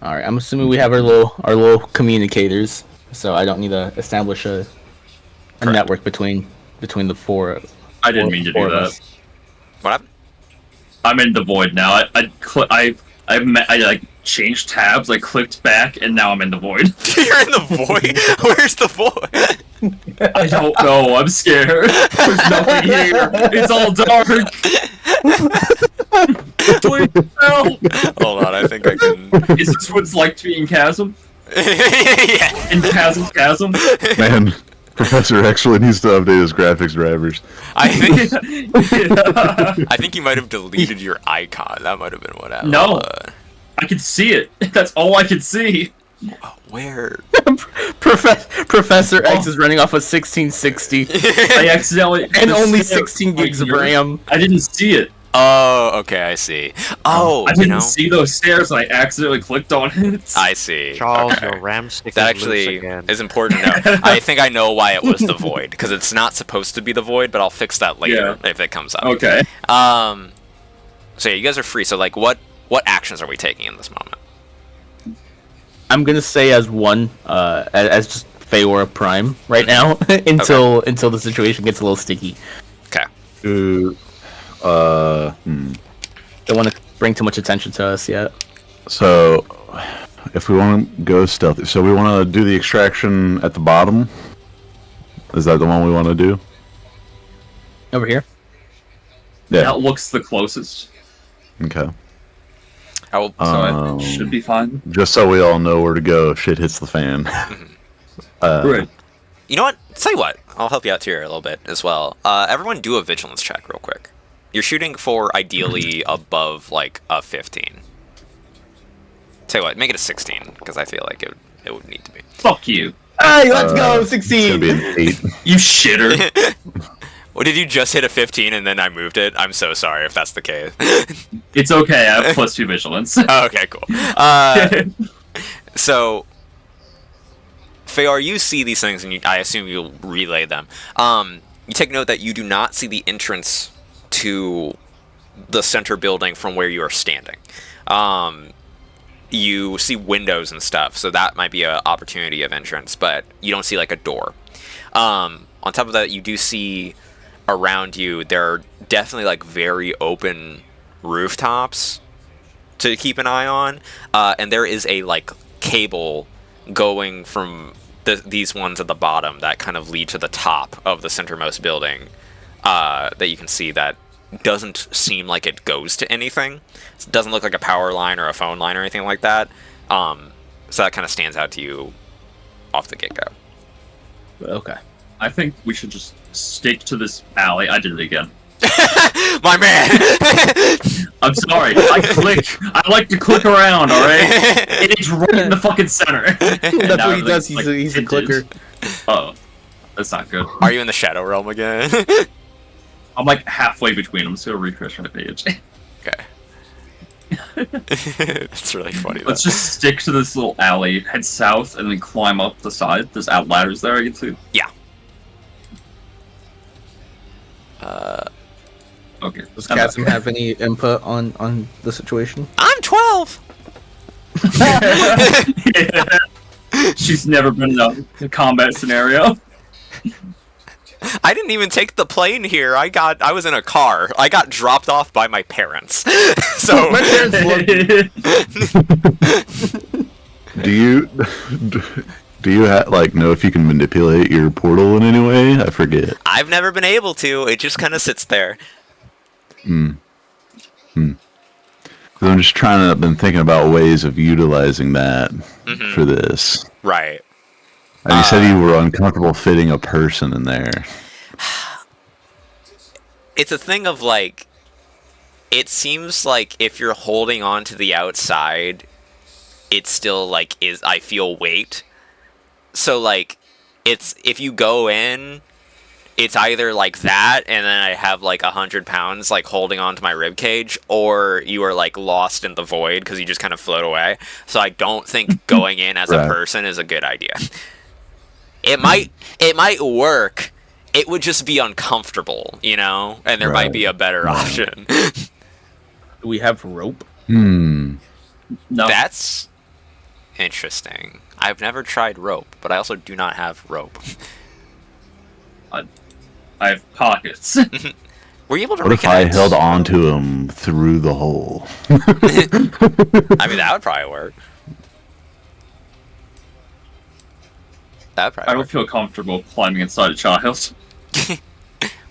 All right. I'm assuming we have our little communicators, so I don't need to establish a
Correct.
network between the four.
I didn't mean to
four
do
of
that.
us.
What happened?
I'm in the void now. I like changed tabs. I clicked back, and now I'm in the void.
You're in the void? Where's the void?
I don't know. I'm scared. There's nothing here. It's all dark. Please help.
Hold on, I think I can.
Is this what it's like to be in Chasm?
Yeah.
In Chasm?
Man, Professor actually needs to update his graphics drivers.
I think
Yeah.
I think you might have deleted your icon. That might have been what happened.
No. I could see it. That's all I could see.
Where?
Professor X is running off a 1660
I accidentally
and only
stairs
16 gigs of
right here.
RAM.
I didn't see it.
Oh, okay, I see. Oh,
I
you
didn't
know,
see those stairs, and I accidentally clicked on it.
I see.
Charles,
Okay.
your RAM stick
That
is loose
actually
again.
is important to know. I think I know why it was the void, because it's not supposed to be the void, but I'll fix that later if it comes up.
Okay.
So yeah, you guys are free. So like, what actions are we taking in this moment?
I'm gonna say as one, as just Feora Prime right now until the situation gets a little sticky.
Okay.
Don't want to bring too much attention to us yet.
So, if we want to go stealthy, so we want to do the extraction at the bottom. Is that the one we want to do?
Over here.
Yeah.
That looks the closest,
Okay.
I will.
so it should be fine.
Just so we all know where to go if shit hits the fan.
Right.
You know what? Tell you what. I'll help you out here a little bit as well. Everyone do a vigilance check real quick. You're shooting for ideally above like a 15. Tell you what, make it a 16 because I feel like it would need to be.
Fuck you.
Hey, let's go!
It's
16!
gonna be an 8.
You shitter.
Well, did you just hit a 15 and then I moved it? I'm so sorry if that's the case.
It's okay. I have +2 vigilance.
Oh, okay, cool. So, Feor, you see these things, and I assume you'll relay them. You take note that you do not see the entrance to the center building from where you are standing. You see windows and stuff, so that might be an opportunity of entrance, but you don't see, like, a door. On top of that, you do see around you, there are definitely, like, very open rooftops to keep an eye on, and there is a, like, cable going from these ones at the bottom that kind of lead to the top of the centermost building that you can see that doesn't seem like it goes to anything. It doesn't look like a power line or a phone line or anything like that. So that kind of stands out to you off the get-go.
Okay.
I think we should just stick to this alley. I did it again.
My man!
I'm sorry. I like to click around, alright? It's right in the fucking center.
That's what he does. He's a clicker.
Oh. That's not good.
Are you in the Shadow Realm again?
I'm like halfway between them, so refresh my page.
Okay. That's really funny, though.
Let's just stick to this little alley, head south, and then climb up the side. There's ladders there I can see.
Yeah.
Okay.
Does Chasm have any input on the situation?
I'm 12!
She's never been in a combat scenario.
I didn't even take the plane here. I was in a car. I got dropped off by my parents. So
My parents love me.
Do you know if you can manipulate your portal in any way? I forget.
I've never been able to. It just kind of sits there.
'Cause I'm just I've been thinking about ways of utilizing that
Mhm.
for this.
Right.
And you said you were uncomfortable fitting a person in there.
It's a thing of like, it seems like if you're holding on to the outside, it still like is, I feel weight. So like, it's, if you go in, it's either like that and then I have like 100 pounds like holding on to my rib cage, or you are like lost in the void because you just kind of float away. So I don't think going in as a
Right.
person is a good idea. It might work. It would just be uncomfortable, you know, and there might be a better option.
Do we have rope?
No.
That's interesting. I've never tried rope, but I also do not have rope.
I have pockets.
Were you able to
What if I
reconnect?
held on to him through the hole?
I mean, that would probably work. That would
I
probably
don't
work.
feel comfortable climbing inside a child.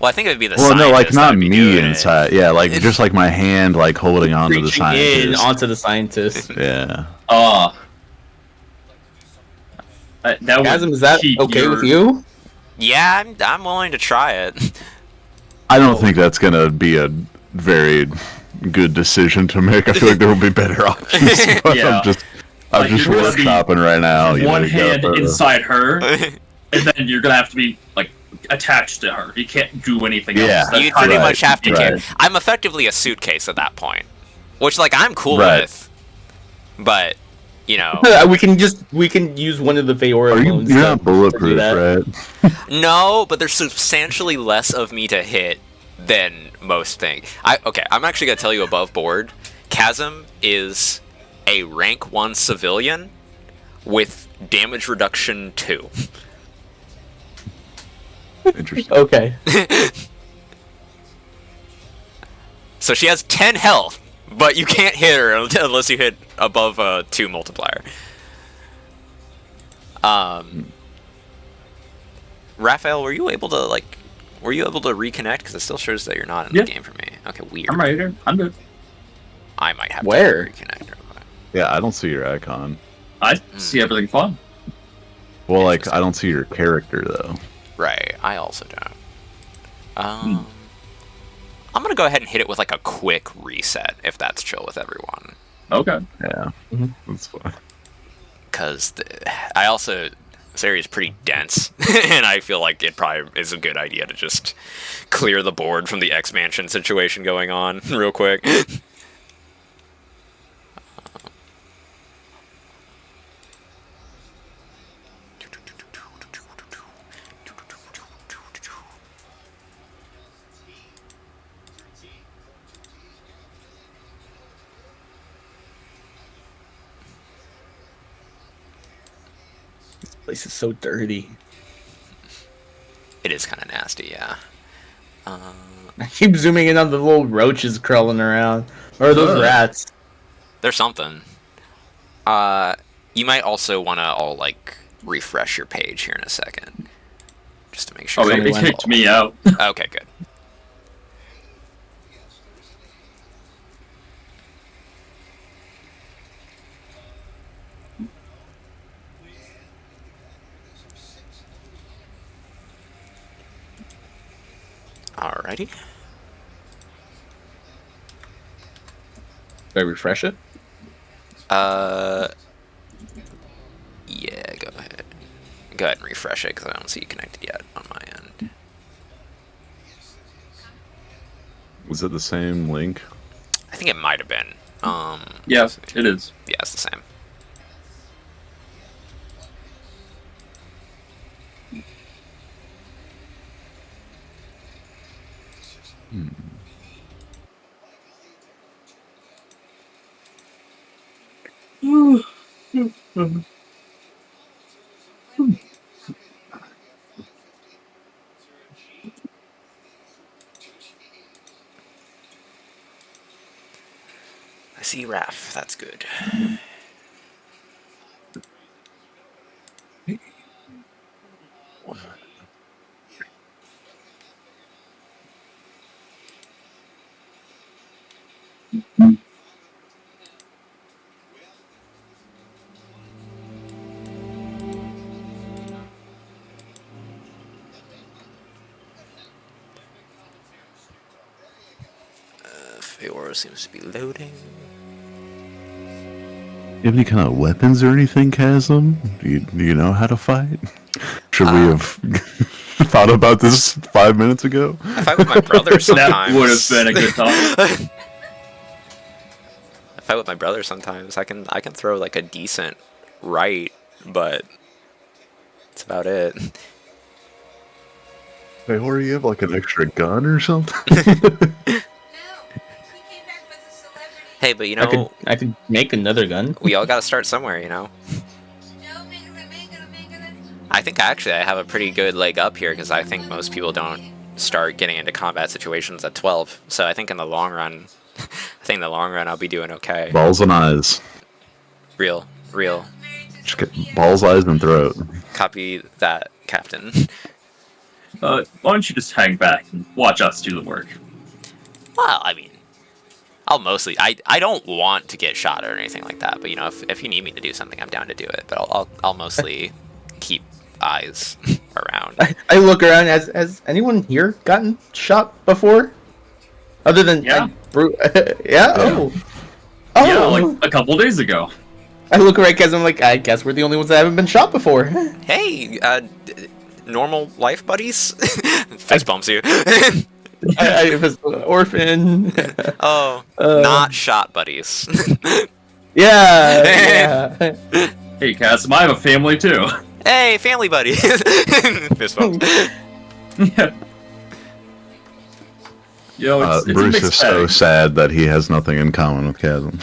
Well, I think it would be the
Well, no, like
scientist that
not
would be
me
doing
inside. Yeah, like just like my hand, like holding on to the
Reaching in
scientist.
onto the scientist.
Yeah.
That would
Chasm, is that
keep
okay
your-
with you?
it. Yeah, I'm willing to try it.
I don't think that's gonna be a very good decision to make. I feel like there will be better options. But
Yeah.
I'm
Like,
just
you're gonna be
workshopping right now. You
one
know, you
hand
gotta-
inside her, and then you're gonna have to be like attached to her. You can't do anything
Yeah.
else. That's
You
kind
pretty
of-
much have to
right.
carry. I'm effectively a suitcase at that point, which like I'm cool
Right.
with, but you know,
we can use one of the Feora
Are you?
bones
You're
to-
not
to do
bulletproof,
that.
right?
no, but there's substantially less of me to hit than most things. Okay, I'm actually gonna tell you above board. Chasm is a rank 1 civilian with damage reduction 2.
Interesting.
Okay.
So she has 10 health, but you can't hit her unless you hit above a 2 multiplier. Raphael, were you able to reconnect? Because it still shows that you're not in
Yeah.
the game for me. Okay, weird.
I'm right here. I'm good.
I might have
Where?
to reconnect. real quick.
Yeah, I don't see your icon.
I see everything fine.
Well, like I don't see your character though.
Right, I also don't. I'm gonna go ahead and hit it with like a quick reset if that's chill with everyone.
Okay.
Yeah,
Mhm.
that's fine.
Because this area is pretty dense, and I feel like it probably is a good idea to just clear the board from the X Mansion situation going on real quick.
This place is so dirty.
It is kind of nasty, yeah.
I keep zooming in on the little roaches crawling around. Or those
Ugh.
rats.
There's something. You might also want to all like refresh your page here in a second, just to make sure.
Oh,
Somebody
it
went-
kicked me out.
Okay, good. Alrighty.
Do I refresh it?
Yeah, go ahead. Go ahead and refresh it because I don't see you connected yet on my end.
Was it the same link?
I think it might have been.
Yeah, it is.
Yeah, it's the same. I see Raph. That's good. Feora seems to be loading.
You have any kind of weapons or anything, Chasm? Do you know how to fight? Should we have thought about this 5 minutes ago?
I fight with my brother sometimes.
That would have been a good thought.
I fight with my brother sometimes. I can throw like a decent right, but that's about it.
Hey, or you have like an extra gun or something?
Hey, but you know,
I could make another gun.
we all gotta start somewhere, you know? I think actually I have a pretty good leg up here because I think most people don't start getting into combat situations at 12. So I think in the long run, I'll be doing okay.
Balls and eyes.
Real.
Just get balls, eyes, and throat.
Copy that, Captain.
Why don't you just hang back and watch us do the work?
Well, I mean, I'll mostly. I don't want to get shot or anything like that. But you know, if you need me to do something, I'm down to do it. But I'll mostly keep eyes around.
I look around. Has anyone here gotten shot before? Other than
Yeah.
Yeah. Oh.
Yeah, like a couple days ago.
I look around because I'm like, I guess we're the only ones that haven't been shot before.
Hey, normal life buddies. Fist bumps you.
I was an orphan.
Oh, not shot buddies.
Yeah.
Hey, Cass, I have a family too.
Hey, family buddy. Fist bumps.
Yeah. Yo, it's a
Bruce
mixed
is so
bag.
sad that he has nothing in common with Chasm.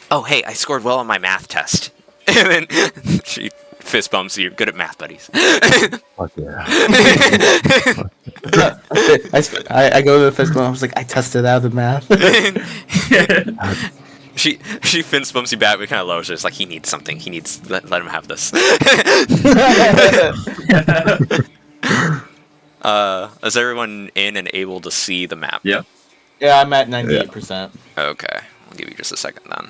Oh, hey, I scored well on my math test. And then she fist bumps you. Good at math, buddies.
Fuck yeah.
I go to the fist bump. I was like, I tested out the math.
She fist bumps you back, but kind of lowers it. It's like he needs something. He needs let him have this. Is everyone in and able to see the map?
Yeah.
Yeah, I'm at 98%.
Okay, I'll give you just a second then.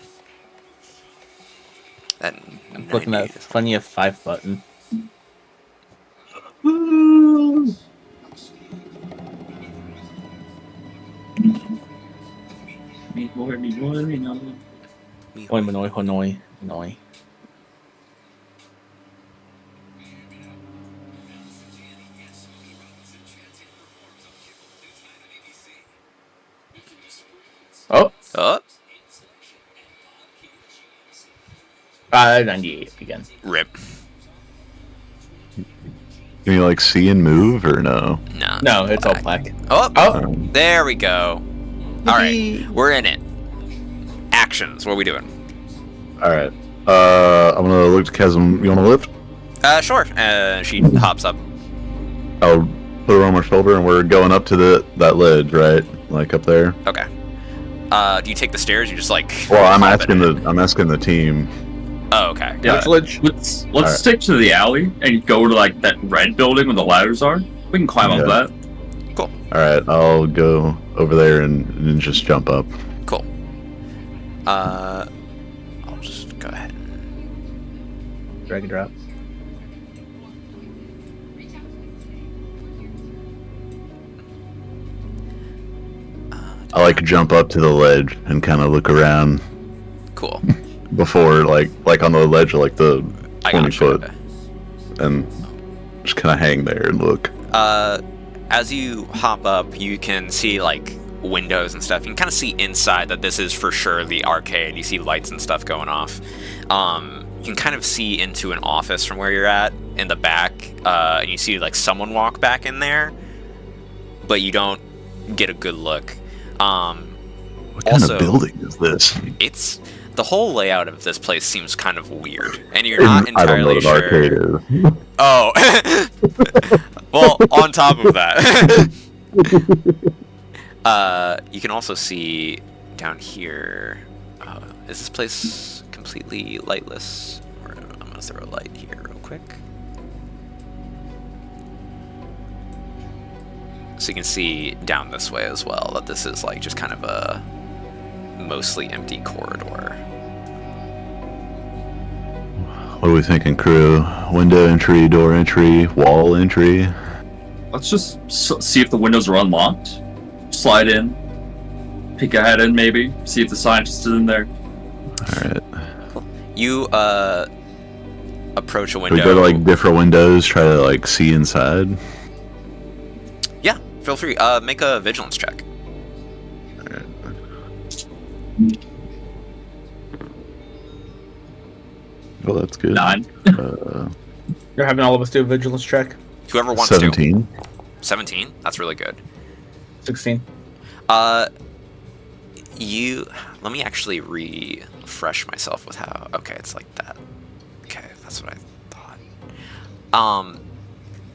That
I'm looking at funny F5 button. Hoi manoi honoi noi. Oh,
Oh,
98 again.
rip.
Can you like see and move or no?
No.
No, it's all black.
Oh,
Oh,
there we go. All right, we're in it. Actions. What are we doing?
Alright. I'm gonna look to Chasm. You wanna lift?
Sure. She hops up.
I'll put her on my shoulder and we're going up to that ledge, right? Like up there.
Okay. Do you take the stairs? You just like.
Well, I'm
hop it
asking
in?
the team.
Oh, okay.
Yeah.
which ledge?
Let's
Alright.
stick to the alley and go to like that red building where the ladders are. We can climb up that.
Alright, I'll go over there and just jump up.
Cool. I'll just go ahead.
Drag and drop.
I like jump up to the ledge and kind of look around
Cool.
before like on the ledge of like the
I
20
got
foot
you.
and just kind of hang there and look.
As you hop up, you can see like windows and stuff. You can kind of see inside that this is for sure the arcade. You see lights and stuff going off. You can kind of see into an office from where you're at in the back, and you see like someone walk back in there, but you don't get a good look.
What kind
Also-
of building is this?
It's the whole layout of this place seems kind of weird, and you're not
I don't know
entirely
what
sure.
arcade is.
Oh, well, on top of that, you can also see down here. Is this place completely lightless? Or I'm gonna throw a light here real quick, so you can see down this way as well that this is like just kind of a mostly empty corridor.
What are we thinking, crew? Window entry, door entry, wall entry?
let's just see if the windows are unlocked. Slide in, peek ahead in maybe, see if the scientist is in there.
Alright.
You approach a
We
window.
go to like different windows, try to like see inside.
Yeah, feel free. Make a vigilance check.
Alright. Well, that's good.
9.
You're having all of us do a vigilance check.
Whoever wants
17.
to. 17. That's really good.
16.
You. Let me actually refresh myself with how. Okay, it's like that. Okay, that's what I thought.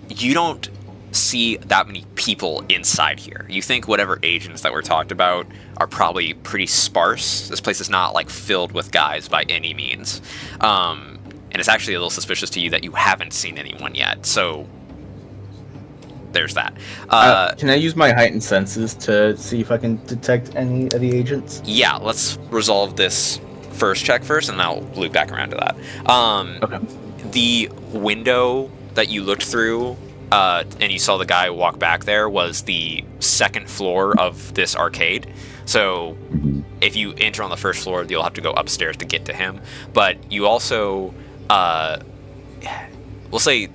You don't see that many people inside here. You think whatever agents that were talked about are probably pretty sparse. This place is not like filled with guys by any means. And it's actually a little suspicious to you that you haven't seen anyone yet. So there's that.
Can I use my heightened senses to see if I can detect any of the agents?
Yeah, let's resolve this first check first, and I'll loop back around to that.
Okay.
The window that you looked through, and you saw the guy walk back there, was the second floor of this arcade. So if you enter on the first floor, you'll have to go upstairs to get to him. But you also, we'll say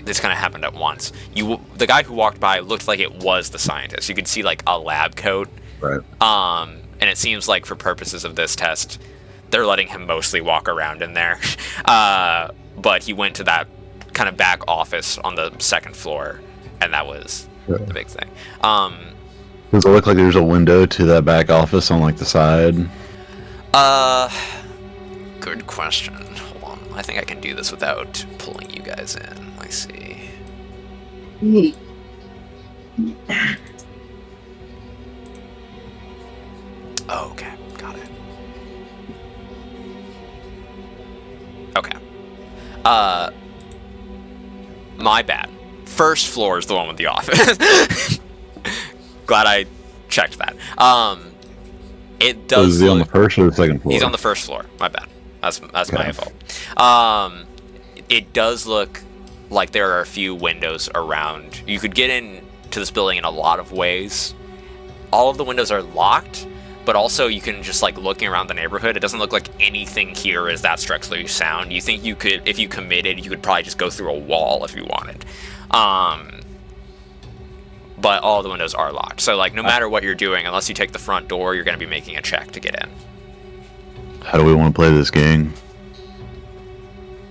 this kind of happened at once. The guy who walked by looked like it was the scientist. You could see like a lab coat.
Right.
And it seems like for purposes of this test, they're letting him mostly walk around in there. But he went to that kind of back office on the second floor, and that was the big thing.
Does it look like there's a window to that back office on like the side?
Good question. Hold on. I think I can do this without pulling you guys in. Let's see. Oh, okay. Got it. Okay. My bad. First floor is the one with the office. Glad I checked that. It does.
Is he on the first or the second floor?
He's on the first floor. My bad. That's my fault. It does look like there are a few windows around. You could get into this building in a lot of ways. All of the windows are locked, but also you can just like looking around the neighborhood. It doesn't look like anything here is that structurally sound. You think you could, if you committed, you could probably just go through a wall if you wanted. But all the windows are locked. So like no matter what you're doing, unless you take the front door, you're going to be making a check to get in.
How do we want to play this game?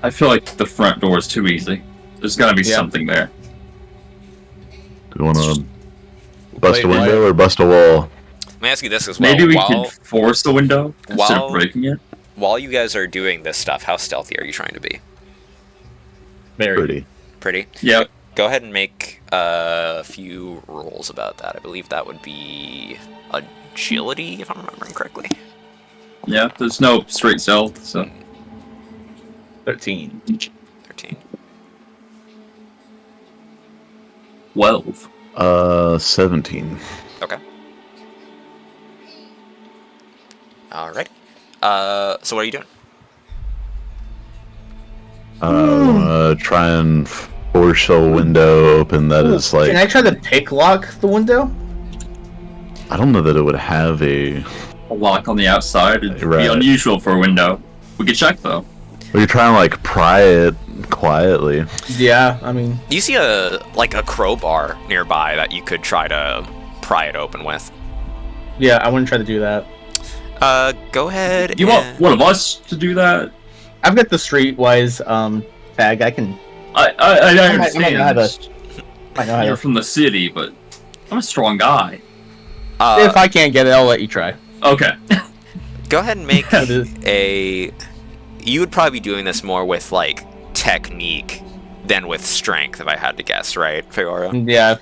I feel like the front door is too easy. There's gotta be something there.
Do we want to bust a window or bust a wall?
Let me ask you this as well.
Maybe we can force the window instead
while-
of breaking it.
While you guys are doing this stuff, how stealthy are you trying to be?
Very.
Pretty?
Yep.
Go ahead and make a few rolls about that. I believe that would be agility, if I'm remembering correctly.
Yeah, there's no straight stealth, so
13.
13.
12.
17.
Okay. Alright. So what are you doing?
Try and force a window open that is like...
Can I try to pick lock the window?
I don't know that it would have a
lock on the outside. It'd
Right.
be unusual for a window. We could check though.
Or you're trying to like pry it quietly.
Yeah, I mean,
You see a crowbar nearby that you could try to pry it open with.
yeah, I wouldn't try to do that.
Go ahead.
Do you want one of us to do that?
I've got the streetwise tag. I can.
I
I might
understand.
know how to. I know how
You're
to.
from the city, but I'm a strong guy.
If I can't get it, I'll let you try.
Okay.
Go ahead and make
It is.
You would probably be doing this more with like technique than with strength, if I had to guess, right, Fiora?
Yeah,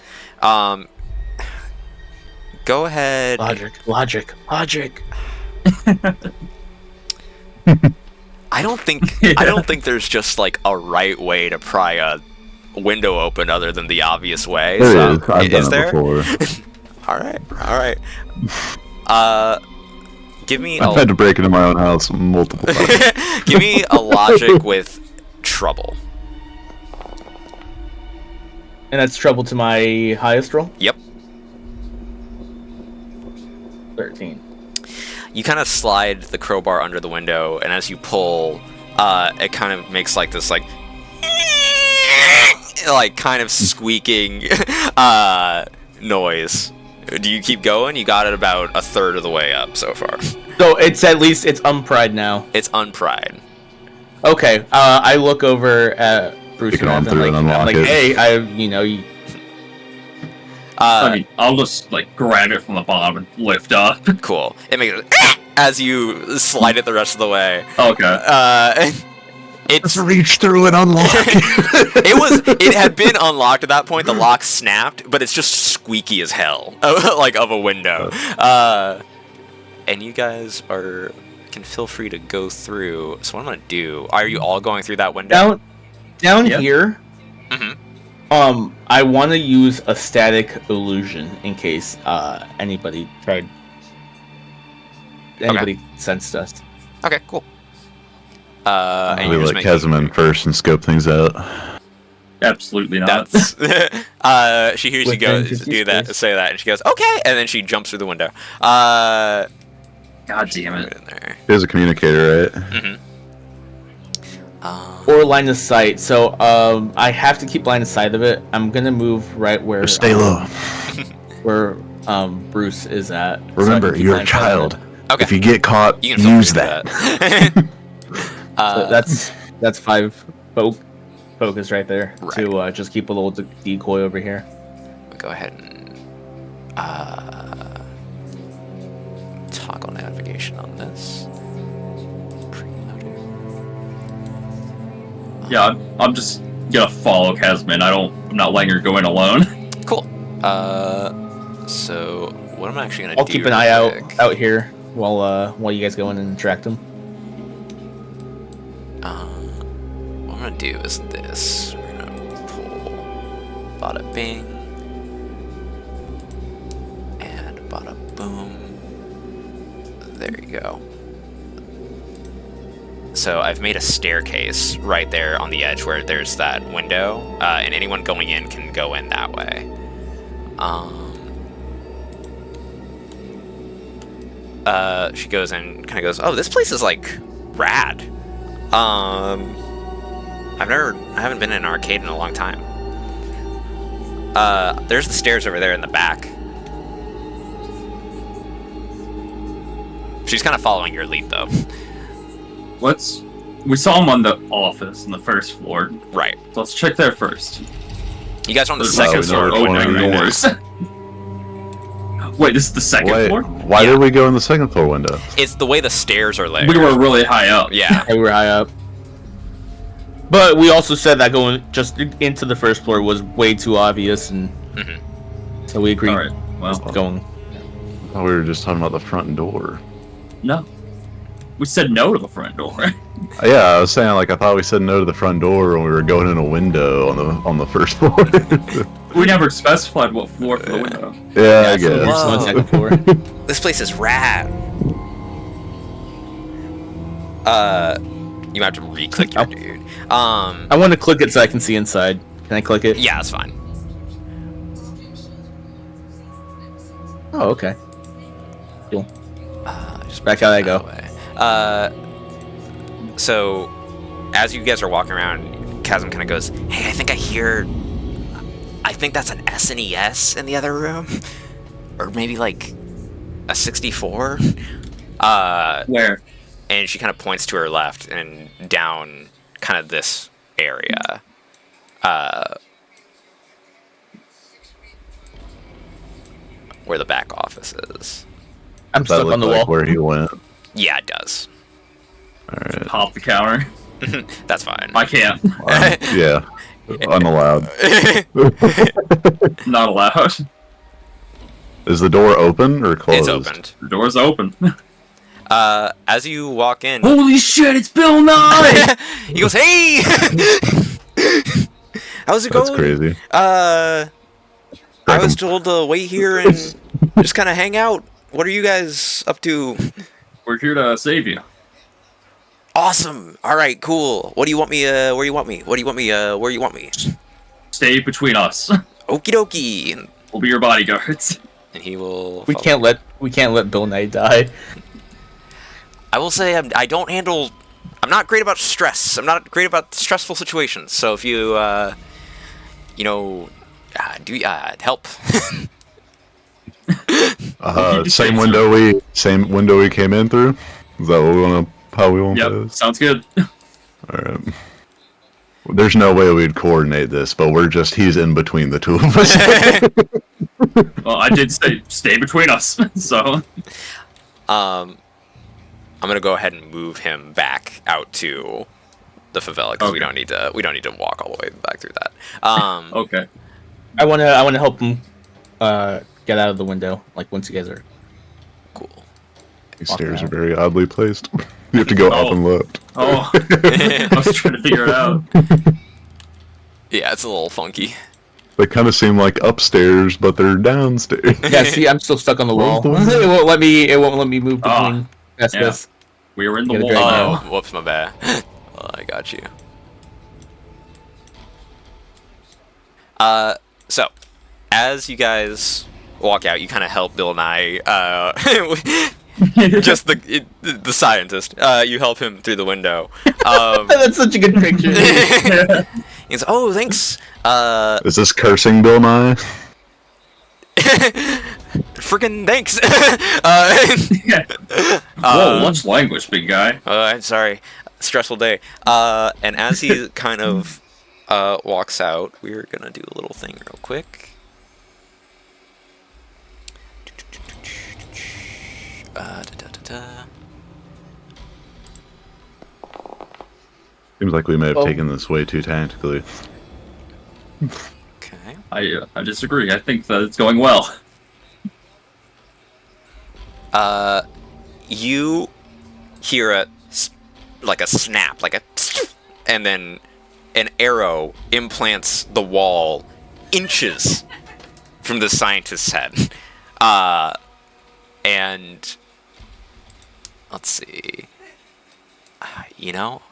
Go ahead.
logic.
I don't think there's just like a right way to pry a window open other than the obvious way.
There
So,
is. I've done
there?
it before.
All right. Give me
I've had to break into my own house multiple times.
give me a logic with trouble.
And that's trouble to my highest roll?
Yep.
13.
You kind of slide the crowbar under the window, and as you pull, it kind of makes like this like kind of squeaking noise. Do you keep going? You got it about a third of the way up so far.
So it's at least it's unpried now.
It's unpried.
Okay. I look over at Bruce
Pick it
and
on
I'm
through
like,
and unlock it.
hey,
I mean, I'll just like grab it from the bottom and lift up.
Cool. It makes as you slide it the rest of the way.
Okay.
It's
reach through and unlock it.
it had been unlocked at that point. The lock snapped, but it's just squeaky as hell, like of a window. And you guys can feel free to go through. So what I'm gonna do? Are you all going through that window?
down
Yep.
here.
Mhm.
I want to use a static illusion in case anybody sensed us.
Okay, cool. And
We
you're
let
just
XMen first and scope things out.
Absolutely not.
That's she hears you go
Within 50
do that,
space.
say that, and she goes, "Okay," and then she jumps through the window.
God damn
Put
it.
it in there.
There's a communicator, right?
Mm-hmm.
Or line of sight. So I have to keep line of sight of it. I'm gonna move right where
Just stay low.
where Bruce is at. so I
Remember,
can keep
you're
line
a
of sight of
child.
it.
Okay.
If you get caught,
You can feel
use
free
that.
to do that.
That's 5 focus right there
Right.
to just keep a little decoy over here.
Go ahead and toggle navigation on this. Preloader.
Yeah, I'm just gonna follow Casman. I'm not letting her go in alone.
Cool. So what I'm actually gonna
I'll
do?
keep an
real
eye
quick,
out here while you guys go in and track them.
What I'm gonna do is this. We're gonna pull bada bing and bada boom. There you go. So I've made a staircase right there on the edge where there's that window, and anyone going in can go in that way. She goes and kind of goes, "Oh, this place is like rad. I haven't been in an arcade in a long time. There's the stairs over there in the back." She's kind of following your lead, though.
We saw him on the office on the first floor.
Right.
So let's check there first.
You guys are on the
There's
second
also
floor.
which one
opening
are you
doors. Wait, this is the second floor?
Why
Yeah.
did we go in the second floor window?
It's the way the stairs are laid.
We were really high up.
Yeah.
We were high up. But we also said that going just into the first floor was way too obvious, and so we agreed
Alright, well,
going.
I thought we were just talking about the front door.
no. We said no to the front door.
Yeah, I was saying like I thought we said no to the front door when we were going in a window on the first floor.
We never specified what floor for the window.
Yeah, I
so we're
guess.
just on the second floor.
This place is rad. You have to re-click your dude.
I want to click it so I can see inside. Can I click it?
Yeah, that's fine.
Oh, okay. Cool.
Just
Back how I
that
go.
way. So, as you guys are walking around, Chasm kind of goes, "Hey, I think that's an SNES in the other room, or maybe like a 64."
Where?
And she kind of points to her left and down, kind of this area. Where the back office is.
I'm
Does that
stuck
look
on the
like
wall.
where he went?
Yeah, it does.
Alright.
Pop the counter.
That's fine.
I can't.
Yeah. Unallowed.
Not allowed.
Is the door open or closed?
It's opened.
The door's open.
As you walk in,
Holy shit, it's Bill Nye!
he goes, "Hey, how's it
That's
going?
crazy.
I was told to wait here and just kind of hang out. What are you guys up to?"
We're here to save you.
Awesome. All right, cool. What do you want me? Where you want me? What do you want me? Where you want me?
Stay between us.
Okie dokie.
We'll be your bodyguards.
And he will.
We can't let Bill Nye die.
I will say I don't handle. I'm not great about stress. I'm not great about stressful situations. So if you, help.
Same window we came in through. Is that what we want to? How we want to?
Yep, sounds good.
All right. There's no way we'd coordinate this, but he's in between the two of us.
Well, I did say stay between us, so.
I'm gonna go ahead and move him back out to the favela because we don't need to walk all the way back through that.
Okay.
I wanna help him get out of the window, like once you guys are
Cool.
These stairs are very oddly placed. You have to go up and left.
Oh, I was trying to figure it out.
Yeah, it's a little funky.
They kind of seem like upstairs, but they're downstairs.
Yeah, see, I'm still stuck on the wall.
Where's the
It won't let me move between this.
We were in the
Gotta
wall.
drag
Oh,
now.
whoops, my bad. I got you. So, as you guys walk out, you kind of help Bill Nye, just the scientist. You help him through the window.
That's such a good picture.
He's, oh, thanks.
Is this cursing Bill Nye?
Freaking thanks.
Whoa, what's language, big guy?
I'm sorry. Stressful day. And as he kind of walks out, we're gonna do a little thing real quick.
Seems like we may have taken this way too tactically.
Okay.
I disagree. I think that it's going well.
You hear a snap, and then an arrow implants the wall inches from the scientist's head. And let's see.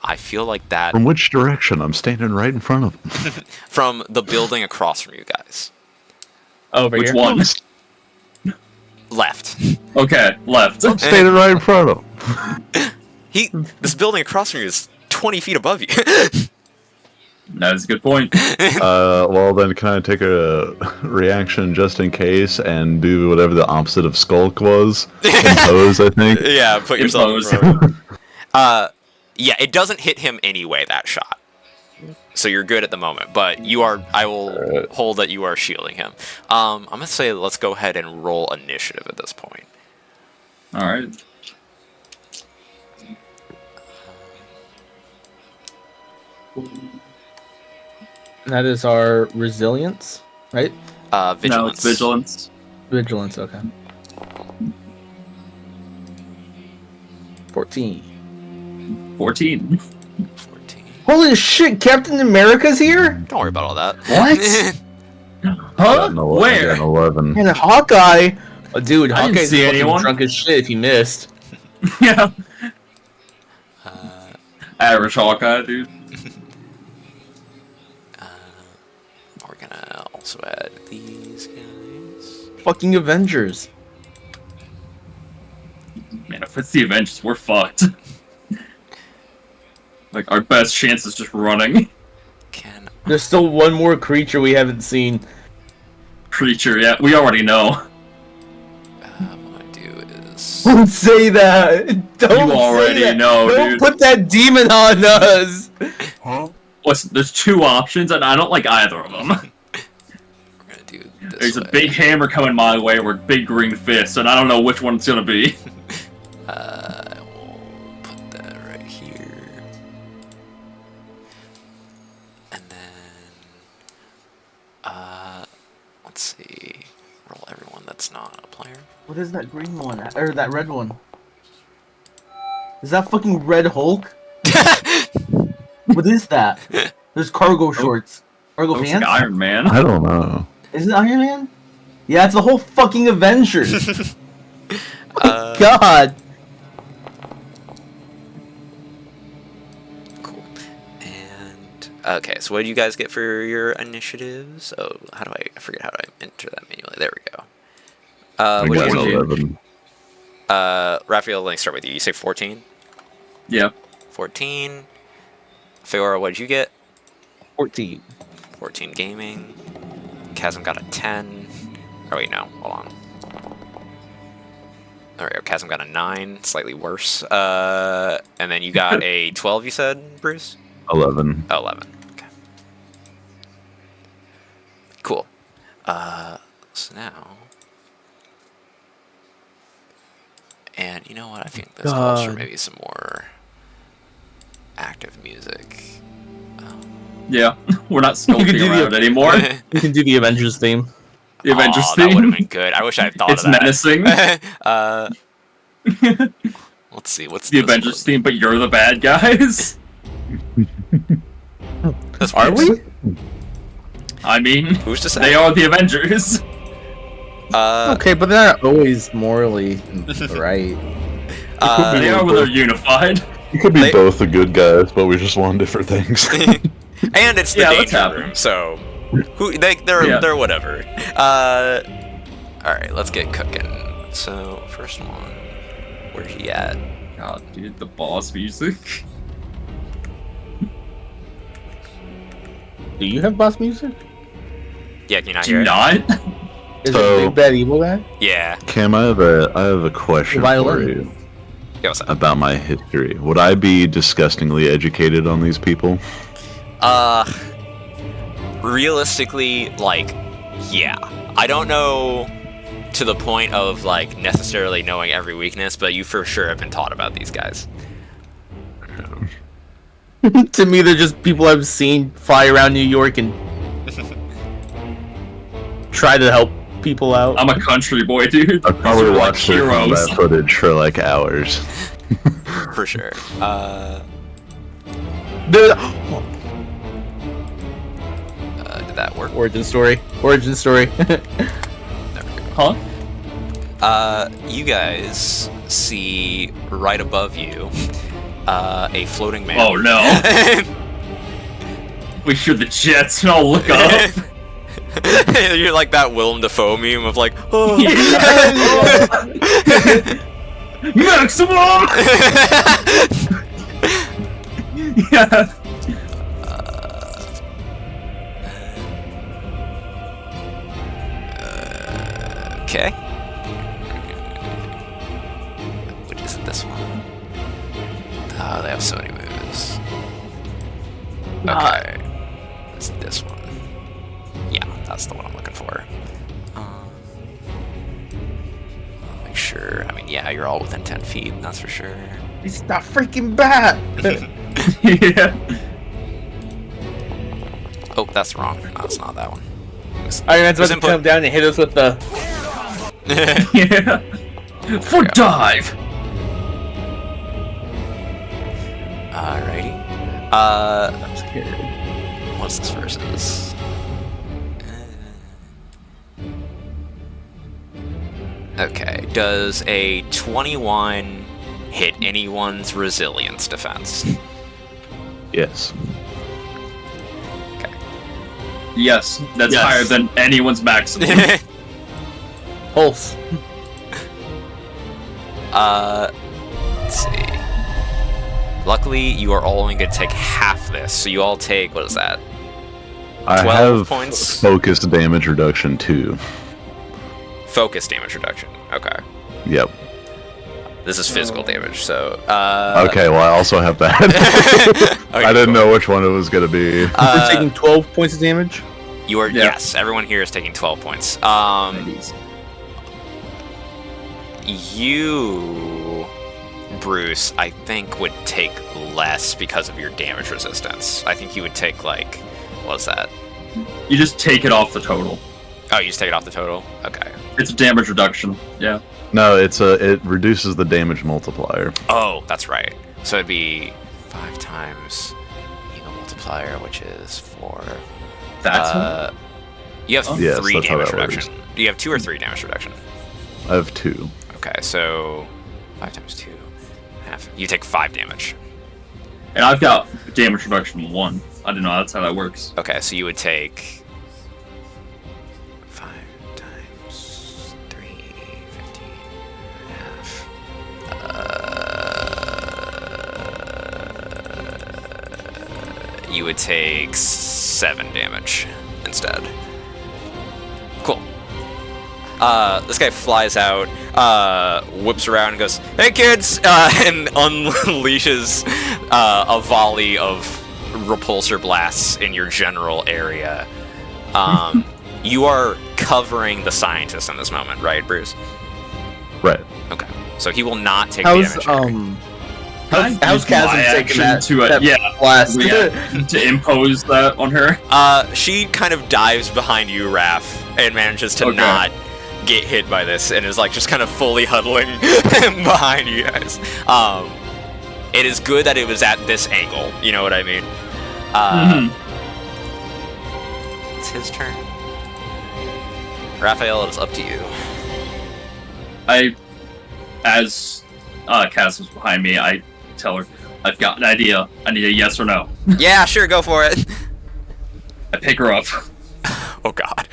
I feel like that
From which direction? I'm standing right in front of him.
from the building across from you guys.
Over
Which
here.
one?
Left.
Okay, left.
I'm standing right in front of him.
This building across from you is 20 feet above you.
That's a good point.
Well, then can I take a reaction just in case and do whatever the opposite of skulk was? Impose, I think.
Yeah, put yourself in
Impose.
front. Yeah, it doesn't hit him anyway, that shot. So you're good at the moment, but I will hold that you are shielding him. I'm gonna say let's go ahead and roll initiative at this point.
Alright.
That is our resilience, right?
Vigilance.
No, it's vigilance.
Vigilance, okay. 14.
14.
14.
Holy shit, Captain America's here?
Don't worry about all that.
What?
Huh?
I got
Where?
an 11.
And Hawkeye. Oh, dude,
I didn't
Hawkeye's
see
fucking
anyone.
drunk as shit if he missed.
Yeah. Average Hawkeye, dude.
We're gonna also add these guys.
Fucking Avengers.
Man, if it's the Avengers, we're fucked. Like, our best chance is just running.
There's still one more creature we haven't seen.
Creature, yeah, we already know.
What I do is
Don't say that. Don't
You already
say that.
know,
Don't
dude.
put that demon on us.
Listen, there's two options, and I don't like either of them.
we're gonna do this.
There's a
way.
big hammer coming my way or a big green fist, and I don't know which one it's gonna be.
We'll put that right here. And then, let's see. Roll everyone that's not a player.
What is that green one? Or that red one? Is that fucking Red Hulk? What is that? There's cargo shorts. Cargo
Looks
pants?
like Iron Man.
I don't know.
Is it Iron Man? Yeah, it's the whole fucking Avengers. God.
Cool. And Okay, so what do you guys get for your initiatives? Oh, I forget how to enter that manually. There we go.
I
What
got
do you
an
get?
11.
Raphael, let me start with you. You say 14?
Yeah.
14. Feora, what did you get?
14.
14 gaming. Chasm got a 10. Oh wait, no, hold on. There we go. Chasm got a 9, slightly worse. And then you got a 12, you said, Bruce?
11.
Oh, 11. Okay. Cool. So now... And you know what? I think this calls for
God.
maybe some more active music.
Yeah. We're not
You can
skulking
do the-
around anymore.
You can do the Avengers theme.
The Avengers
Aw,
theme.
that would have been good. I wish I had thought
It's
of that.
menacing.
Let's see. What's
The
this
Avengers
one?
theme, but you're the bad guys.
That's
Are
weird.
we?
I mean,
Who's to say?
they are the Avengers.
Okay, but they're not always morally right.
They are when they're unified.
You could be
They-
both the good guys, but we just want different things.
And it's the
Yeah, let's
danger
have
room,
it.
so they're whatever. All right, let's get cooking. So first one, where's he at?
God, dude, the boss music.
Do you have boss music?
Yeah, can you not
Do
hear
you
it?
not?
Is
So-
it Big Bad Evil Guy?
Yeah.
Cam, I have a question for
Violin.
you
Yo, what's up?
about my history. Would I be disgustingly educated on these people?
Realistically, like, yeah. I don't know to the point of like necessarily knowing every weakness, but you for sure have been taught about these guys.
To me, they're just people I've seen fly around New York and try to help people out.
I'm a country boy, dude.
I've probably
These are, like,
watched their combat footage for like hours.
For sure.
Dude,
Did that work?
origin story. Origin story.
Huh?
You guys see right above you a floating man.
Oh no. We hear the jets and I'll look up.
You're like that Willem Dafoe meme of like, oh.
Maximum! Yeah.
Okay. What is it, this one? Oh, they have so many moves. Okay. It's this one. Yeah, that's the one I'm looking for. I'll make sure. I mean, yeah, you're all within 10 feet, that's for sure.
It's not freaking bad.
Yeah.
Oh, that's wrong. No, it's not that one.
Iron Man's
Who's
about to come down and hit us with the.
Yeah. For dive.
Alrighty.
I'm scared.
What's this versus? Okay, does a 21 hit anyone's resilience defense?
Yes.
Yes, that's
Yes.
higher than anyone's maximum.
Pulse.
Let's see. Luckily, you are all only going to take half this, so you all take, what is that?
I
12
have
points.
focus damage reduction too.
Focus damage reduction. Okay.
Yep.
This is physical damage, so...
Okay, well I also have that.
Okay,
I didn't
cool.
know which one it was gonna be.
We're taking 12 points of damage.
You are,
Yeah.
yes, everyone here is taking 12 points. You, Bruce, I think would take less because of your damage resistance. I think you would take, like, what was that?
You just take it off the total.
Oh, you just take it off the total? Okay.
It's a damage reduction. Yeah.
No, it reduces the damage multiplier.
Oh, that's right. So it'd be 5 times Eagle multiplier, which is 4.
That's
You have
Oh.
Yes,
3
that's how
damage
that works.
reduction. Do you have 2 or 3 damage reduction?
I have 2.
Okay, so 5 times 2, half. You take 5 damage.
And I've got damage reduction 1. I don't know that's how that works.
Okay, so you would take 5 times 3, 15 half. You would take 7 damage instead. Cool. This guy flies out, whips around and goes, "Hey kids!" And unleashes a volley of repulsor blasts in your general area. You are covering the scientist in this moment, right, Bruce?
Right.
Okay. So he will not take
How's
damage.
how's Chasm taking that
to
that blast?
to impose that on her?
She kind of dives behind you, Raph, and manages to not get hit by this, and is like just kind of fully huddling behind you guys. It is good that it was at this angle. You know what I mean? It's his turn. Raphael, it is up to you.
As Cass was behind me, I tell her, I've got an idea. I need a yes or no.
Yeah, sure, go for it.
I pick her up.
Oh god.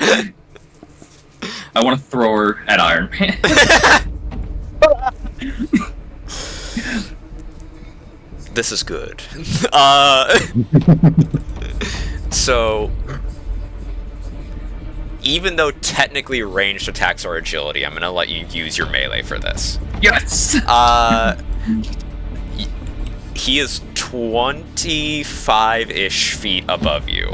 I want to throw her at Iron Man.
This is good. So, even though technically ranged attacks are agility, I'm gonna let you use your melee for this.
Yes!
He is 25-ish feet above you.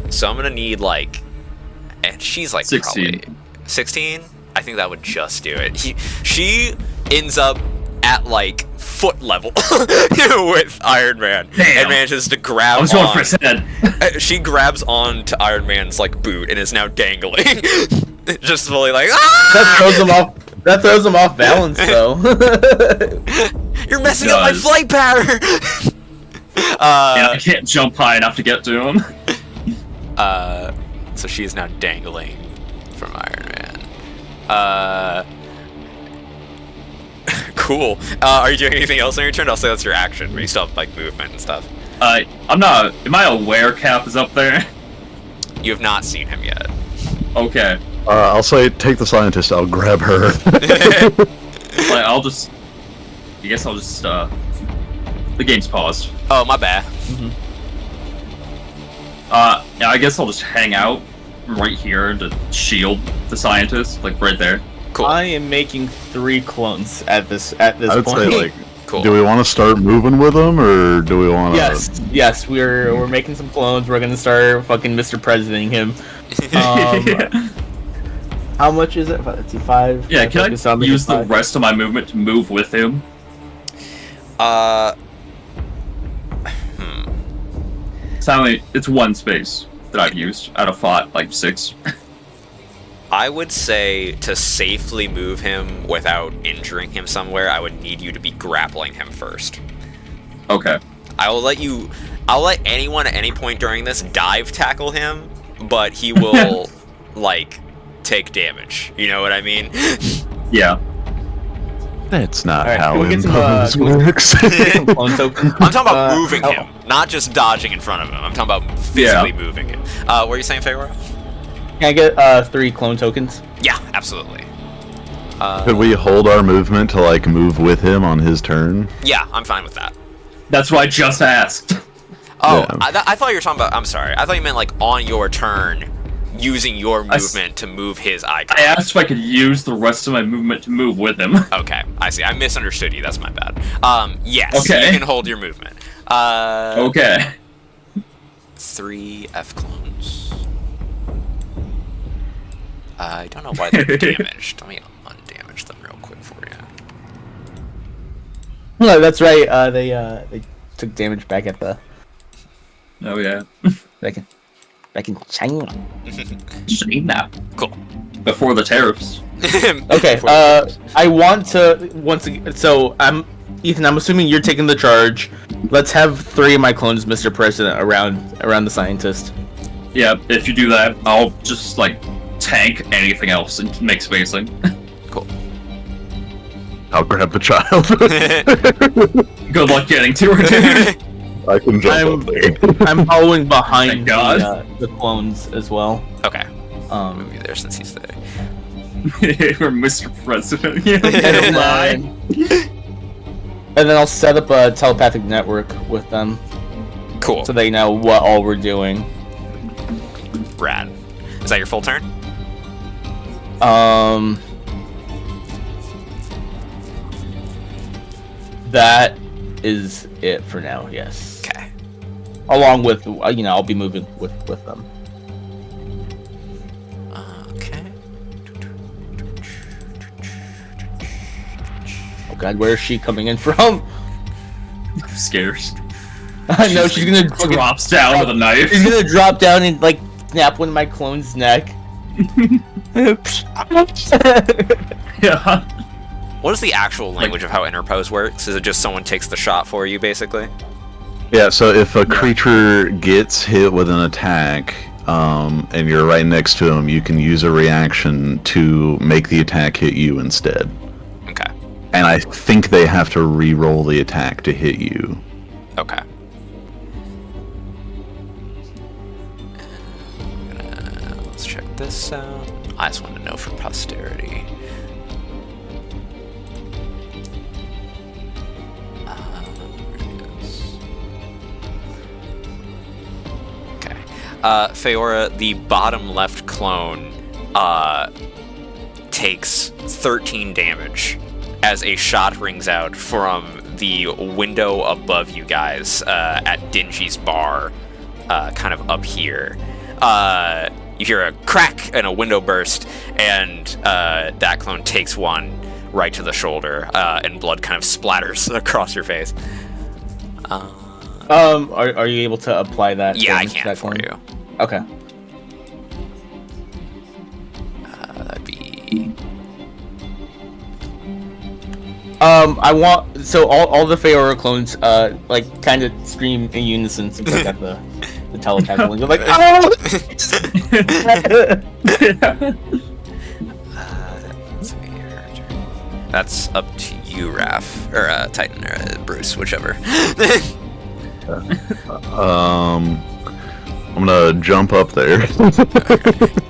So I'm gonna need like, and she's like
16.
probably 16. I think that would just do it. She ends up at like foot level with Iron Man.
Damn.
And manages to grab
I was going for his head.
She grabs on to Iron Man's like boot and is now dangling. Just fully like, ah!
That throws him off balance though.
You're messing up my flight pattern.
And I can't jump high enough to get to him.
So she is now dangling from Iron Man. Cool. Are you doing anything else on your turn? I'll say that's your action, but you still have like movement and stuff.
I'm not. Am I aware Cap is up there?
You have not seen him yet.
Okay.
I'll say take the scientist. I'll grab her.
Like, I guess I'll just. The game's paused.
Oh, my bad.
Yeah, I guess I'll just hang out right here to shield the scientist, like right there.
Cool.
I am making 3 clones at this
I would
point.
say like,
Cool.
do we want to start moving with them, or do we want to?
Yes, we're making some clones. We're gonna start fucking Mr. Presidenting him. How much is it? Let's see, 5.
Yeah, can I use the
5?
rest of my movement to move with him? It's 1 space that I've used out of 5, like 6.
I would say to safely move him without injuring him somewhere, I would need you to be grappling him first.
Okay.
I'll let anyone at any point during this dive tackle him, but he will, like, take damage. You know what I mean?
Yeah.
That's not
Alright,
how
can we get some,
impose
can we
works.
get some clone tokens?
I'm talking about moving
oh.
him, not just dodging in front of him. I'm talking about physically moving him. What are you saying, Feyre?
Can I get 3 clone tokens?
Yeah, absolutely.
Could we hold our movement to like move with him on his turn?
Yeah, I'm fine with that.
That's what I just asked.
Oh,
Yeah.
I thought you were talking about. I'm sorry. I thought you meant like on your turn, using your movement to move his icon.
I asked if I could use the rest of my movement to move with him.
Okay, I see. I misunderstood you. That's my bad. Yes,
Okay.
you can hold your movement.
Okay.
3 F clones. I don't know why they're damaged. Let me undamage them real quick for you.
No, that's right. They took damage back at the
Oh yeah.
back in China.
China.
Cool.
Before the tariffs.
Okay. I want to once again. So Ethan. I'm assuming you're taking the charge. Let's have 3 of my clones, Mr. President, around the scientist.
Yeah, if you do that, I'll just like tank anything else and make spacing.
Cool.
I'll grab the child.
Good luck getting to her, dude.
I can jump up there.
I'm following behind
Thank God.
the clones as well.
Okay.
Um,
Move you there since he's there.
We're Mr. President. Yeah,
and,
lie.
and then I'll set up a telepathic network with them
Cool.
so they know what all we're doing.
Rad. Is that your full turn?
That is it for now. Yes.
Okay.
Along with I'll be moving with them.
Okay.
Oh God, where is she coming in from?
I'm scared.
I know she's gonna fucking
Drops down with a knife.
She's gonna drop down and like snap one of my clone's neck.
Yeah.
What is the actual language of how interpose works? Is it just someone takes the shot for you, basically?
Yeah, so if a creature gets hit with an attack, and you're right next to him, you can use a reaction to make the attack hit you instead.
Okay.
And I think they have to re-roll the attack to hit you.
Okay. Let's check this out. I just want to know for posterity. Okay. Feora, the bottom left clone, takes 13 damage as a shot rings out from the window above you guys at Dingy's bar, kind of up here. You hear a crack and a window burst, and that clone takes one right to the shoulder, and blood kind of splatters across your face.
Are you able to apply that?
Yeah, I
damage to
can
that
for
clone?
you.
Okay.
That'd be...
I want all the Feora clones like kind of scream in unison since I got the telepathic one. They're like, oh!
Let's see here. That's up to you, Raph, or Titan, or Bruce, whichever.
I'm gonna jump up there.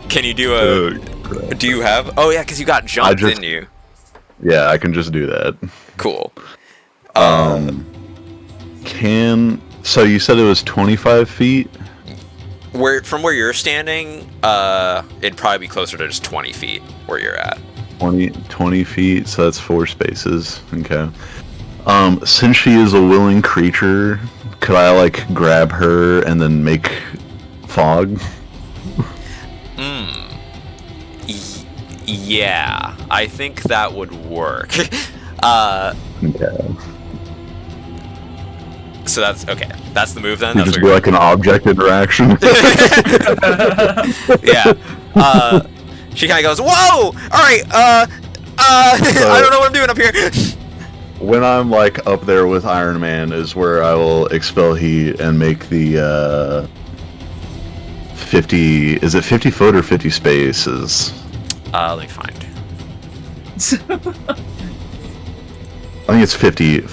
Can you do a... Do you have... Oh yeah, because you got jumped, didn't you?
Yeah, I can just do that.
Cool.
So you said it was 25 feet?
From where you're standing, it'd probably be closer to just 20 feet where you're at.
20 feet, so that's 4 spaces. Okay. Since she is a willing creature, could I like grab her and then make fog?
Yeah, I think that would work.
Okay.
So that's okay. That's the move then.
You
That's
just
what
be like an object interaction.
yeah. She kind of goes, "Whoa! All right. I don't know what I'm doing up here."
When I'm like up there with Iron Man is where I will expel heat and make the 50. Is it 50 foot or 50 spaces?
Let me find.
I think it's 50.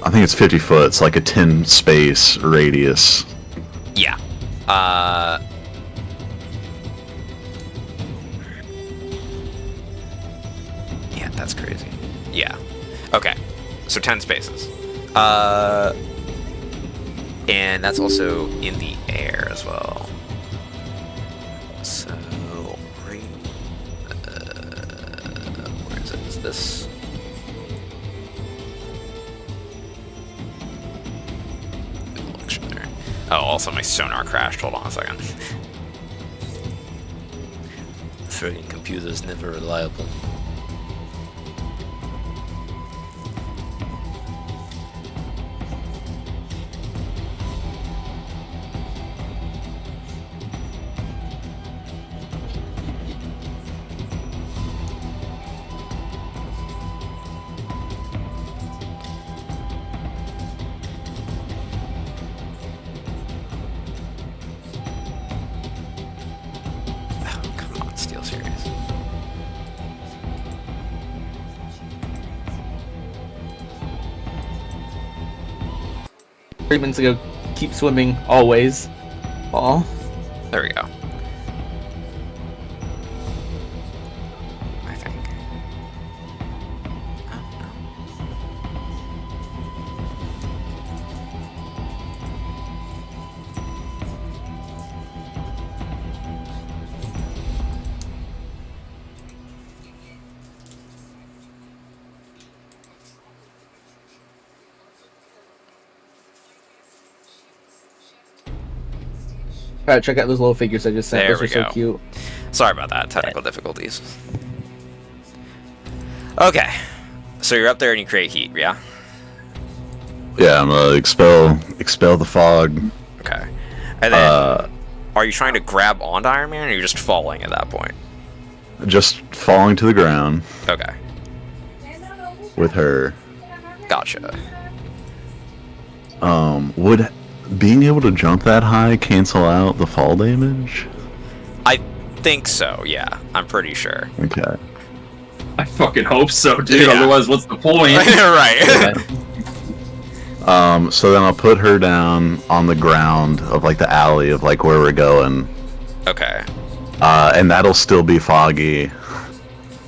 I think it's 50 foot. It's like a 10 space radius.
Yeah. Yeah, that's crazy. Yeah. Okay. So 10 spaces. And that's also in the air as well. So, right. Where is it? Is this? Oh, also my sonar crashed. Hold on a second. Friggin' computer's never reliable.
3 minutes ago, keep swimming always. Oh.
There we go. I think. Oh, no.
Alright, check out those little figures I just sent.
There
Those
we
are so
go.
cute.
Sorry about that. Technical difficulties. Okay. So you're up there and you create heat, yeah?
Yeah, I'm gonna expel the fog.
Okay. And then, are you trying to grab onto Iron Man, or are you just falling at that point?
Just falling to the ground
Okay.
with her.
Gotcha.
Would being able to jump that high cancel out the fall damage?
I think so, yeah. I'm pretty sure.
Okay.
I fucking hope so, dude.
Yeah.
Otherwise, what's the point?
Right.
So then I'll put her down on the ground of like the alley of like where we're going.
Okay.
And that'll still be foggy.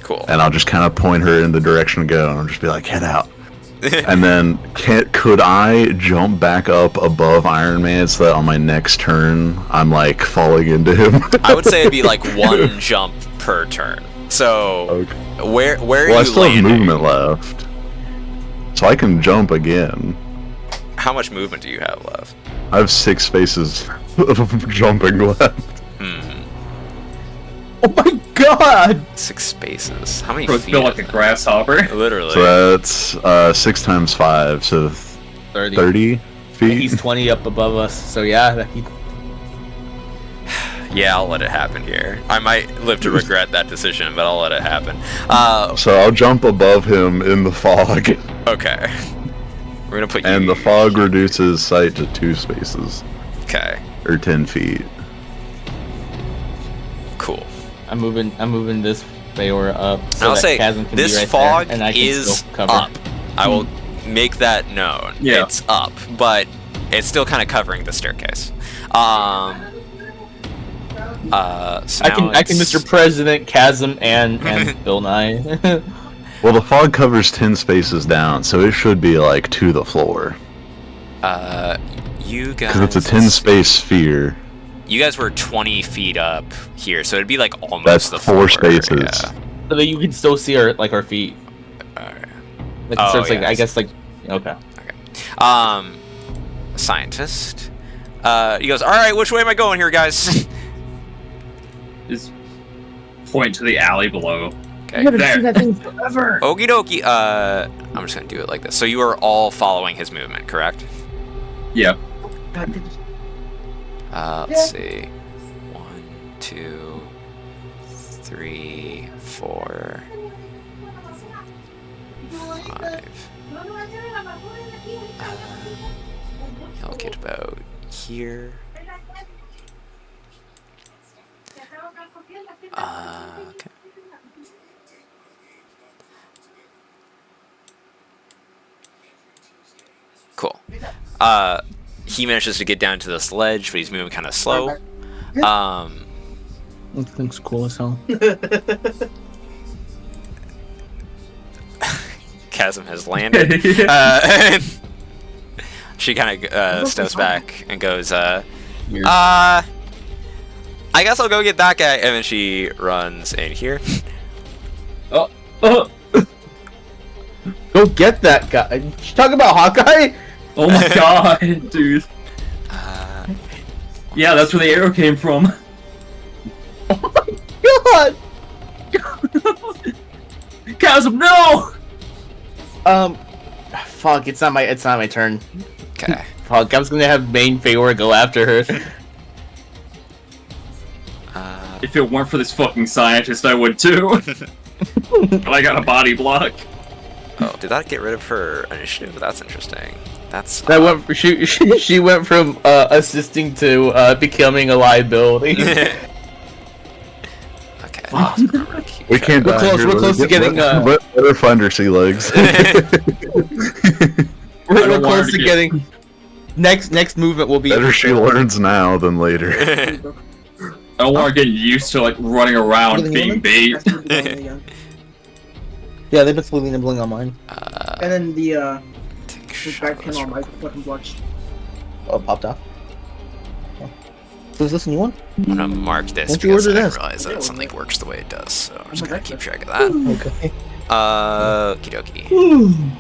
Cool.
And I'll just kind of point her in the direction to go, and I'll just be like, head out. And then, could I jump back up above Iron Man so that on my next turn, I'm like falling into him?
I would say it'd be like one jump per turn. So,
Okay.
where are
Well,
you
I still have
landing?
movement left. So I can jump again.
How much movement do you have left?
I have 6 spaces of jumping left.
Oh my god!
6 spaces. How many
Bro,
feet?
feel like a
is
grasshopper.
that? Literally.
So that's 6 times 5, so
30.
30 feet.
He's 20 up above us, so yeah.
Yeah, I'll let it happen here. I might live to regret that decision, but I'll let it happen.
So I'll jump above him in the fog,
Okay. We're gonna put you.
and the fog reduces sight to 2 spaces,
Okay.
or 10 feet.
Cool.
I'm moving this Bayor up so
I'll
that
say
Chasm can
this
be right
fog
there, and I can
is
still cover.
up. I will make that known.
Yeah.
It's up, but it's still kind of covering the staircase. So
I can,
now
Mr. President, Chasm, and Bill Nye.
Well, the fog covers 10 spaces down, so it should be like to the floor.
You guys.
Because it's a 10 space sphere.
You guys were 20 feet up here, so it'd be like almost
That's
the
4
floor.
spaces.
Yeah.
So that you can still see our feet.
Alright.
Like,
Oh,
so it's like
yeah.
I guess like okay.
Scientist. He goes, all right, which way am I going here, guys?
Just point to the alley below.
Okay.
There.
that thing forever.
Okie dokie. I'm just gonna do it like this. So you are all following his movement, correct?
Yeah.
Let's see. 1, 2, 3, 4, 5. I'll get about here. Okay. Cool. He manages to get down to this ledge, but he's moving kind of slow.
That thing's cool as hell.
Chasm has landed. And she kind of steps back and goes, I guess I'll go get that guy. And then she runs in here.
Go get that guy. You talking about Hawkeye?
Oh my god, dude. Yeah, that's where the arrow came from.
God.
Chasm, no!
Fuck! It's not my turn.
Okay.
Fuck! I was gonna have main Feora go after her.
If it weren't for this fucking scientist, I would too. But I got a body block.
Oh, did that get rid of her initiative? That's interesting. That's
That went. She went from assisting to becoming a liability.
okay.
We can't
We're
die
close-
here.
we're close to getting,
Let her find her sea legs.
We're
don't want
close
her
to
to
getting. Next movement will be
Better she learns now than later.
I don't want to get used to like running around being bait.
Yeah, they've been slowly nibbling on mine.
And then the back panel on my fucking watch.
Oh, it popped off. Oh. So is this a new one?
I'm gonna mark this
Won't you
because I
order
didn't
this?
realize that something works the way it does. So I'm just
my
gonna
God.
keep track of that.
Okay.
Okie dokie.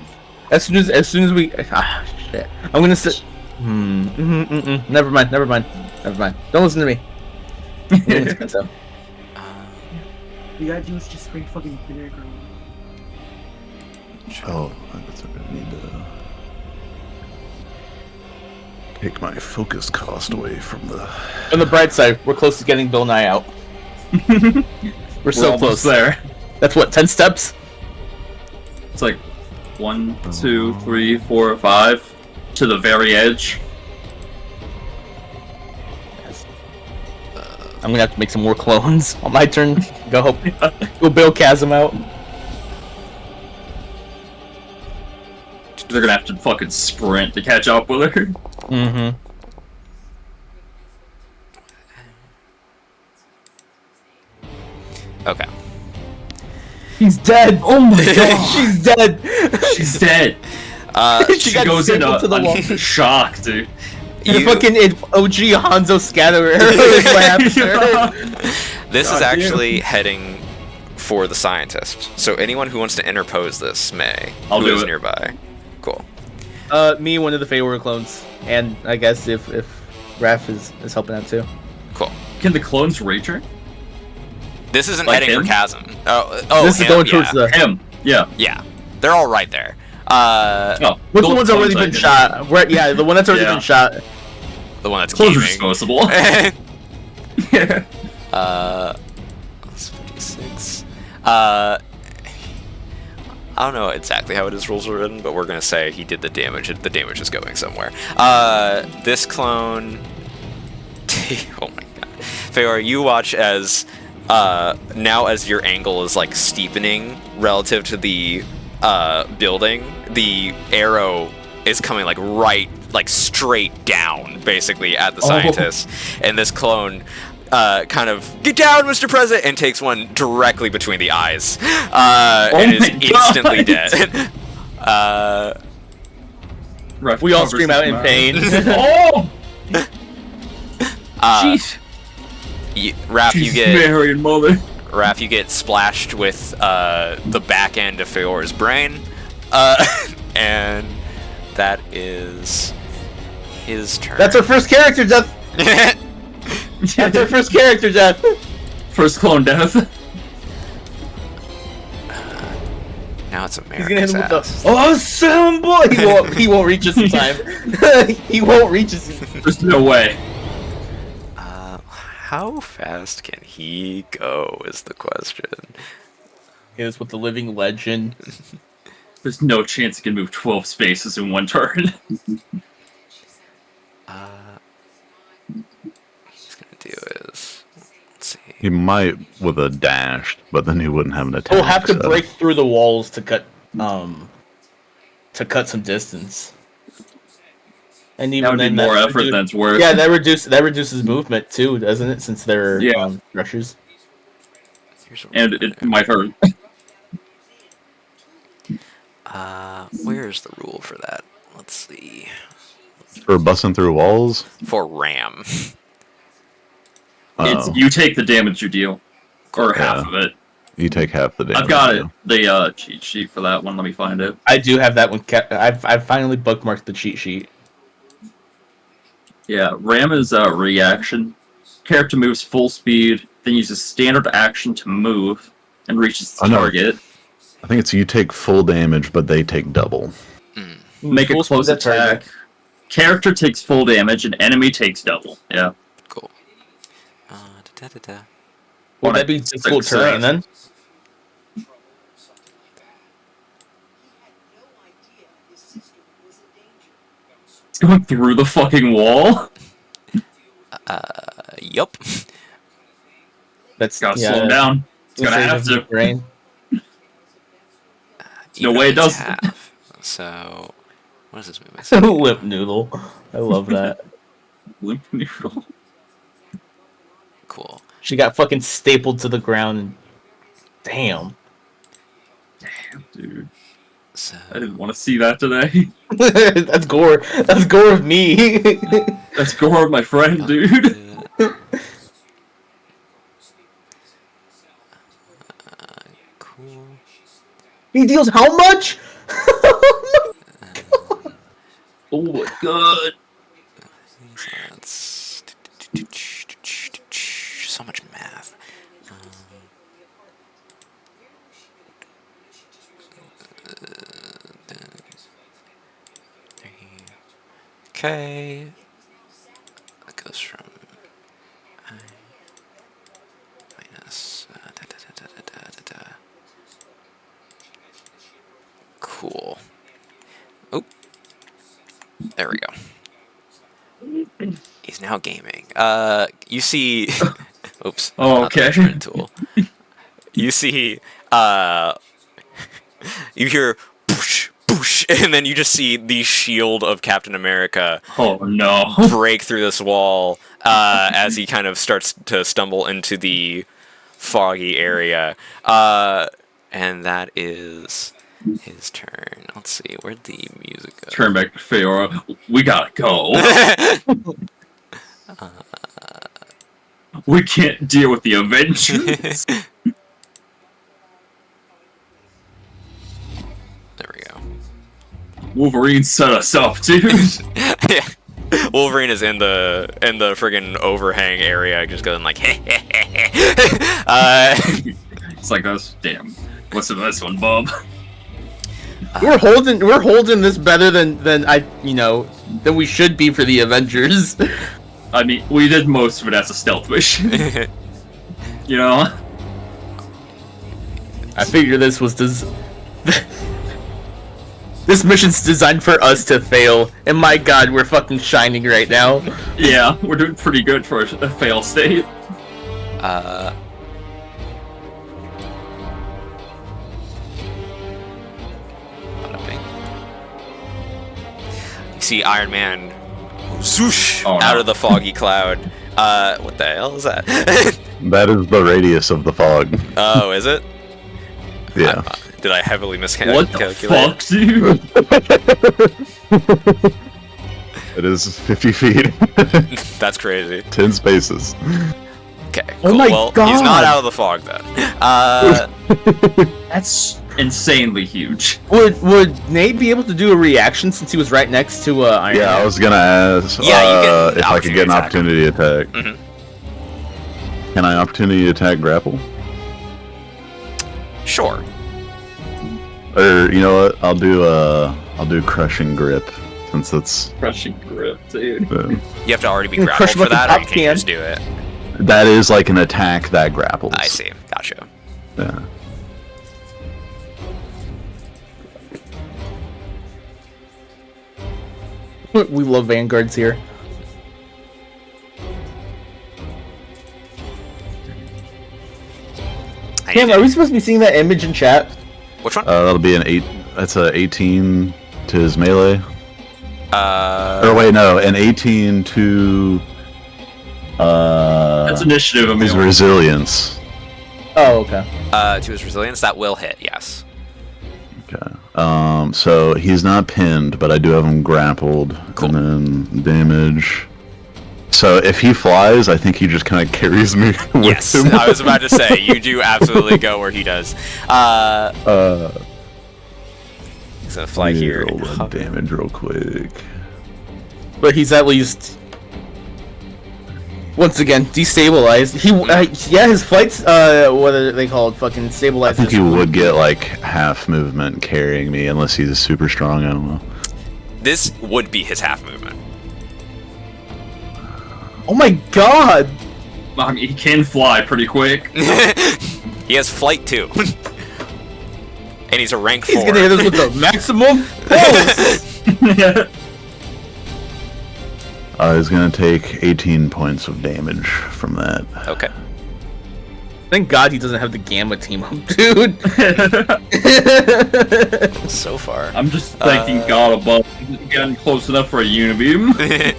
As soon as we shit. I'm gonna sit. Never mind. Don't listen to me. It's expensive.
You gotta do is just spray fucking vinegar.
Oh, I guess I'm gonna need to take my focus cost away from the.
On the bright side, we're close to getting Bill Nye out. We're so close.
Almost there.
That's what, 10 steps?
It's like 1, 2, 3, 4, 5 to the very edge.
I'm gonna have to make some more clones on my turn. Go Bill Chasm out.
They're gonna have to fucking sprint to catch up with her.
Mm-hmm.
Okay.
She's dead! Oh my god! She's dead!
She's dead. She
got
goes into
stapled to the wall.
shock, dude.
You fucking OG Hanzo Scatterer. Is what happened to her.
This is
God
actually heading for the scientist. So anyone who wants to interpose this may.
I'll
who
do
is
it.
nearby. Cool.
Me, one of the Feywild clones. And I guess if Raph is helping out too.
Cool.
Can the clones reach her?
This isn't
Like
heading
him?
for Chasm. Oh,
This is
him,
going
yeah.
towards the...
Him. Yeah.
Yeah. They're all right there.
Oh,
Which
those
one's already
clones
been
I
shot? Right, yeah, the one that's already
Yeah.
been shot.
The one that's
Clones are
gaming.
disposable.
That's 56. I don't know exactly how his rules are written, but we're gonna say he did the damage. The damage is going somewhere. This clone. Oh my god, Feor, you watch as now as your angle is like steepening relative to the building, the arrow is coming like straight down, basically at the scientist, and this clone. Kind of get down, Mr. President, and takes one directly between the eyes, and is
my God.
instantly dead.
Ref
We all
covers
scream
his
out in
mouth.
pain.
Oh! Jeez.
Raph,
She's
you get
married, mother.
Raph, you get splashed with the back end of Feor's brain, and that is his turn.
That's our first character death! That's our first character death!
First clone death.
Now it's
He's
America's
gonna hit him with
ass.
the awesome boy! He won't reach us in time. He won't reach us.
There's no way.
How fast can he go is the question.
Is with the living legend.
There's no chance he can move 12 spaces in one turn.
He's gonna do is let's see.
He might with a dash, but then he wouldn't have an attack.
We'll have to
so-
break through the walls to cut some distance. And even
That would be
then,
more effort than it's worth.
Yeah, that reduces movement too, doesn't it? Since they're
Yeah.
rushers.
Here's what
And
we're
it
gonna
might hurt.
do. Where's the rule for that? Let's see.
For busting through walls.
For RAM.
It's
Oh,
you take the damage you deal. Or half
Yeah.
of it.
you take half the damage.
I've got it.
now.
The cheat sheet for that one. Let me find it.
I do have that one. I've finally bookmarked the cheat sheet.
Yeah, RAM is a reaction. Character moves full speed, then uses standard action to move and reaches the
I know.
target.
I think it's you take full damage, but they take double.
Make a
Full
close
speed, that's right.
attack. Character takes full damage, and enemy takes double. Yeah.
Cool. Da-da-da-da.
Would that be difficult terrain then?
It's going through the fucking wall.
Yup.
That's
Gotta slow him down. It's gonna have to.
Terrain.
No way it
Even though it's
doesn't.
half. So What is this movement?
Limp noodle. I love that.
Limp noodle.
Cool.
She got fucking stapled to the ground. Damn.
Damn, dude.
So,
I didn't want to see that today.
That's gore. That's gore of me.
That's gore of my friend, dude.
cool.
He deals how much?
Oh my god.
That's so much math. Okay. That goes from I minus Cool. Oh. There we go. He's now gaming. You see. Oops.
Oh,
not the
okay.
instrument tool. You see. You hear. Boosh, boosh, and then you just see the shield of Captain America
Oh no.
break through this wall as he kind of starts to stumble into the foggy area. And that is his turn. Let's see, where'd the music go?
Turn back to Feora. We gotta go. We can't deal with the Avengers.
There we go.
Wolverine set us up, dude.
Yeah. Wolverine is in the friggin' overhang area, just going like,
It's like us. Damn. What's in this one, Bob?
We're holding this better than than we should be for the Avengers.
I mean, we did most of it as a stealth mission. You know?
I figure this was this mission's designed for us to fail, and my god, we're fucking shining right now.
Yeah, we're doing pretty good for a fail state.
You see Iron Man swoosh
Oh, no.
out of the foggy cloud. What the hell is that?
That is the radius of the fog.
Oh, is it?
Yeah.
Did I heavily miscalculate?
What the fuck, dude?
It is 50 feet.
That's crazy.
10 spaces.
Okay,
Oh
cool.
my
Well,
God.
he's not out of the fog then.
That's insanely huge.
Would Nate be able to do a reaction since he was right next to Iron Man?
Yeah, I was gonna ask
Yeah, you can
if I could get an opportunity attack.
Mhm.
Can I opportunity attack grapple?
Sure.
Or you know what? I'll do crushing grip since that's
Crushing grip, dude.
You have to already be
You
grappled
crush him
for
like a
that, or you
pop
can
can.
just do it.
that is like an attack that grapples.
I see. Gotcha.
Yeah.
We love vanguards here. Cam, are we supposed to be seeing that image in chat?
Which one?
That'll be an 8. That's a 18 to his melee. Or wait, no, an 18 to
That's initiative,
his
Emil.
resilience.
Oh, okay.
To his resilience, that will hit. Yes.
Okay. So he's not pinned, but I do have him grappled.
Cool.
And then damage. So if he flies, I think he just kind of carries me with
Yes.
him.
I was about to say you do absolutely go where he does. He's gonna fly here.
Roll
and
the
hover.
damage real quick.
But he's at least once again destabilized. He yeah, his flight's what are they called? Fucking
I
stabilized.
think he would get like half movement carrying me unless he's super strong. I don't know.
This would be his half movement.
Oh my god!
I mean, he can fly pretty quick.
He has flight too. And he's a rank 4.
He's gonna hit us with the maximum force.
He's gonna take 18 points of damage from that.
Okay.
Thank God he doesn't have the Gamma team up, dude.
So far.
I'm just thanking God above getting close enough for a Unibeam.
50.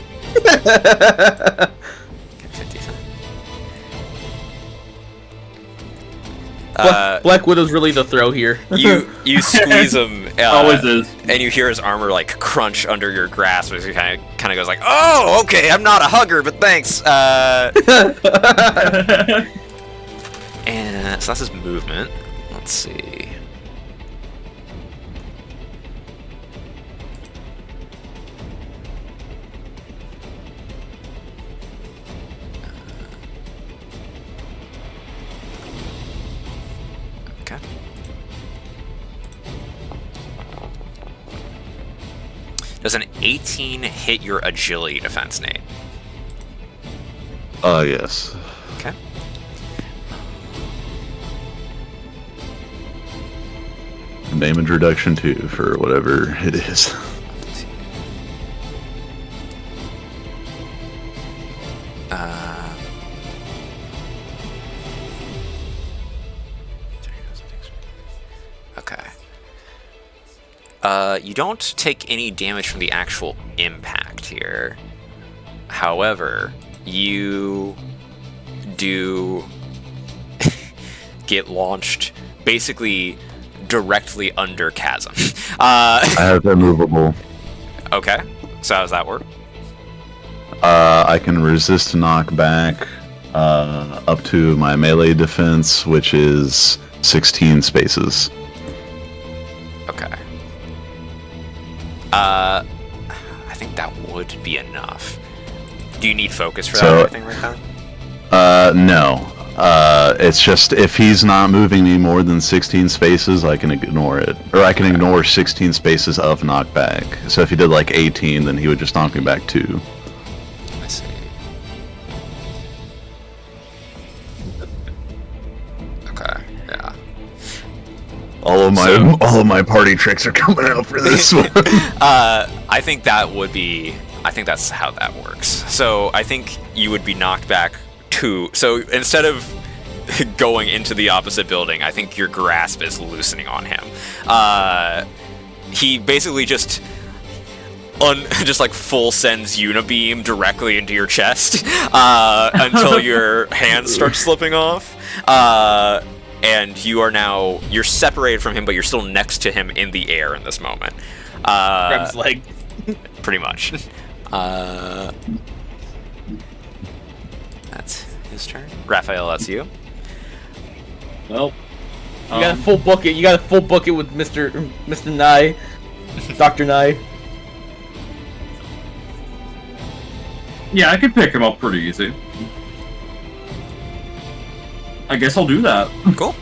Black Widow's really the throw here.
You squeeze him,
Always is.
and you hear his armor like crunch under your grasp as he kind of goes like, "Oh, okay, I'm not a hugger, but thanks." And so that's his movement. Let's see. Okay. Does an 18 hit your agility defense, Nate?
Yes.
Okay.
Damage reduction 2 for whatever it is.
Okay. You don't take any damage from the actual impact here. However, you do get launched basically directly under Chasm.
I have immovable.
Okay, so how does that work?
I can resist knockback up to my melee defense, which is 16 spaces.
Okay. I think that would be enough. Do you need focus for that or anything right now?
No. It's just if he's not moving me more than 16 spaces, I can ignore it. Or I can ignore 16 spaces of knockback. So if he did like 18, then he would just knock me back 2.
I see. Okay, yeah.
All of my party tricks are coming out for this one.
I think that would be... I think that's how that works. So I think you would be knocked back 2. So instead of going into the opposite building, I think your grasp is loosening on him. He basically just like full sends Unibeam directly into your chest until your hands start slipping off. And you're separated from him, but you're still next to him in the air in this moment.
Grabs leg.
Pretty much. That's his turn. Raphael, that's you.
Well,
You got a full bucket. You got a full bucket with Mr. Nye, Dr. Nye.
yeah, I could pick him up pretty easy. I guess I'll do that.
Cool.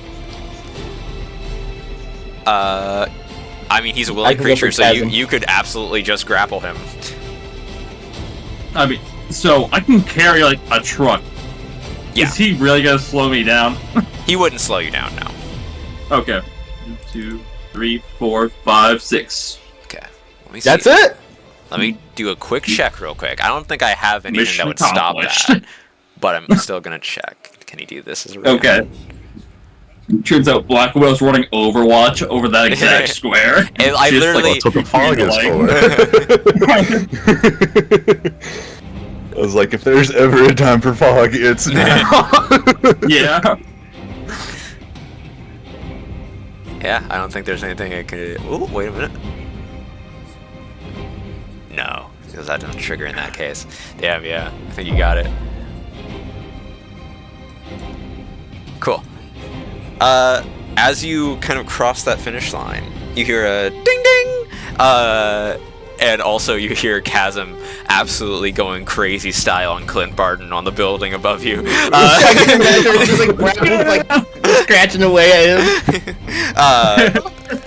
I mean, he's a
I
willing
can go
creature,
for
so
Chasm.
you could absolutely just grapple him.
I mean, so I can carry like a truck.
Yeah.
Is he really gonna slow me down?
He wouldn't slow you down, no.
Okay. 1, 2, 3, 4, 5, 6.
Okay. Let me see.
That's it.
Let me do a quick check real quick. I don't think I have anything
Mission
that would stop
accomplished.
that, but I'm still gonna check. Can he do this as a round?
Okay. Turns out Black Widow's running Overwatch over that exact square.
And I
Just,
literally-
That's what the fog is for. I was like, if there's ever a time for fog, it's now.
Yeah.
Yeah, I don't think there's anything I could... Ooh, wait a minute. No, because that doesn't trigger in that case. Damn, yeah. I think you got it. Cool. As you kind of cross that finish line, you hear a ding ding! And also you hear Chasm absolutely going crazy style on Clint Barton on the building above you.
I can imagine it's just like grabbing, like scratching away at him.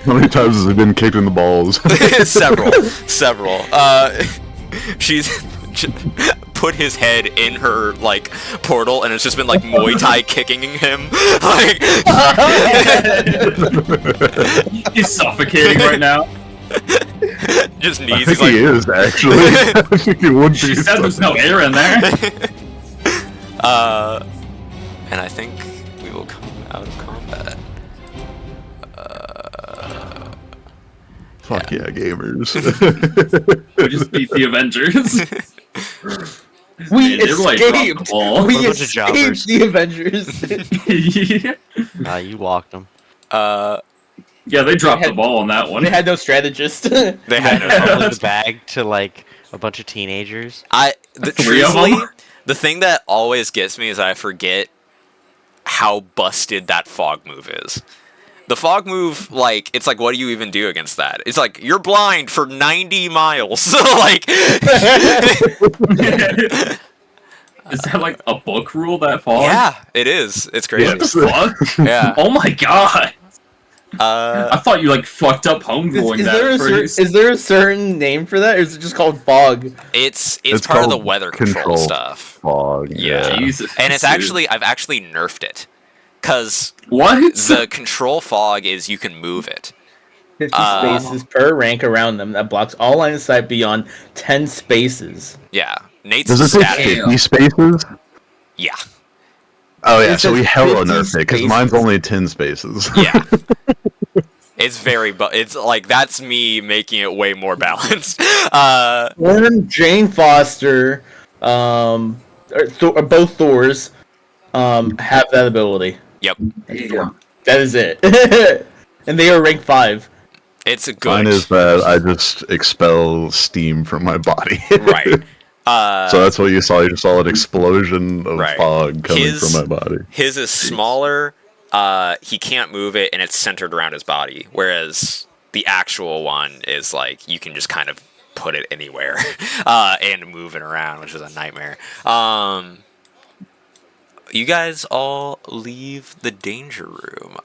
How many times has he been kicked in the balls?
Several. She's put his head in her like portal, and it's just been like Muay Thai kicking him. Like,
He's suffocating right now.
just
I
knees.
think
He's like,
he is, actually. I think he would be.
She said there's no air in there.
and I think we will come
Fuck yeah, gamers.
We just beat the Avengers.
We
They like, dropped the
escaped.
ball.
We
We're a bunch of jobbers.
escaped the Avengers.
Yeah.
You walked them.
Yeah, they dropped
They
the ball on that one.
They had no strategist.
They had
Public the bag to like a bunch of teenagers.
Three of
truthfully,
them?
the thing that always gets me is I forget how busted that fog move is. The fog move, like, it's like, what do you even do against that? It's like, you're blind for 90 miles. So, like...
Is that like a book rule, that fog?
Yeah, it is. It's crazy.
What the fuck?
Yeah.
Oh my god! I thought you like fucked up homeschooling
Is there a certain name for that, or is it just called fog?
It's part of the
called
weather control stuff.
Fog.
Yeah.
Jesus.
And it's actually, I've actually nerfed it. Because
What?
the control fog is you can move it.
50 spaces per rank around them that blocks all line of sight beyond 10 spaces.
Yeah. Nate's
Does it say
static.
50 spaces?
Yeah.
Oh yeah,
It
so we
says
hella
50
nerfed it because
spaces.
mine's only 10 spaces.
Yeah. It's very, it's like, that's me making it way more balanced.
Jane Foster, or both Thors, have that ability.
Yep.
Damn.
That is it. And they are rank 5.
It's a good.
Mine is that I just expel steam from my body.
Right.
So that's what you saw. You just saw an explosion of
Right.
fog coming
His-
from my body.
His is smaller. He can't move it, and it's centered around his body. Whereas the actual one is like you can just kind of put it anywhere and move it around, which is a nightmare. You guys all leave the danger room.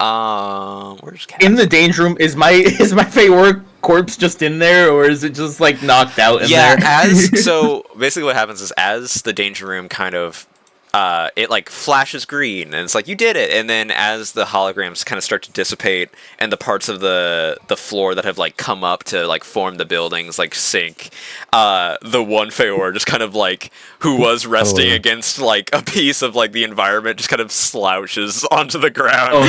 Where's Cat?
In the danger room, is my Feyor corpse just in there, or is it just like knocked out in
Yeah,
there?
so basically what happens is as the danger room kind of it like flashes green and it's like you did it, and then as the holograms kind of start to dissipate and the parts of the floor that have like come up to like form the buildings like sink, the one Feyor just kind of like who was resting against like a piece of like the environment just kind of slouches onto the ground.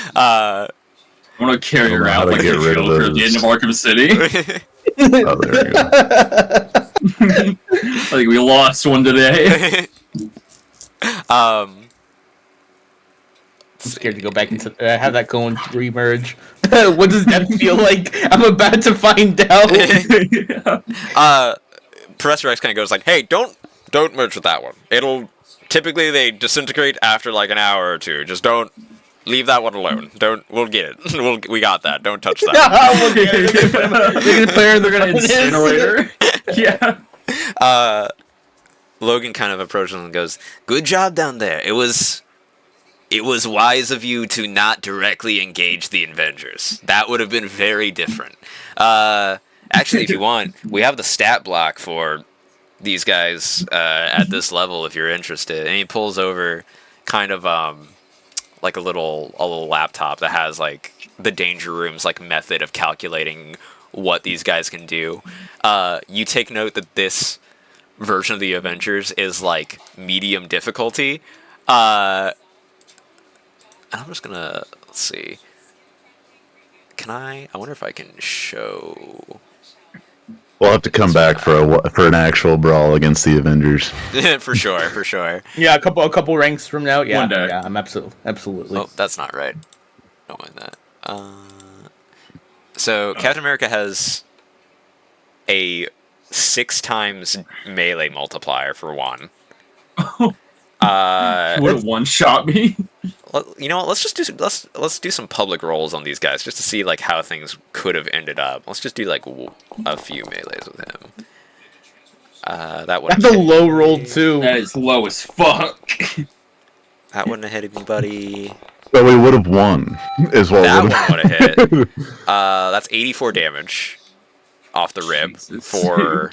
I'm gonna carry her
How
out
to
like
get
a
rid of
Joker at the end of Arkham City.
Oh, there you go.
I think we lost one today.
I'm scared to go back into have that clone remerge. What does that feel like? I'm about to find out.
Professor X kind of goes like, "Hey, don't merge with that one. It'll typically they disintegrate after like an hour or two. Just don't leave that one alone. We'll get it. we got that. Don't touch that."
They're gonna play her. They're gonna
Incinerator. Yeah.
Logan kind of approaches him and goes, "Good job down there. It was wise of you to not directly engage the Avengers. That would have been very different. Actually, if you want, we have the stat block for these guys at this level if you're interested." And he pulls over kind of like a little laptop that has like the danger room's like method of calculating what these guys can do. You take note that this version of the Avengers is like medium difficulty. And I'm just gonna, let's see. I wonder if I can show.
We'll have to come back for an actual brawl against the Avengers.
for sure.
Yeah, a couple ranks from now. Yeah,
One day.
yeah, I'm absolutely.
Oh, that's not right. Don't mind that. So Captain America has a 6 times melee multiplier for 1.
Would have one-shot me.
You know what? Let's do some public rolls on these guys just to see like how things could have ended up. Let's just do like a few melees with him. That wouldn't
That's a
hit
low roll too.
That is low as fuck.
That wouldn't have hit anybody.
But we would have won, is what
That
would
one would have hit. That's 84 damage off the rib
Jesus.
for.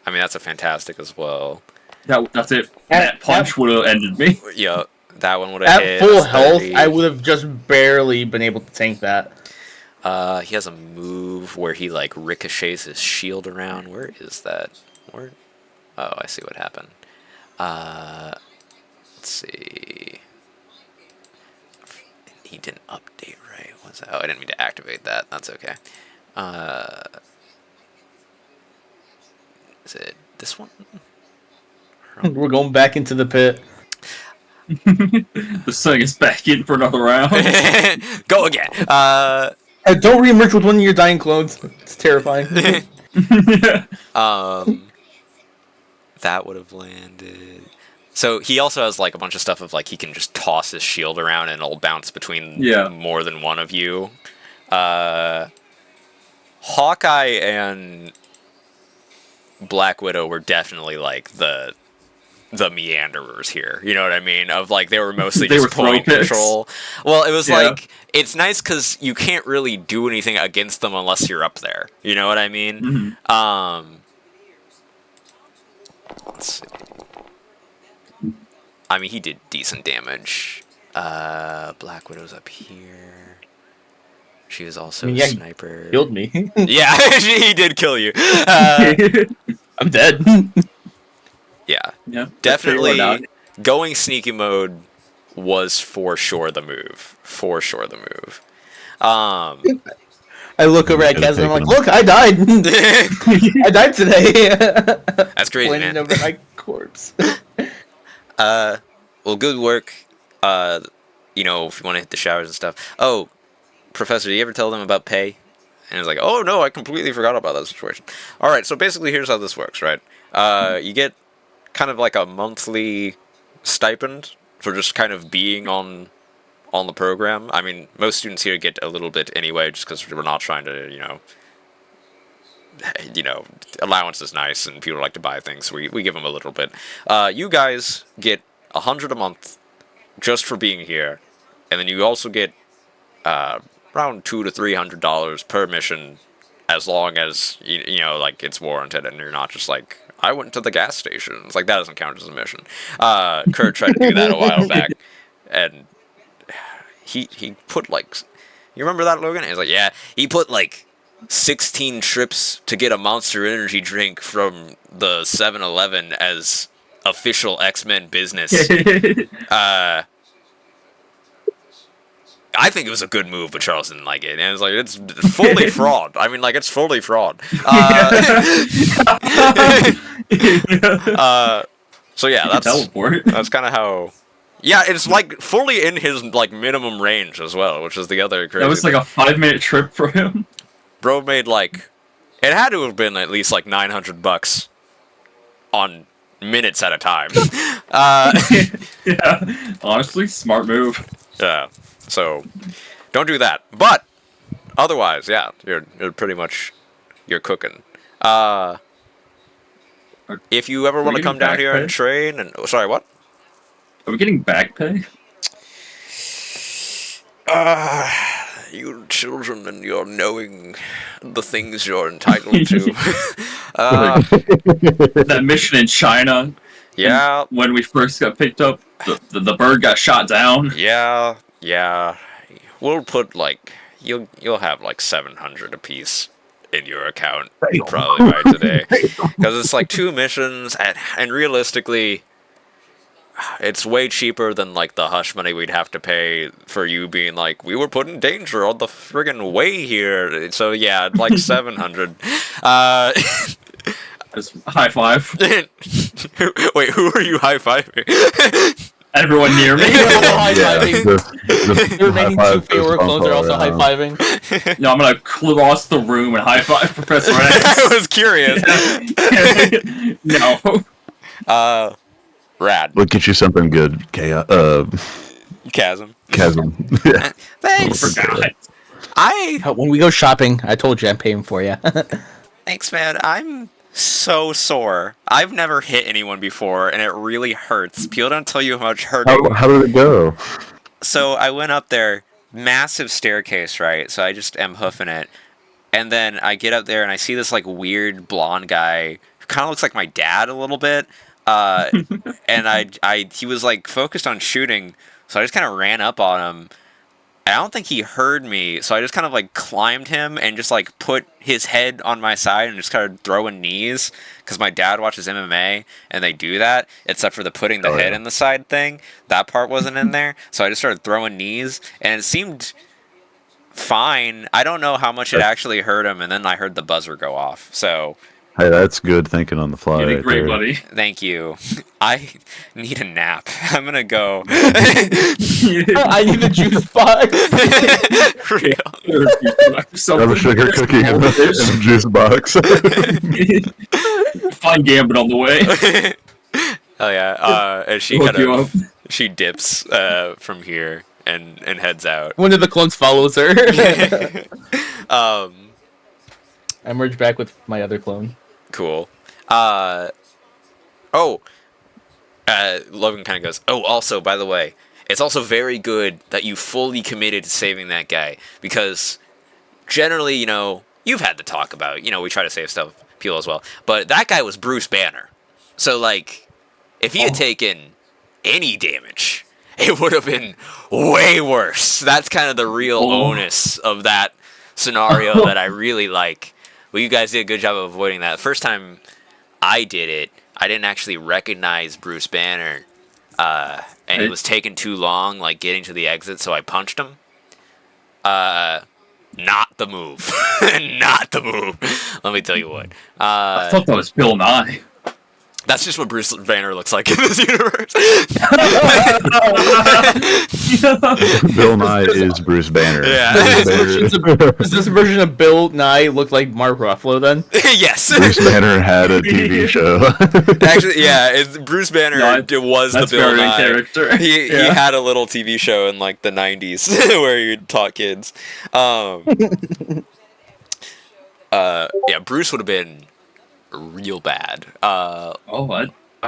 I mean, that's a fantastic as well.
That's it. That punch would have ended me.
Yeah, that one would have hit.
At full
That's
health,
30.
I would have just barely been able to tank that.
He has a move where he like ricochets his shield around. Where is that? Where? Oh, I see what happened. Let's see. He didn't update right. Oh, I didn't mean to activate that. That's okay. Is it this one?
We're going back into the pit.
The sun is back in for another round.
Go again.
Don't reemerge with one of your dying clones. It's terrifying.
That would have landed. So he also has like a bunch of stuff of like he can just toss his shield around and it'll bounce between more than one of you. Hawkeye and Black Widow were definitely like the meanderers here. You know what I mean? Of like they were mostly
They
just
were throw
point
picks.
control. Well, it was like it's nice because you can't really do anything against them unless you're up there. You know what I mean? Let's see. I mean, he did decent damage. Black Widow's up here. She was also a sniper.
He killed me.
Yeah, he did kill you.
I'm dead.
Yeah, definitely going sneaky mode was for sure the move.
I look over at Kaz and I'm like, look, I died. I died today.
That's crazy,
Pointing
man.
over my corpse.
Well, good work. You know, if you want to hit the showers and stuff. Oh, Professor, do you ever tell them about pay? And it's like, oh no, I completely forgot about that situation. All right, so basically, here's how this works, right? You get kind of like a monthly stipend for just kind of being on the program. I mean, most students here get a little bit anyway, just because we're not trying to, allowance is nice and people like to buy things, so we give them a little bit. You guys get $100 a month just for being here, and then you also get around $200 to $300 per mission, as long as like it's warranted and you're not just like, I went to the gas station. It's like that doesn't count as a mission. Kurt tried to do that a while back, and he put like, you remember that, Logan? He's like, yeah, he put like 16 trips to get a Monster Energy drink from the 7-Eleven as official XMen business. I think it was a good move, but Charles didn't like it. And it's like, it's fully fraud. I mean, like, it's fully fraud. So yeah, that's kind of how. Yeah, it's like fully in his like minimum range as well, which is the other crazy.
That was like a 5-minute trip for him.
Bro made like, it had to have been at least like $900 on minutes at a time.
Yeah, honestly, smart move.
Yeah, so don't do that. But otherwise, yeah, you're pretty much cooking. If you ever want to come down here and train, and sorry, what?
Are we getting back pay?
You children and your knowing the things you're entitled to.
That mission in China.
Yeah.
When we first got picked up, the bird got shot down.
Yeah. We'll put like you'll have like 700 apiece in your account probably by today, because it's like 2 missions and realistically, it's way cheaper than like the hush money we'd have to pay for you being like, we were put in danger on the friggin' way here. So yeah, like 700.
Just high five.
Wait, who are you high fiving?
Everyone near me.
The remaining 2 Feyre clones are also high fiving.
No, I'm gonna cross the room and high five Professor X.
I was curious.
No.
Rad.
We'll get you something good,
Chasm.
Yeah.
Thanks.
Forgot.
When we go shopping, I told you I'm paying for you.
Thanks, man. I'm so sore. I've never hit anyone before, and it really hurts. People don't tell you how much hurting.
How did it go?
So I went up there, massive staircase, right? So I just am hoofing it. And then I get up there, and I see this, like, weird blonde guy who kind of looks like my dad a little bit. And he was, like, focused on shooting, so I just kind of ran up on him. I don't think he heard me, so I just kind of like climbed him and just like put his head on my side and just started throwing knees, because my dad watches MMA and they do that, except for the putting the head in the side thing. That part wasn't in there, so I just started throwing knees, and it seemed fine. I don't know how much it actually hurt him, and then I heard the buzzer go off. So,
Hey, that's good thinking on the fly.
You did
right
great,
there.
buddy.
thank you. I need a nap. I'm gonna go.
I need a juice box.
Real.
Have a sugar cookie in a juice box.
Find Gambit on the way.
Oh yeah. And she
Hook
kind
you
of she dips from here and heads out.
One of the clones follows her.
Um.
I merge back with my other clone.
Cool. Logan kind of goes, oh, also, by the way, it's also very good that you fully committed to saving that guy, because generally, you've had to talk about, we try to save stuff, people as well, but that guy was Bruce Banner. So, like, if he had taken any damage, it would have been way worse. That's kind of the real onus of that scenario that I really like. Well, you guys did a good job of avoiding that. First time I did it, I didn't actually recognize Bruce Banner, and it was taking too long, like, getting to the exit, so I punched him. Not the move. Not the move. Let me tell you what.
I thought that was Bill Nye.
That's just what Bruce Banner looks like in this universe.
Bill Nye is Bruce Banner.
Yeah.
Does this version of Bill Nye look like Mark Ruffalo then?
Yes.
Bruce Banner had a TV show.
Actually, yeah, Bruce Banner was the Bill Nye
character.
He had a little TV show in like the 90s where he'd taught kids. Yeah, Bruce would have been real bad.
I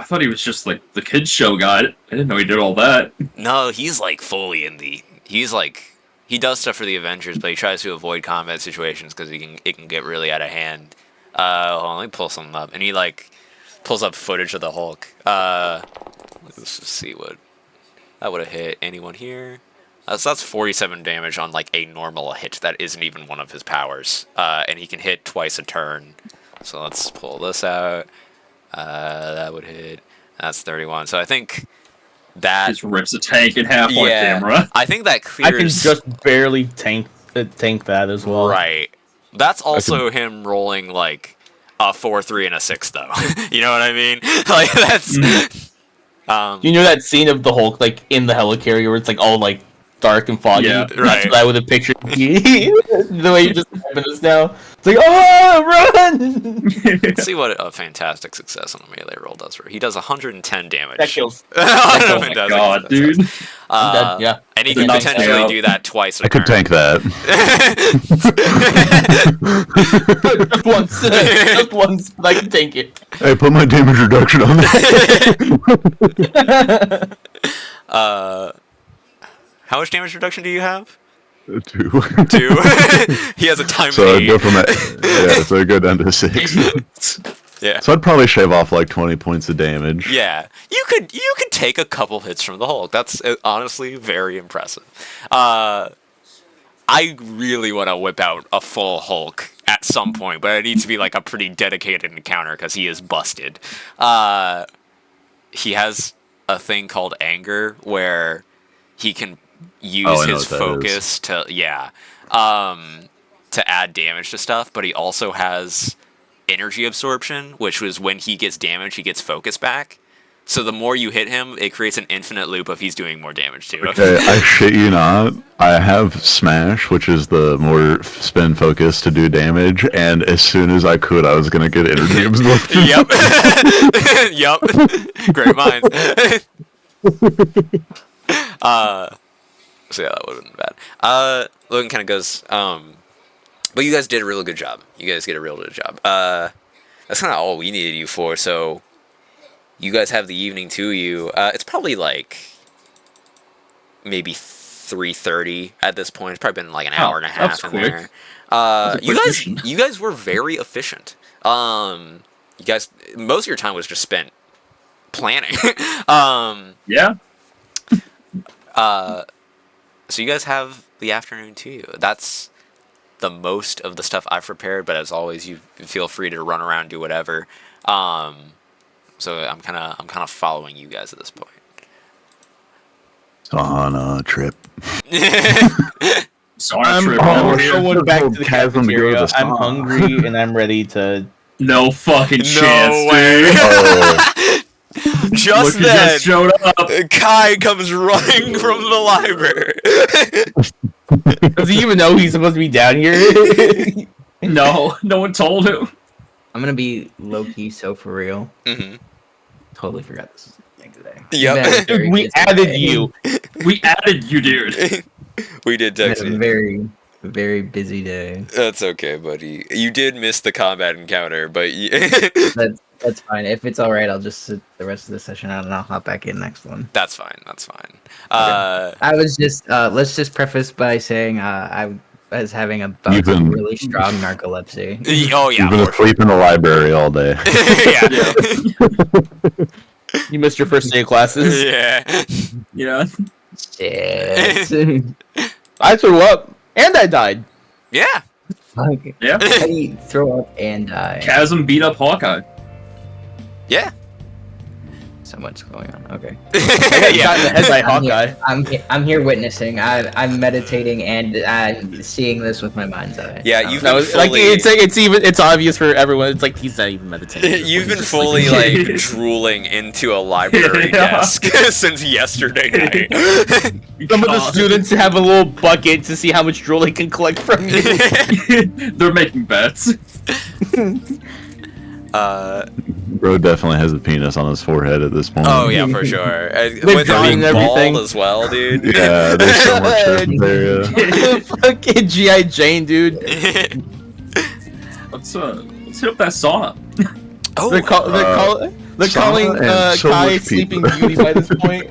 thought he was just like the kids show guy. I didn't know he did all that.
No, he's like fully in the. He's like he does stuff for the Avengers, but he tries to avoid combat situations because it can get really out of hand. Hold on, let me pull something up, and he like pulls up footage of the Hulk. Let's just see what that would have hit anyone here. So that's 47 damage on like a normal hit that isn't even one of his powers, and he can hit twice a turn. So let's pull this out. That would hit. That's 31. So I think that
just rips a tank in half on camera.
I think that clears.
I can just barely tank that as well.
Right. That's also him rolling like a 4-3 and a 6 though. You know what I mean? Like that's.
You know that scene of the Hulk like in the helicarrier where it's like all like dark and foggy?
Yeah,
That's
right.
what I would have pictured. The way you just happened us now. It's like, oh, run!
Let's see what a fantastic success on a melee roll does for. He does 110 damage.
That kills.
Oh my god, dude.
Yeah.
And he can
Nice
potentially
tail.
do that twice a
I could
turn.
tank that.
Just once. Just once, but I can tank it.
Hey, put my damage reduction on that.
How much damage reduction do you have?
2.
2. He has a time
So
of
I'd
8.
go from that. Yeah, so I'd go down to 6.
Yeah.
So I'd probably shave off like 20 points of damage.
Yeah, you could take a couple hits from the Hulk. That's honestly very impressive. I really want to whip out a full Hulk at some point, but it needs to be like a pretty dedicated encounter because he is busted. He has a thing called anger where he can use his focus to add damage to stuff, but he also has energy absorption, which was when he gets damage, he gets focus back. So the more you hit him, it creates an infinite loop of he's doing more damage too.
Okay, I shit you not. I have Smash, which is the more spin focus to do damage, and as soon as I could, I was gonna get energy absorption.
Yep. Yep. Great minds. So yeah, that would have been bad. Logan kind of goes, but you guys did a real good job. You guys did a real good job. That's kind of all we needed you for, so you guys have the evening to you. It's probably like maybe 3:30 at this point. It's probably been like an hour and a half in there. You guys were very efficient. You guys, most of your time was just spent planning.
Yeah.
So you guys have the afternoon to you. That's the most of the stuff I've prepared, but as always, you feel free to run around, do whatever. So I'm kind of following you guys at this point.
On a trip.
Sauna trip over
I'm
here.
going back to the
Chasm to go to
cafeteria.
the
I'm
sauna.
hungry and I'm ready to.
No fucking chance,
No way.
dude.
Oh,
Just
Look who
then,
just showed up.
Kai comes running from the library.
Does he even know he's supposed to be down here?
No one told him.
I'm gonna be low key so for real.
hmm
Totally forgot this was the thing today.
Yep.
Very
We
busy
added
day.
you.
We added you, dude.
We did
Had
text
a
you.
very busy day.
That's okay, buddy. You did miss the combat encounter, but
That's fine. If it's all right, I'll just sit the rest of the session out and I'll hop back in next one.
that's fine. That's fine.
I was just let's just preface by saying I was having a bout
You've
of
been-
really strong narcolepsy.
Oh yeah,
you've been
for sure.
asleep in the library all day.
Yeah.
You missed your first day of classes.
Yeah.
Yeah.
Shit.
I threw up and I died.
Yeah.
Fuck.
Yeah.
How do you throw up and die?
Chasm beat up Hawkeye.
Yeah.
So much going on. Okay.
I got shot in the head by
I'm
Hawkeye.
here, I'm here witnessing. I'm meditating and I'm seeing this with my mind's eye.
Yeah, you've
No,
been
it's like
fully.
it's obvious for everyone. It's like he's not even meditating.
You've been
He's just
fully
like-
like drooling into a library
Yeah.
desk since yesterday night.
Some of the students have a little bucket to see how much drool they can collect from you.
They're making bets.
Bro definitely has a penis on his forehead at this point.
Oh yeah, for sure. With
drawn
it being
and everything.
bald as well, dude.
Yeah, there's so much surface area.
Fucking GI Jane, dude.
Let's hit up that sauna.
Oh.
They're
Sauna
calling
and so
Kai
much
Sleeping
pizza.
Beauty by this point.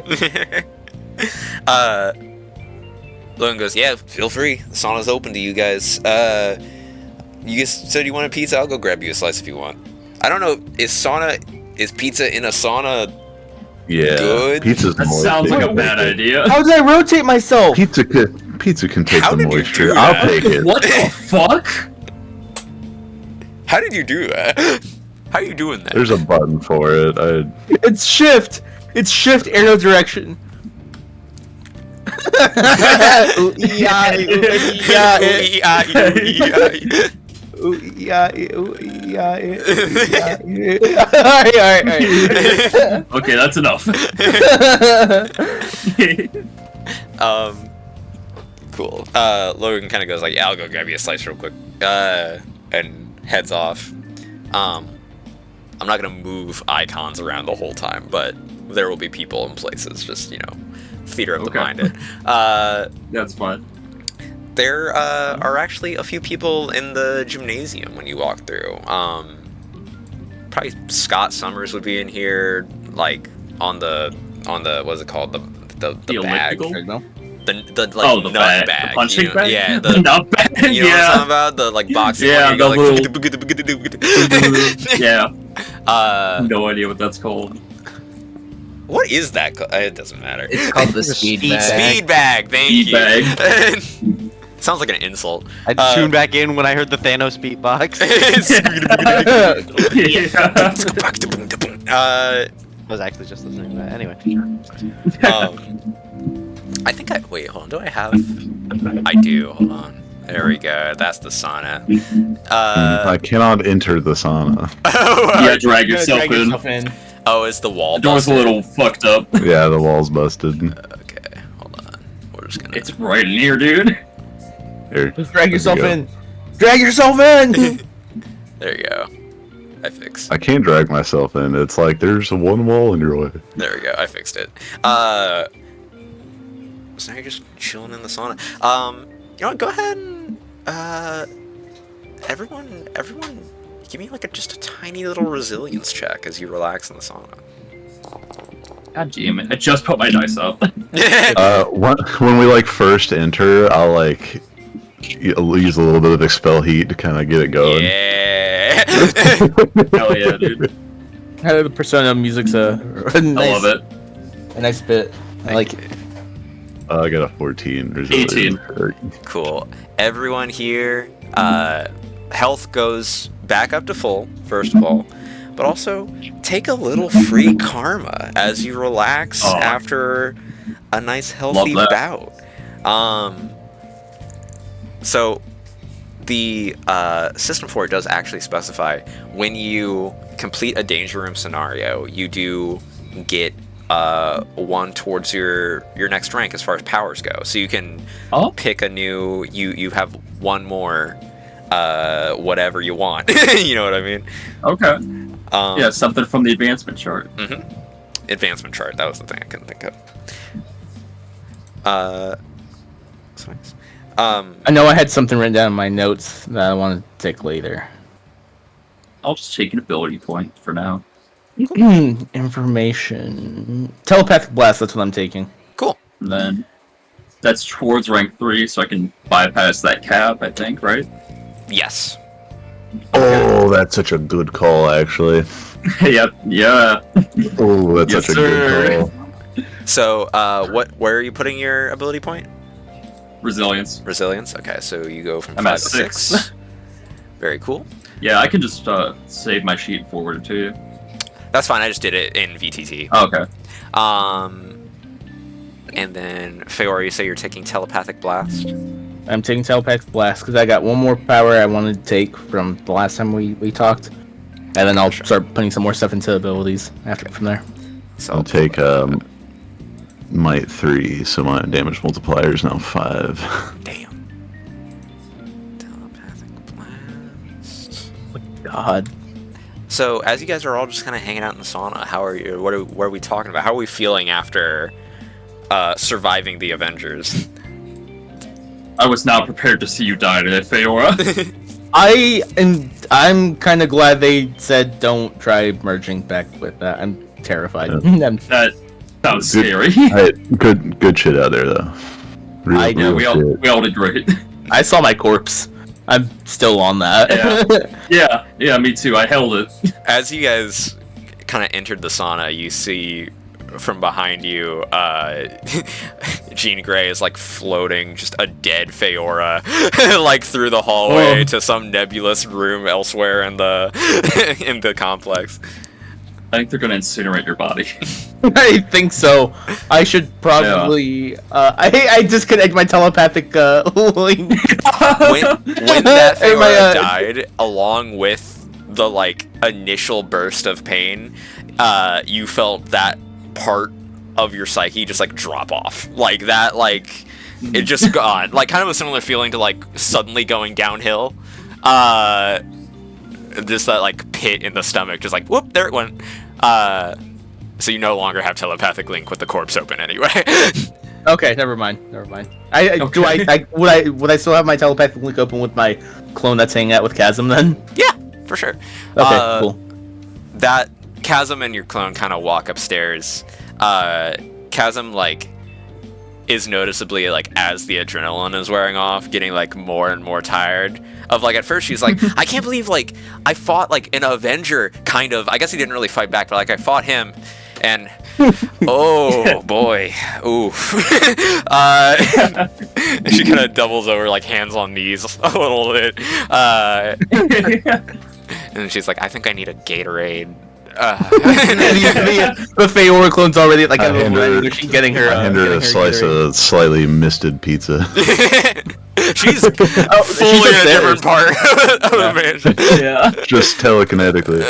Logan goes, yeah, feel free. The sauna's open to you guys. You guys said you wanted pizza. I'll go grab you a slice if you want. I don't know. Is pizza in a sauna?
Yeah,
Good.
pizza's
That
moist.
sounds like a
Wait,
bad idea.
How did I rotate myself?
Pizza can take
How
the
did you
moisture.
do
I'll
that?
take it.
What the fuck?
How did you do that? How are you doing that?
There's a button for it.
It's shift. It's shift arrow direction. Ooh, yeah, ooh, yeah, ooh, yeah, Alright.
Okay, that's enough.
Cool. Logan kind of goes like, yeah, I'll go grab you a slice real quick. And heads off. I'm not gonna move icons around the whole time, but there will be people and places. Just theater of the
Okay.
mind it.
That's fine.
There are actually a few people in the gymnasium when you walk through. Probably Scott Summers would be in here, like on the what's it called, the bag,
elliptical?
the like
Oh, the
nut
bag.
bag,
The punching bag?
yeah,
The nut bag,
you know what I'm
yeah.
talking about, the like boxing
Yeah,
one, you go
the
like,
Yeah. No idea what that's called.
what is that? It doesn't matter.
It's called the speed bag.
Speed bag. Thank
Speed
you.
bag.
Sounds like an insult.
I tuned back in when I heard the Thanos beatbox.
uh,
It was actually just the thing, but anyway.
I think wait, hold on. Do I have? I do. Hold on. There we go. That's the sauna.
I cannot enter the sauna.
Yeah, drag yourself in.
Oh, is the wall?
The door's a
busted?
little fucked up.
Yeah, the wall's busted.
Okay, hold on. We're just gonna.
It's right in here, dude.
Here,
Just drag
there
yourself
you go.
in. Drag yourself in.
There you go. I fixed.
I can't drag myself in. It's like there's a one wall in your way.
There we go. I fixed it. So now you're just chilling in the sauna. You know what? Go ahead and everyone, give me like just a tiny little resilience check as you relax in the sauna.
God damn it! I just put my dice up.
When we like first enter, I'll like use a little bit of expel heat to kind of get it going.
Yeah.
Hell yeah, dude.
The Persona music's a
I
nice,
love it.
a nice bit. I like it.
I got a 14. resilience.
18.
Cool. Everyone here, health goes back up to full, first of all, but also take a little free karma as you relax
Aw.
after a nice healthy
Love
bout. So the system for it does actually specify when you complete a danger room scenario, you do get 1 towards your next rank as far as powers go. So you can pick a new. You have 1 more. Whatever you want. You know what I mean?
Okay. Yeah, something from the advancement chart.
Advancement chart. That was the thing I couldn't think of.
I know I had something written down in my notes that I want to take later.
I'll just take an ability point for now.
Information. Telepathic blast. That's what I'm taking.
Cool.
And then that's towards rank 3, so I can bypass that cap. I think, right?
Yes.
Oh, that's such a good call, actually.
Yep. Yeah.
Oh, that's
Yes,
such a
sir.
good call.
So, where are you putting your ability point?
Resilience.
Resilience. Okay, so you go from
I'm
5
at
to
6.
6. Very cool.
Yeah, I can just save my sheet and forward it to you.
That's fine. I just did it in VTT.
Oh, okay.
And then Feora, you say you're taking telepathic blast.
I'm taking telepathic blast because I got 1 more power I wanted to take from the last time we talked, and then I'll start putting some more stuff into abilities after from there.
So
I'll take Might 3, so my damage multiplier is now 5.
Damn. Telepathic blast.
God.
So as you guys are all just kind of hanging out in the sauna, how are you? What are we talking about? How are we feeling after surviving the Avengers?
I was not prepared to see you die today, Feora.
I'm kind of glad they said don't try merging back with that. I'm terrified.
That sounds scary.
Good shit out there, though.
I know,
we all did great.
I saw my corpse. I'm still on that.
Yeah, me too. I held it.
As you guys kind of entered the sauna, you see from behind you, Jean Grey is like floating just a dead Feora like through the hallway to some nebulous room elsewhere in the complex.
I think they're gonna incinerate your body.
I think so. I should probably. I disconnect my telepathic link.
when that Feora died, along with the like initial burst of pain, you felt that part of your psyche just like drop off, like that, like it just gone, like kind of a similar feeling to like suddenly going downhill. Just that like pit in the stomach, just like whoop, there it went. So you no longer have telepathic link with the corpse open anyway.
Okay, never mind. Would I still have my telepathic link open with my clone that's hanging out with Chasm then?
Yeah, for sure.
Okay, cool.
That Chasm and your clone kind of walk upstairs. Chasm like is noticeably like as the adrenaline is wearing off, getting like more and more tired. Of like at first she's like, I can't believe like I fought like an Avenger kind of. I guess he didn't really fight back, but like I fought him, and oh boy, oof. She kind of doubles over, like hands on knees a little bit, and she's like, I think I need a Gatorade.
The Feora clone's already like I hand her
a slice of slightly misted pizza.
She's fully in a different part of the mansion.
Yeah.
Just telekinetically.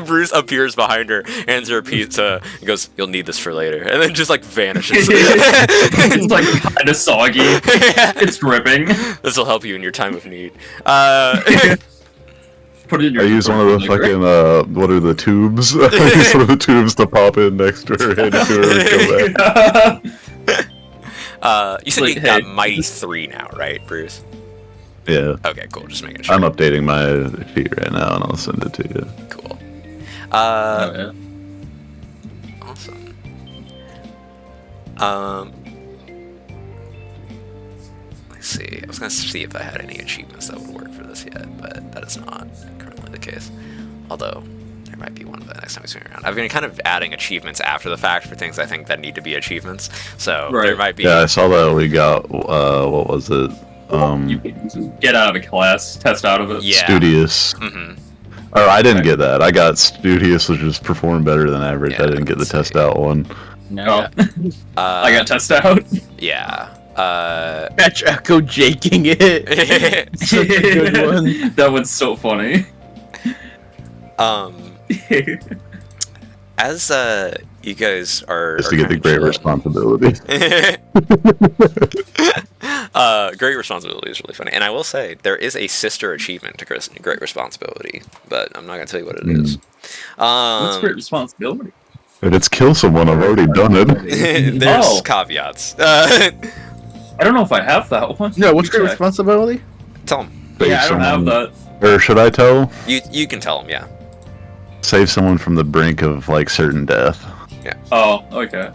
Bruce appears behind her, hands her a pizza, and goes, "You'll need this for later," and then just like vanishes.
It's like kind of soggy. It's dripping.
This will help you in your time of need.
Put it in your
I use one of the fucking what are the tubes? I use one of the tubes to pop in next to her, hand it to her, and come back.
You said
like,
you got Mighty 3 now, right, Bruce?
Yeah.
Okay, cool. Just making sure.
I'm updating my sheet right now, and I'll send it to you.
Cool. Awesome. Let's see. I was gonna see if I had any achievements that would work for this yet, but that is not currently the case. Although there might be one of the next time we swing around. I've been kind of adding achievements after the fact for things I think that need to be achievements. So there might be.
Yeah, I saw that we got what was it?
You can get out of a class, test out of it.
Yeah.
Studious.
Mm-hmm.
Or I didn't get that. I got Studious, which was performed better than average.
Yeah,
I didn't get the test out one.
No.
I got test out.
Yeah.
Catch Echo jaking it. Such a good one.
That one's so funny.
As you guys are
Just to get the great responsibility.
Great responsibility is really funny, and I will say there is a sister achievement to great responsibility, but I'm not gonna tell you what it is.
What's great responsibility?
If it's kill someone, I've already done it.
There's caveats.
I don't know if I have that one.
No, what's great responsibility?
Tell them.
Yeah, I don't have that.
Or should I tell?
You can tell them, yeah.
Save someone from the brink of like certain death.
Yeah.
Oh, okay.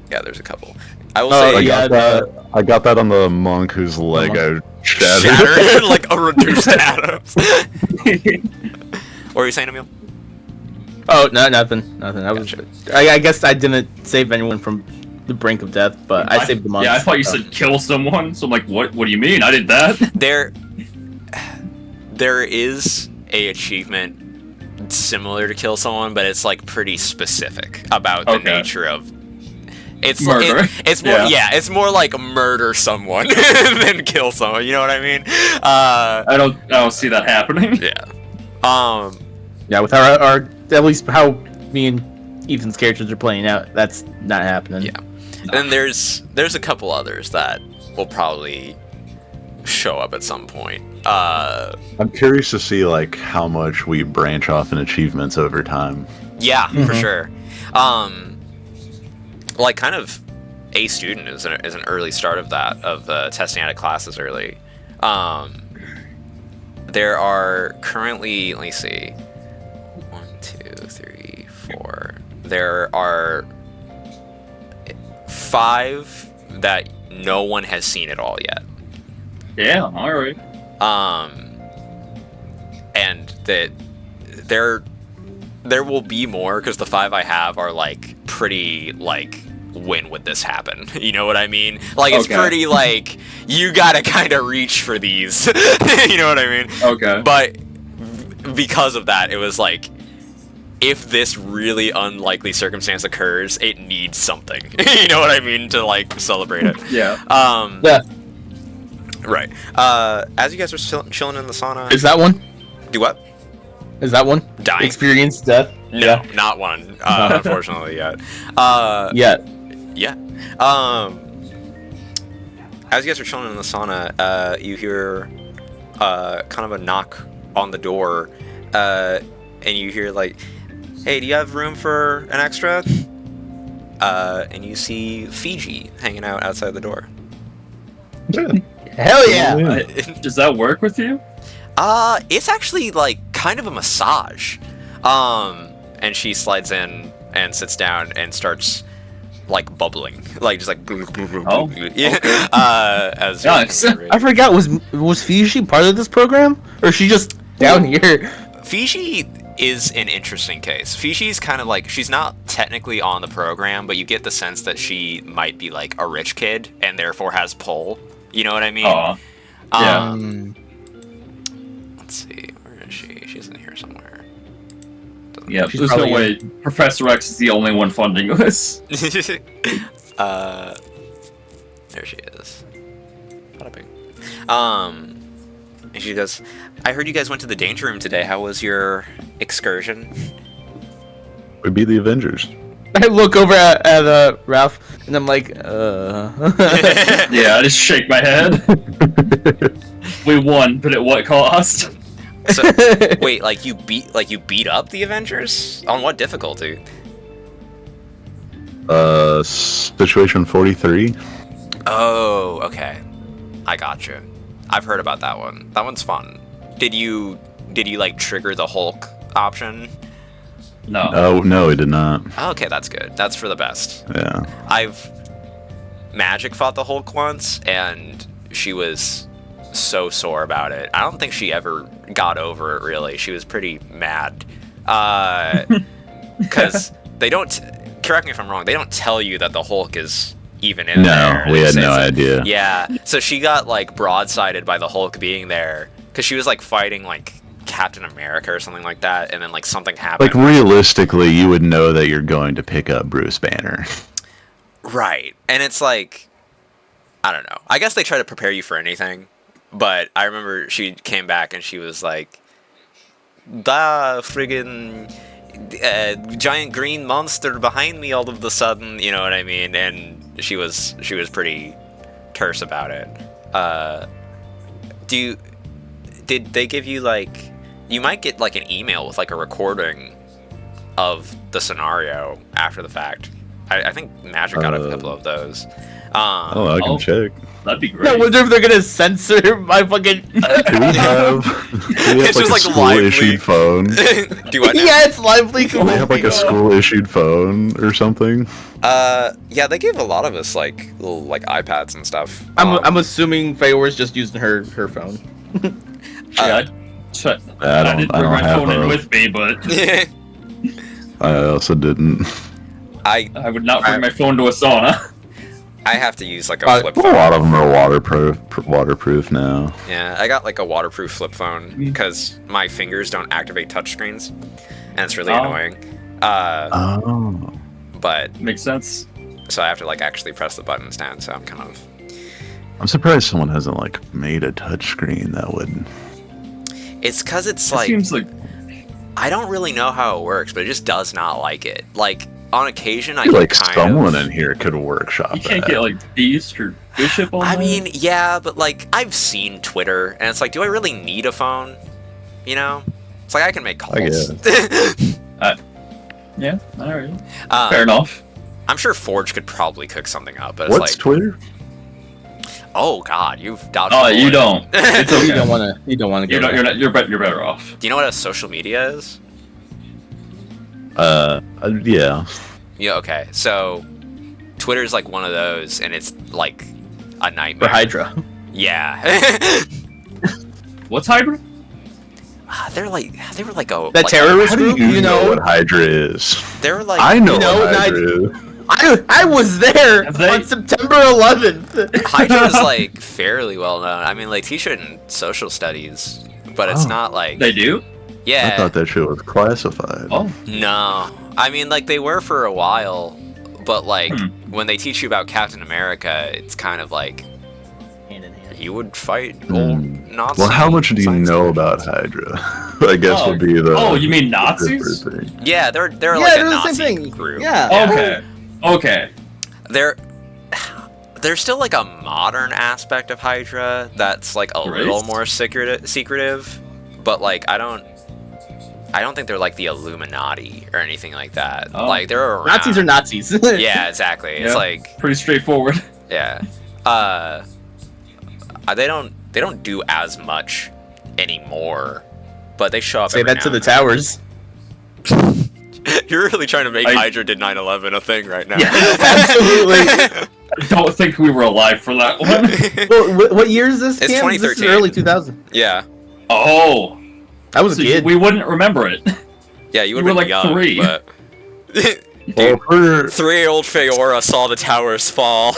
Yeah, there's a couple. I will say
I got that on the monk whose leg I shattered.
shattered like a reduced atoms. What were you saying, Emil?
Oh, no, nothing. I guess I didn't save anyone from the brink of death, but I saved the monks.
Yeah, I thought you said kill someone, so I'm like, what do you mean? I did that?
There is a achievement similar to kill someone, but it's like pretty specific about the nature of it's
murder.
It's more it's more like murder someone than kill someone. You know what I mean?
I don't see that happening.
Yeah.
Yeah, with our at least how me and Ethan's characters are playing out, that's not happening.
Yeah. And there's a couple others that will probably show up at some point.
I'm curious to see like how much we branch off in achievements over time.
Yeah, for sure. Like kind of a student is an early start of that, of testing out of classes early. There are currently, let me see, 1, 2, 3, 4. There are 5 that no one has seen at all yet.
Yeah, all right.
And that there will be more because the 5 I have are like pretty like when would this happen? You know what I mean? Like it's pretty like you gotta kind of reach for these. You know what I mean?
Okay.
But because of that, it was like if this really unlikely circumstance occurs, it needs something. You know what I mean? To like celebrate it.
Yeah.
Yeah.
Right. As you guys are chilling in the sauna,
Is that one?
do what?
Is that one?
Dying?
Experience death?
No, not one. Unfortunately, yet.
Yeah.
Yeah. As you guys are chilling in the sauna, you hear kind of a knock on the door, and you hear like, "Hey, do you have room for an extra?" And you see Fiji hanging out outside the door.
Hell yeah!
Does that work with you?
It's actually like kind of a massage. And she slides in and sits down and starts like bubbling, like just like
Oh,
yeah. As
nice.
I forgot, was Fiji part of this program, or is she just down here?
Fiji is an interesting case. Fiji's kind of like, she's not technically on the program, but you get the sense that she might be like a rich kid and therefore has pull. You know what I mean?
Yeah.
Let's see, where is she? She's in here somewhere.
Yeah,
She's
there's no
probably
way Professor X is the only one funding this.
There she is. Bada bing. And she goes, I heard you guys went to the danger room today. How was your excursion?
We beat the Avengers.
I look over at Ralph, and I'm like,
Yeah, I just shake my head. We won, but at what cost?
So, wait, like you beat up the Avengers? On what difficulty?
Situation 43.
Oh, okay. I gotcha. I've heard about that one. That one's fun. Did you like trigger the Hulk option?
No.
Oh no, it did not.
Okay, that's good. That's for the best.
Yeah.
Magic fought the Hulk once, and she was so sore about it. I don't think she ever got over it, really. She was pretty mad. Because they don't, correct me if I'm wrong, they don't tell you that the Hulk is even in there.
No, we had no
It's-
idea.
Yeah, so she got, like, broadsided by the Hulk being there, because she was, like, fighting, like, Captain America or something like that, and then, like, something happened.
Like realistically, you would know that you're going to pick up Bruce Banner.
Right. And it's like, I don't know. I guess they try to prepare you for anything. But I remember she came back and she was like, "Da friggin' giant green monster behind me all of a sudden," you know what I mean? And she was pretty terse about it. Did they give you like, you might get like an email with like a recording of the scenario after the fact. I think Magic got a couple of those.
I can check.
That'd be great.
I wonder if they're gonna censor my fucking.
Do we have
It's just
a
like
school
lively.
issued phone?
Do I know?
Yeah, it's lively.
Do we have like a school issued phone or something?
Yeah, they gave a lot of us like little like iPads and stuff.
I'm assuming Feyor's just using her phone.
I didn't bring my phone in with me, but
I also didn't.
I would not bring my phone to a sauna.
I have to use like a flip
A
phone.
lot of them are waterproof now.
Yeah, I got like a waterproof flip phone because my fingers don't activate touchscreens, and it's really annoying.
Oh.
But
Makes sense.
so I have to like actually press the buttons down. So I'm kind of.
I'm surprised someone hasn't like made a touchscreen that would.
It's because it's
It
like
seems like
I don't really know how it works, but it just does not like it. Like on occasion, I
I feel
can
like
kind
someone
of.
in here could workshop
you can't
that.
get like Beast or Bishop on
I
that?
mean, yeah, but like I've seen Twitter, and it's like, do I really need a phone? You know, it's like I can make calls.
Yeah, alright.
Um,
Fair enough.
I'm sure Forge could probably cook something up, but it's
What's
like,
Twitter?
oh god, you've dodged.
Oh,
a
you
bullet.
don't. It's okay.
You don't wanna. You don't wanna go.
You're not.
there.
You're better off.
Do you know what a social media is?
Yeah.
Yeah. Okay. So, Twitter's like one of those, and it's like a
For
nightmare.
Hydra.
Yeah.
What's Hydra?
they were like a
That terrorist
How do
group.
you know what Hydra is?
They were like
I know
You know,
what Hydra is.
I was there
Have they-
on September 11th.
Hydra is like fairly well known. I mean, they teach it in social studies, but it's
Oh.
not like
They do?
yeah.
I thought that shit was classified.
Oh.
No, I mean like they were for a while, but like
Hmm.
when they teach you about Captain America, it's kind of like
Hand in hand.
he would fight old Nazi.
Well, how much do you
science
know
soldiers.
about Hydra? I guess
Oh.
would be the.
Oh, you mean
the
Nazis?
different thing.
Yeah, they're
Yeah,
like a
they're the
Nazi
same thing.
group.
Yeah.
Okay. Okay.
There's still like a modern aspect of Hydra that's like a little
Right.
more secretive, but like I don't think they're like the Illuminati or anything like that.
Oh.
Like they're around.
Nazis are Nazis.
Yeah, exactly. It's
Yeah.
like
Pretty straightforward.
yeah. They don't do as much anymore, but they show up.
Say
every
that to
now
the towers.
and then. You're really trying to make
I-
Hydra did 9/11 a thing right now.
Yeah, absolutely.
I don't think we were alive for that one.
Well, what year is this?
It's
Cam? This is
2013.
early 2000.
Yeah.
Oh.
I was a
So
kid.
we wouldn't remember it.
Yeah, you would
You were
be
like
young,
3.
but
Well, for
3-year-old Feora saw the towers fall.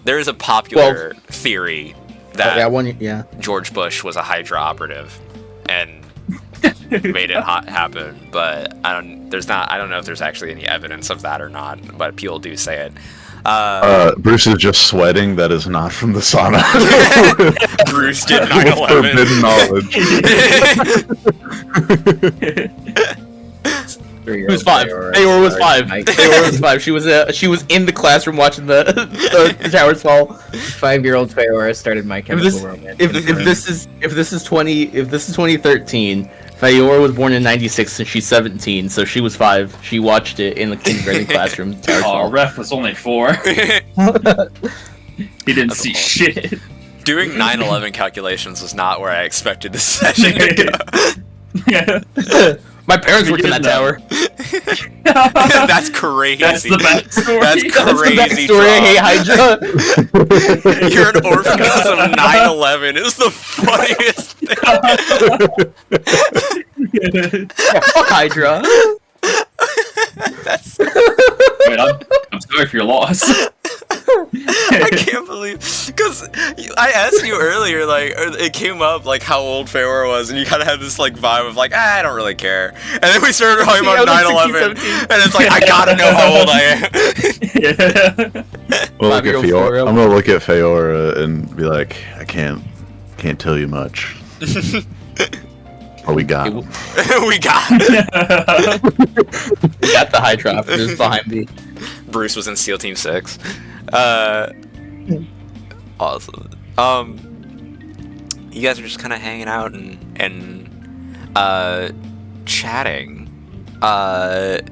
There is a popular theory that
yeah, one. Yeah.
George Bush was a Hydra operative and made it happen, but I don't know if there's actually any evidence of that or not, but people do say it.
Bruce is just sweating. That is not from the sauna.
Bruce did
Forbidden
9/11.
knowledge.
He was 5. Feyor was 5. Feyor was 5. She was in the classroom watching the towers fall.
5-year-old Feora started My Chemical Romance.
If this is 2013, Feyor was born in '96 and she's 17, so she was 5. She watched it in the kindergarten classroom. the towers
Oh,
fall.
ref was only 4. He didn't see shit.
Doing 9/11 calculations was not where I expected this session to go.
My parents worked in that
Forget
tower.
That's crazy.
That's the backstory.
That's
That's the
crazy.
backstory. I hate Hydra.
You're an orphan because of 9/11 is the funniest thing.
Yeah, fuck Hydra.
Wait, I'm sorry for your loss.
I can't believe, because I asked you earlier, like, or it came up, like, how old Feora was, and you kind of had this, like, vibe of, like, I don't really care. And then we started talking about 9/11, and it's like, I gotta know how old I am.
Well, look at Feora. I'm gonna look at Feora and be like, I can't tell you much. Oh, we got him.
We got
the Hydropolis behind me.
Bruce was in SEAL Team 6. Awesome. You guys are just kind of hanging out and chatting.
But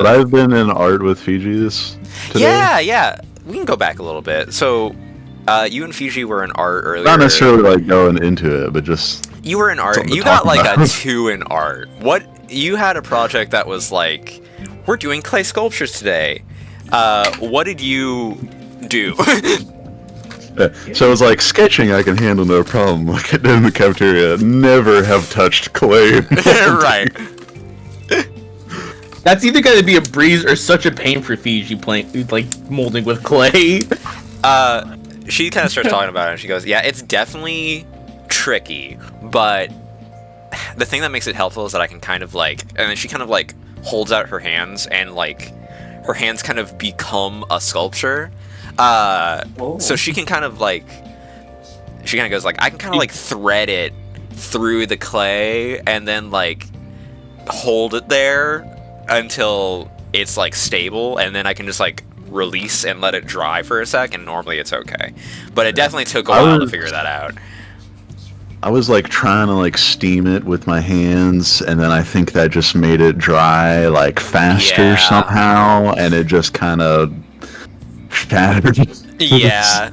I've been in art with Fiji today.
Yeah. We can go back a little bit. So, you and Fiji were in art earlier.
Not necessarily like going into it, but just
you were in art. You got like a 2 in art. What you had a project that was like, we're doing clay sculptures today. What did you do?
So it was like sketching I can handle no problem, like I did in the cafeteria. Never have touched clay.
Right.
That's either going to be a breeze or such a pain for Fiji playing, like, molding with clay.
She kind of starts talking about it, and she goes, yeah, it's definitely tricky, but the thing that makes it helpful is that I can kind of, like, and then she kind of, like, holds out her hands, and, like, her hands kind of become a sculpture. So she can kind of, like, she kind of goes, like, I can kind of, like, thread it through the clay, and then, like, hold it there until it's, like, stable, and then I can just, like, release and let it dry for a sec, and normally it's okay. But it definitely took a while to figure that out.
I was like trying to like steam it with my hands, and then I think that just made it dry like faster somehow, and it just kind of shattered.
Yeah.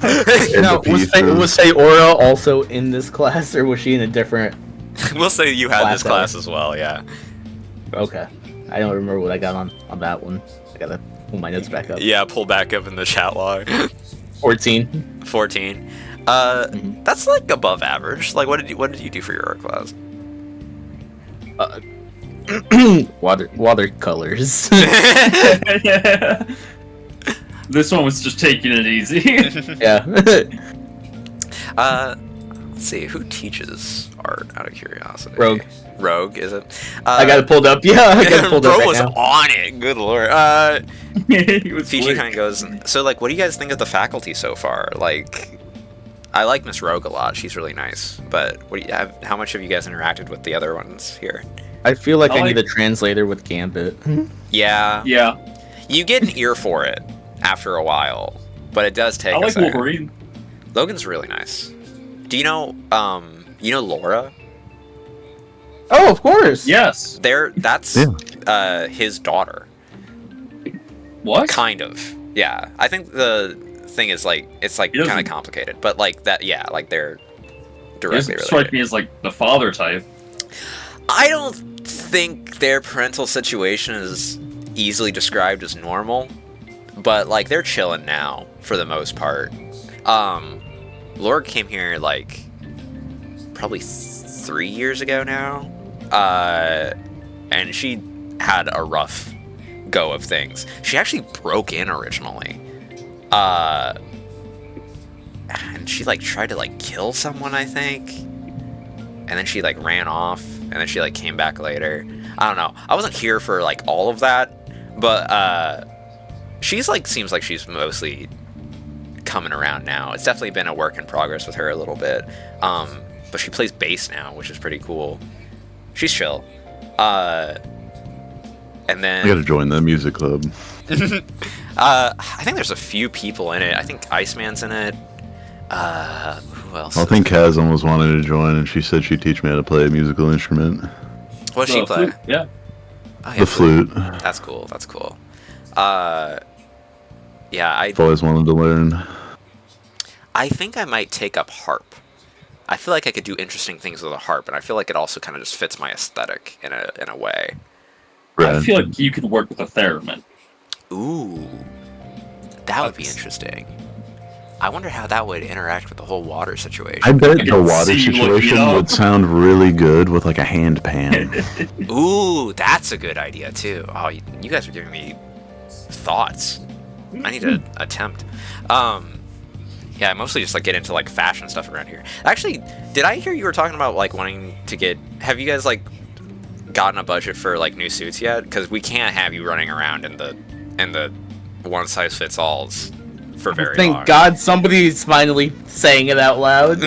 Now, was Feora also in this class, or was she in a different?
We'll say you had this class as well, yeah.
Okay. I don't remember what I got on that one. I gotta pull my notes back up.
Yeah, pull back up in the chat log.
14.
14. That's like above average. Like, what did you do for your art class?
Watercolors.
This one was just taking it easy.
Yeah.
Let's see, who teaches art out of curiosity? Rogue, is it?
I got it pulled up. Yeah, I got it pulled up.
Bro
right
was
now.
on it. Good lord.
He was
Fiji
slick.
kind of goes. So, like, what do you guys think of the faculty so far? Like, I like Miss Rogue a lot. She's really nice. But what do you have? How much have you guys interacted with the other ones here?
I feel like I need a translator with Gambit.
Yeah.
Yeah.
You get an ear for it after a while, but it does take.
I
a
like
second.
Wolverine.
Logan's really nice. Do you know? Laura?
Oh, of course.
Yes.
That's his daughter.
What?
Kind of. Yeah. I think the thing is like it's like kind of complicated, but like that. Yeah. Like they're directly
doesn't
related.
strike me as like the father type.
I don't think their parental situation is easily described as normal, but like they're chilling now for the most part. Laura came here like probably 3 years ago now, and she had a rough go of things. She actually broke in originally, and she like tried to like kill someone, I think, and then she like ran off, and then she like came back later. I don't know. I wasn't here for like all of that, but she's like seems like she's mostly coming around now. It's definitely been a work in progress with her a little bit, but she plays bass now, which is pretty cool. She's chill. And then
I gotta join the music club.
I think there's a few people in it. I think Iceman's in it. Who else?
I think Kaz almost wanted to join, and she said she'd teach me how to play a musical instrument.
What does she play?
Flute? Yeah.
Oh, yeah,
The flute.
That's cool. That's cool. Yeah,
I've always wanted to learn.
I think I might take up harp. I feel like I could do interesting things with a harp, and I feel like it also kind of just fits my aesthetic in a way.
Right.
I feel like you could work with a theremin.
Ooh, that would be interesting. I wonder how that would interact with the whole water situation.
I bet the
can
water
see you looking it
situation
up.
would sound really good with like a hand pan.
Ooh, that's a good idea too. Oh, you guys are giving me thoughts. I need to attempt. Yeah, I mostly just like get into like fashion stuff around here. Actually, did I hear you were talking about like wanting to get? Have you guys like gotten a budget for like new suits yet? Because we can't have you running around in the one size fits alls for very long.
Thank God somebody's finally saying it out loud.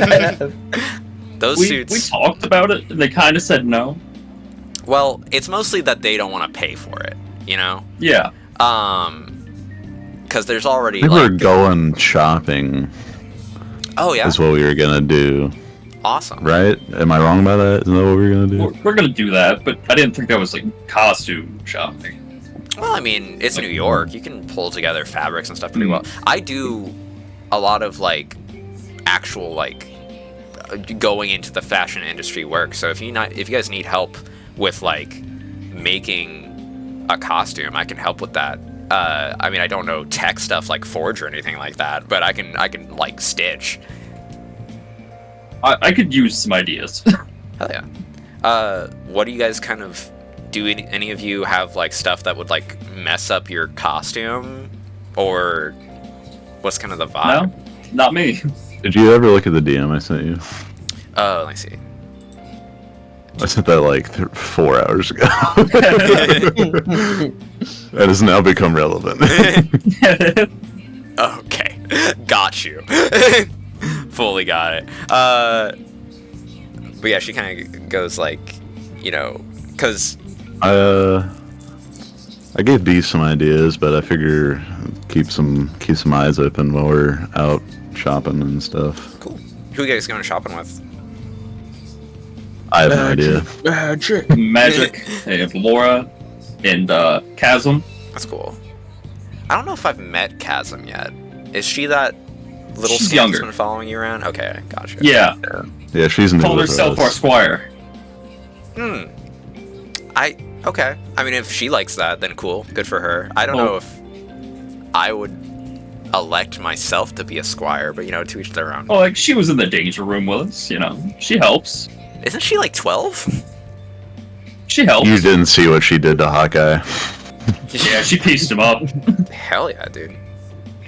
Those suits.
We talked about it, and they kind of said no.
Well, it's mostly that they don't want to pay for it, you know?
Yeah.
Because there's already
We
like...
were going shopping.
Oh, yeah?
Is what we were gonna do.
Awesome.
Right? Am I wrong about that? Isn't that what we were gonna do?
We're gonna do that, but I didn't think that was like costume shopping.
Well, I mean, it's New York. You can pull together fabrics and stuff pretty well. I do a lot of, like, actual, like, going into the fashion industry work. So if you guys need help with, like, making a costume, I can help with that. I mean, I don't know tech stuff like Forge or anything like that, but I can like, stitch.
I could use some ideas.
Hell yeah. What do you guys kind of... Do any of you have, like, stuff that would, like, mess up your costume? Or what's kind of the vibe?
No, not me.
Did you ever look at the DM I sent you?
Oh, let me see.
I sent that like 4 hours ago. That has now become relevant.
Okay. Got you. Fully got it. But yeah, she kind of goes, like, you know, because...
I gave B some ideas, but I figure keep some eyes open while we're out shopping and stuff.
Cool. Who are you guys going shopping with?
I have no idea.
Magic, they have Laura, and Chasm.
That's cool. I don't know if I've met Chasm yet. Is she that little
She's
scamp
younger.
that's been following you around? Okay, gotcha.
Yeah,
Yeah, she's new
called
with
herself
us.
our squire.
Okay. I mean, if she likes that, then cool. Good for her. I don't know if I would elect myself to be a squire, but, you know, to each their own.
Oh, like she was in the danger room with us. You know, she helps.
Isn't she like 12?
She helps.
You didn't see what she did to Hawkeye.
Yeah, she pieced him up.
Hell yeah, dude.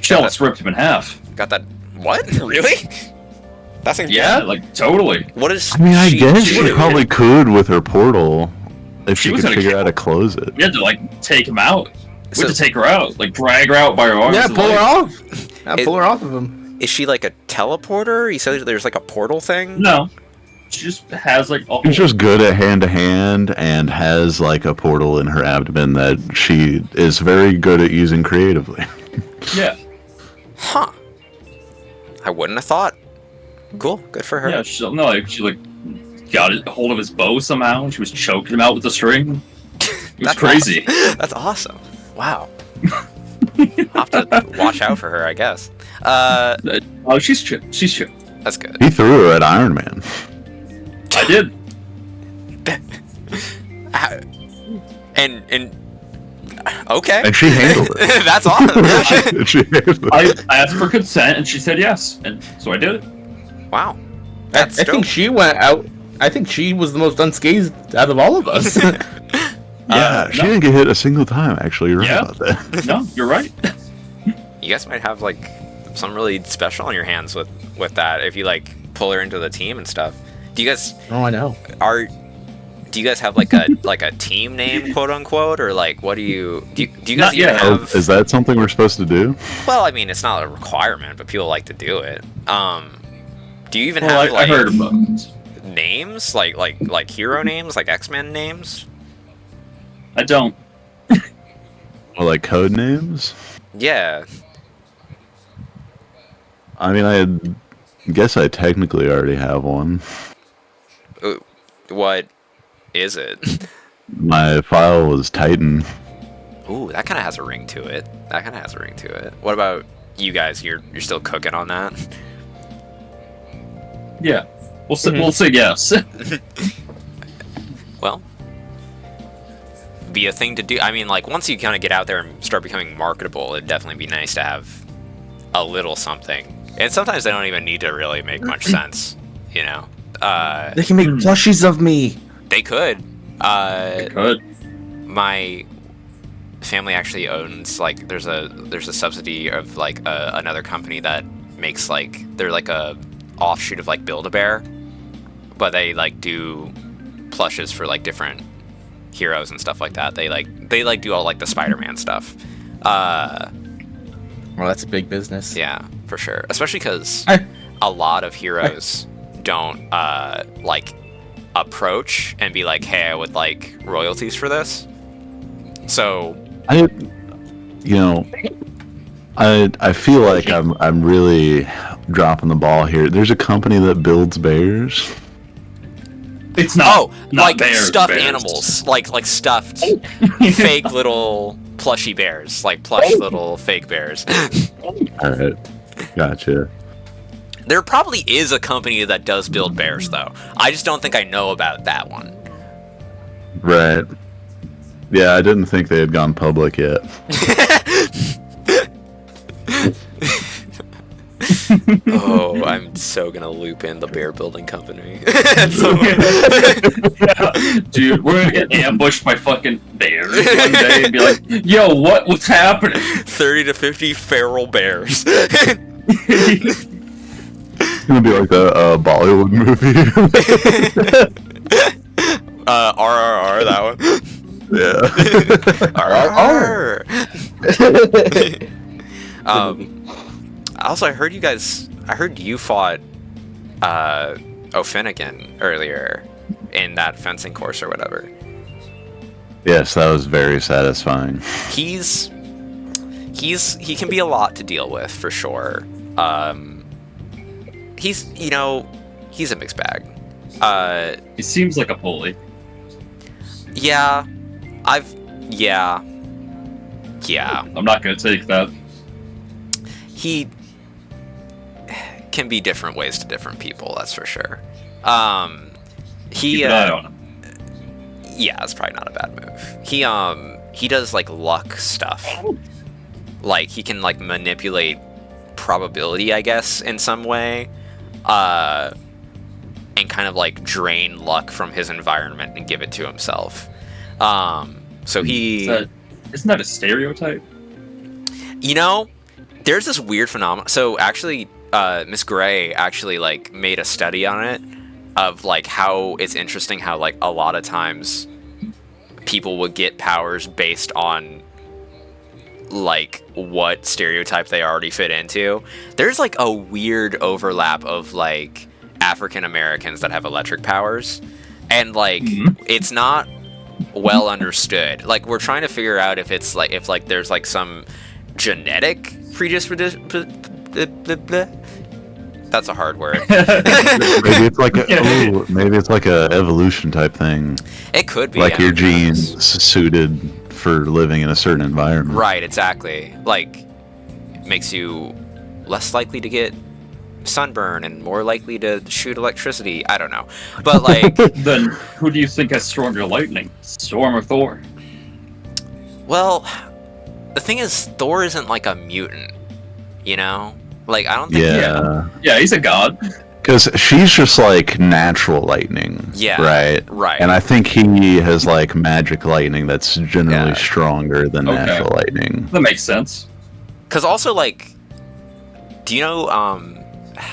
She almost ripped him in half.
Got that? What? Really? That's
Yeah, like totally.
What is?
I mean, I guess
she
she
would've-
probably could with her portal if
She
she
was
could
gonna
figure
kill
out how to close it.
We had to like take him out. We
So-
had to take her out, like drag her out by her arms.
Yeah,
and,
pull her
like-
off. Pull her off of him.
Is she like a teleporter? You said there's like a portal thing.
No, she just has like a
She's just good at hand to hand and has like a portal in her abdomen that she is very good at using creatively.
yeah,
Huh. I wouldn't have thought. Cool. Good for her.
yeah. She like got a hold of his bow somehow. She was choking him out with the string. It was
That's
crazy.
Awesome. That's awesome. Wow. I'll have to watch out for her, I guess.
Oh, she's chill. She's chill.
That's good.
He threw her at Iron Man.
I did.
And okay.
And she handled it.
That's awesome.
She handled it.
I asked for consent, and she said yes, and so I did it.
Wow.
I
That's
think
dope.
she went out. I think she was the most unscathed out of all of us.
Yeah, she didn't get hit a single time, actually. You're right
Yeah.
about that.
No, you're right.
You guys might have like some really special on your hands with that if you like pull her into the team and stuff. Do you guys
Oh, I know.
do you guys have like a team name, quote unquote, or like what do you guys
Not
even
yet.
have?
Is that something we're supposed to do?
Well, I mean, it's not a requirement, but people like to do it. Do you even
Well,
have
I
like
heard about it.
names, like hero names, like XMen names?
I don't.
Or like code names?
Yeah.
I mean, guess I technically already have one.
What is it?
My file was Titan.
Ooh, that kind of has a ring to it. What about you guys? You're still cooking on that?
Yeah, we'll say yes.
Well, be a thing to do. I mean, like, once you kind of get out there and start becoming marketable, it'd definitely be nice to have a little something. And sometimes they don't even need to really make much sense, you know?
They can make plushies of me.
They could.
Good.
My family actually owns like there's a subsidy of like another company that makes like they're like a offshoot of like Build-A-Bear, but they like do plushes for like different heroes and stuff like that. They do all like the Spider-Man stuff.
Well, that's a big business.
Yeah, for sure. Especially because a lot of heroes don't like approach and be like, hey, I would like royalties for this. So
I feel like I'm really dropping the ball here. There's a company that builds bears.
It's not
like
bears,
stuffed
bears.
animals, like stuffed fake little plushy bears, like plush little fake bears.
All right, gotcha.
There probably is a company that does build bears, though. I just don't think I know about that one.
Right. Yeah, I didn't think they had gone public yet.
Oh, I'm so gonna loop in the bear building company.
Dude, we're gonna get ambushed by fucking bears one day and be like, yo, what's happening?
30 to 50 feral bears.
It's gonna be like a Bollywood movie.
RRR, that one.
Yeah.
Also, I heard you fought O'Finnegan earlier in that fencing course or whatever.
Yes, that was very satisfying.
He can be a lot to deal with for sure. He's a mixed bag.
He seems like a bully.
Yeah. I'm
not gonna take that.
He can be different ways to different people, that's for sure.
Keep an eye on him.
Yeah, that's probably not a bad move. He does like luck stuff. Like he can like manipulate probability, I guess, in some way. And kind of like drain luck from his environment and give it to himself. So
isn't that a stereotype?
There's this weird phenomenon. So actually, Miss Gray actually like made a study on it of like how it's interesting how like a lot of times people would get powers based on like what stereotype they already fit into. There's like a weird overlap of like African Americans that have electric powers, and like it's not well understood. Like we're trying to figure out if it's like if there's like some genetic predisposition. That's a hard word.
Maybe it's like a evolution type thing.
It could be
like your genes suited for living in a certain environment.
Right, exactly. Like it makes you less likely to get sunburn and more likely to shoot electricity. I don't know, but like
then who do you think has stronger lightning, Storm or Thor?
Well, the thing is, Thor isn't like a mutant, like I don't think
yeah he's a god,
because she's just like natural lightning. Right
And
I think he has like magic lightning that's generally stronger than natural lightning.
That makes sense.
Because also, like, do you know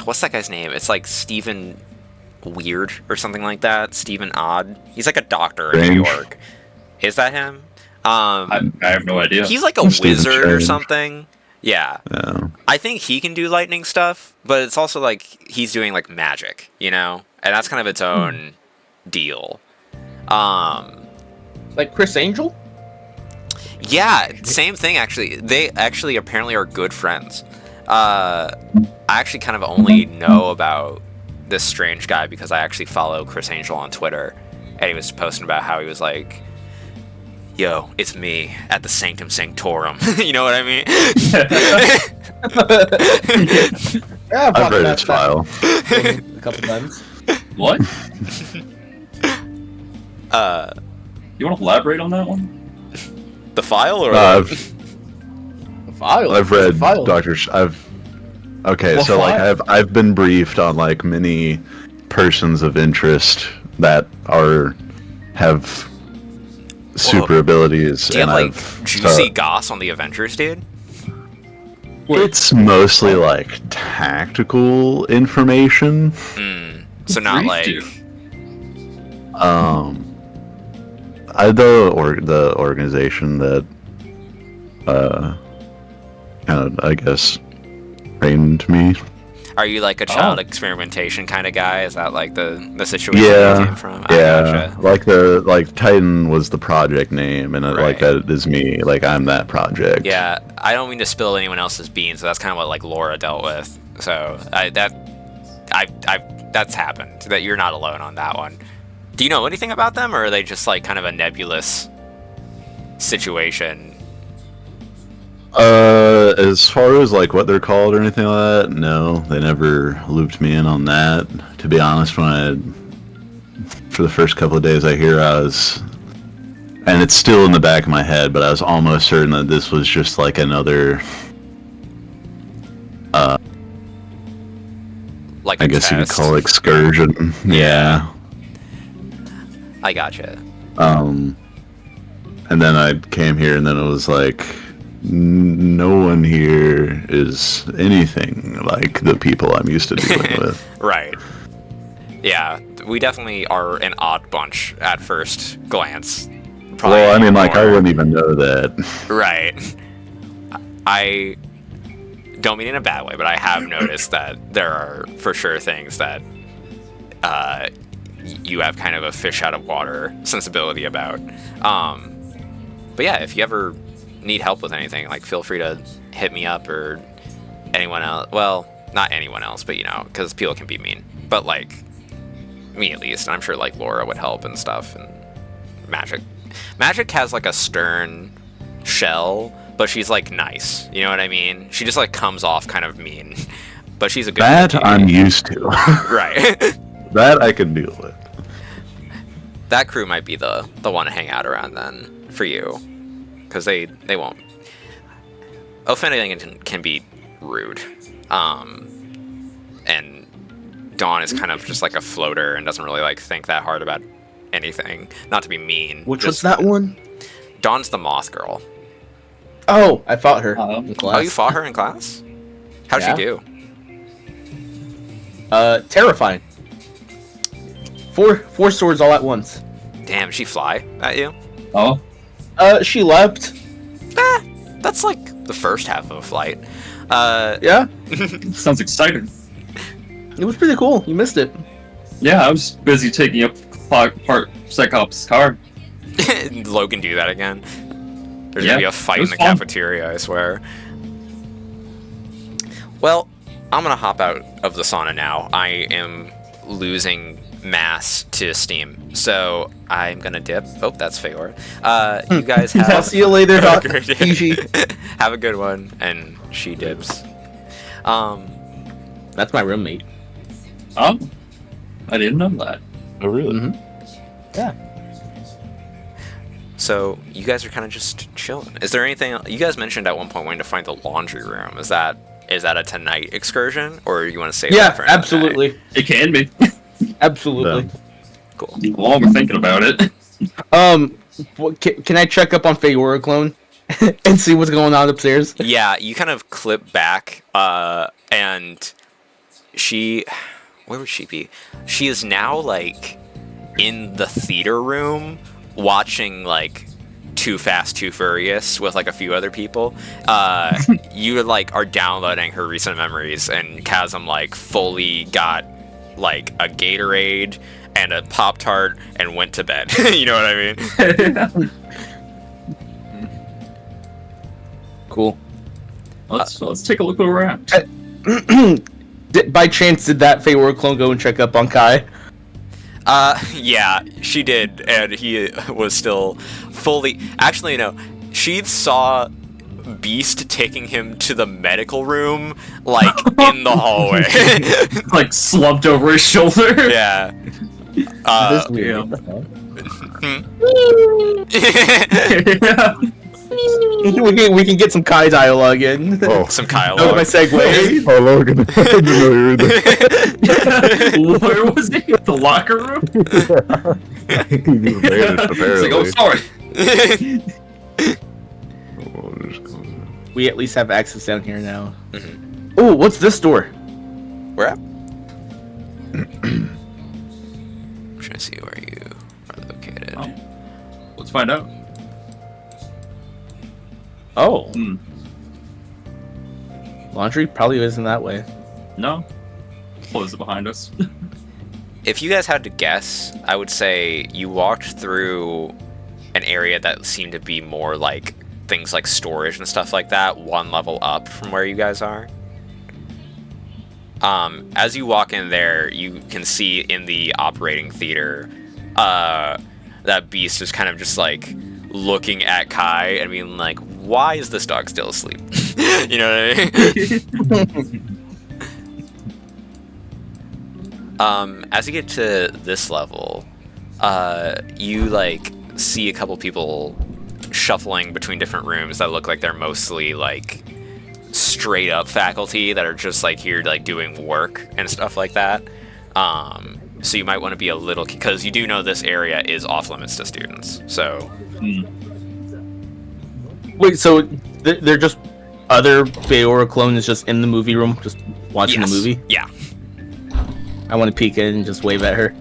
what's that guy's name? It's like Stephen Weird or something like that. Stephen Odd. He's like a doctor in New York. Is that him?
I have no idea.
He's like a wizard or something. Yeah.
No.
I think he can do lightning stuff, but it's also like he's doing like magic, and that's kind of its own deal.
Like Chris Angel?
Yeah, same thing actually. They actually apparently are good friends. I actually kind of only know about this strange guy because I actually follow Chris Angel on Twitter, and he was posting about how he was like, yo, it's me at the Sanctum Sanctorum. You know what I mean?
Yeah,
I've read his file
a couple times.
What? You want to elaborate on that one?
The file or
The file.
I've read
file.
I've been briefed on like many persons of interest that have super abilities.
Do you have
and
like
I've
juicy goss on the Avengers, dude?
It's mostly like tactical information.
So not like.
The organization that kind of, I guess, trained me.
Are you like a child experimentation kind of guy? Is that like the situation you came from?
Yeah, gotcha. like Titan was the project name, and like that is me. Like I'm that project.
Yeah, I don't mean to spill anyone else's beans. So that's kind of what like Laura dealt with. So that's happened. That you're not alone on that one. Do you know anything about them, or are they just like kind of a nebulous situation?
As far as like what they're called or anything like that, no, they never looped me in on that. To be honest, for the first couple of days I was, and it's still in the back of my head, but I was almost certain that this was just like another,
like
I guess you could call it excursion. Yeah.
I gotcha.
And then I came here, and then it was like, no one here is anything like the people I'm used to dealing with.
Right. Yeah, we definitely are an odd bunch at first glance. Probably
well, I mean, like, I wouldn't even know that.
Right. I don't mean in a bad way, but I have noticed that there are for sure things that you have kind of a fish out of water sensibility about. But yeah, if you ever need help with anything, like feel free to hit me up or anyone else. Well, not anyone else, but you know, because people can be mean. But like me at least, and I'm sure like Laura would help and stuff. And Magic has like a stern shell, but she's like nice. You know what I mean? She just like comes off kind of mean, but she's a good.
That I'm used to.
Right.
That I can deal with.
That crew might be the one to hang out around then for you. Because they won't. Offending can be rude. And Dawn is kind of just like a floater and doesn't really like think that hard about anything. Not to be mean.
Which was that one?
Dawn's the moth girl.
Oh, I fought her in class.
Oh, you fought her in class? How'd she do?
Terrifying. Four swords all at once.
Damn, she fly at you?
Oh.
She leapt.
That's like the first half of a flight.
Yeah.
Sounds exciting.
It was pretty cool. You missed it.
Yeah, I was busy taking up part Cyclops' car.
Logan do that again. There's
Yeah,
gonna be a fight
it
in
was
the
fun.
cafeteria, I swear. Well, I'm gonna hop out of the sauna now. I am losing mass to steam, so I'm gonna dip. Oh, that's Feyor. You guys have.
I'll see you later, Doc.
Great day.
Fiji.
Have a good one, and she dips.
That's my roommate.
Oh, I didn't know that.
Oh, really?
Mm-hmm. Yeah.
So you guys are kind of just chilling. Is there anything you guys mentioned at one point wanting to find the laundry room? Is that a tonight excursion, or you want to save that for another
absolutely.
night?
It can be.
Absolutely.
Cool.
Well, we're thinking about it.
Can I check up on Feyor clone and see what's going on upstairs?
Yeah, you kind of clip back, and where would she be? She is now like in the theater room watching like Too Fast, Too Furious with like a few other people. You like are downloading her recent memories, and Chasm like fully got like a Gatorade and a Pop-Tart and went to bed. You know what I mean?
Cool.
Let's take a look around.
By chance, did that Feyor clone go and check up on Kai?
Yeah, she did, and he was still fully. Actually, no, she saw Beast taking him to the medical room, like in the hallway.
Like slumped over his shoulder.
Yeah.
This weird.
yeah.
we can get some Kai dialogue in.
Oh.
Some
That was
Kyle.
my segue.
Oh, Logan. I didn't know you were there.
Where was he? The locker room?
He just vanished,
It's like, oh,
apparently.
sorry.
We at least have access down here now.
Mhm.
Oh, what's this door?
Where at? I'm trying to see where you are located.
Oh. Let's find out.
Oh,
Hmm.
laundry probably isn't that way.
No. Close it behind us.
If you guys had to guess, I would say you walked through an area that seemed to be more like things like storage and stuff like that, one level up from where you guys are. As you walk in there, you can see in the operating theater, that beast is kind of just like looking at Kai and being like, why is this dog still asleep? You know what I mean? As you get to this level, you like see a couple people shuffling between different rooms that look like they're mostly like straight up faculty that are just like here like doing work and stuff like that. So you might want to be a little, because you do know this area is off limits to students. So
Wait, so they're just other Bayora clones just in the movie room, just watching
yes.
the movie?
Yeah.
I want to peek in and just wave at her.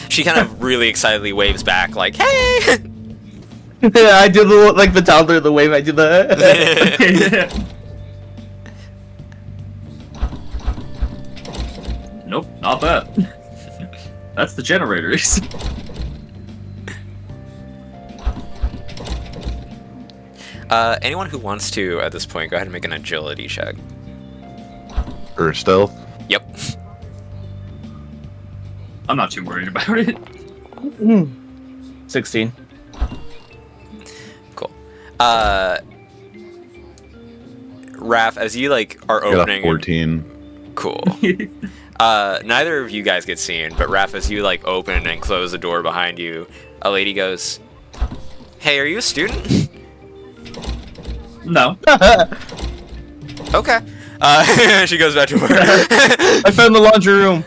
She kind of really excitedly waves back like, hey!
I do the like the toddler, the wave. I do the.
Nope, not that. That's the generators.
Anyone who wants to at this point, go ahead and make an agility check.
Or stealth.
Yep.
I'm not too worried about it.
16.
Cool. Raph, as you like are
I got a
opening
14.
Cool. Neither of you guys get seen, but Raph, as you like open and close the door behind you, a lady goes, "Hey, are you a student?"
No.
Okay. She goes back to work.
I found the laundry room.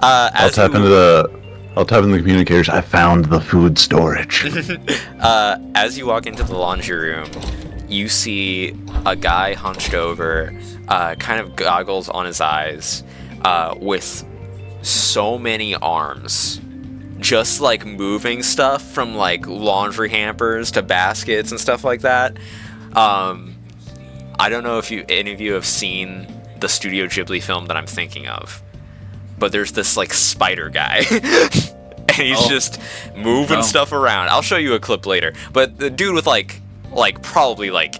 I'll tap into the communicators. I found the food storage.
As you walk into the laundry room, you see a guy hunched over, kind of goggles on his eyes, with so many arms, just like moving stuff from like laundry hampers to baskets and stuff like that. I don't know if any of you have seen the Studio Ghibli film that I'm thinking of, but there's this like spider guy. And he's just moving stuff around. I'll show you a clip later. But the dude with like probably like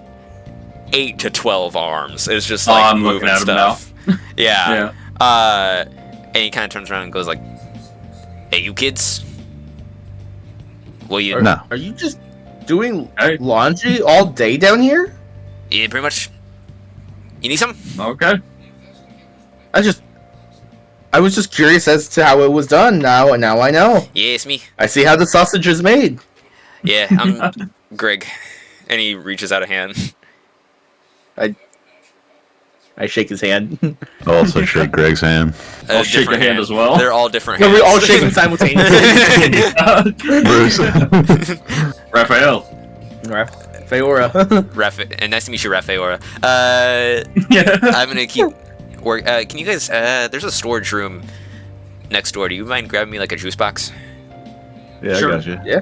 8 to 12 arms is just like
I'm
moving
looking at
stuff.
him now.
Yeah.
Yeah.
And he kind of turns around and goes like, "Hey, you kids. Well, you
No.
Are you just doing
Hey.
laundry all day down here?
yeah, pretty much. You need some?
Okay.
I was just curious as to how it was done. Now I know.
Yeah, it's me.
I see how the sausage is made.
Yeah, I'm Greg." And he reaches out a hand.
I shake his hand.
I'll also shake Greg's hand.
I'll shake
Different
your hand as well.
They're all different
No,
hands.
we all shake them simultaneously.
Bruce.
Raphael.
Feora.
And nice to meet you, Rafaora.
Yeah.
I'm gonna keep work. Can you guys? There's a storage room next door. Do you mind grabbing me like a juice box?
Yeah,
Sure.
I got you.
Yeah.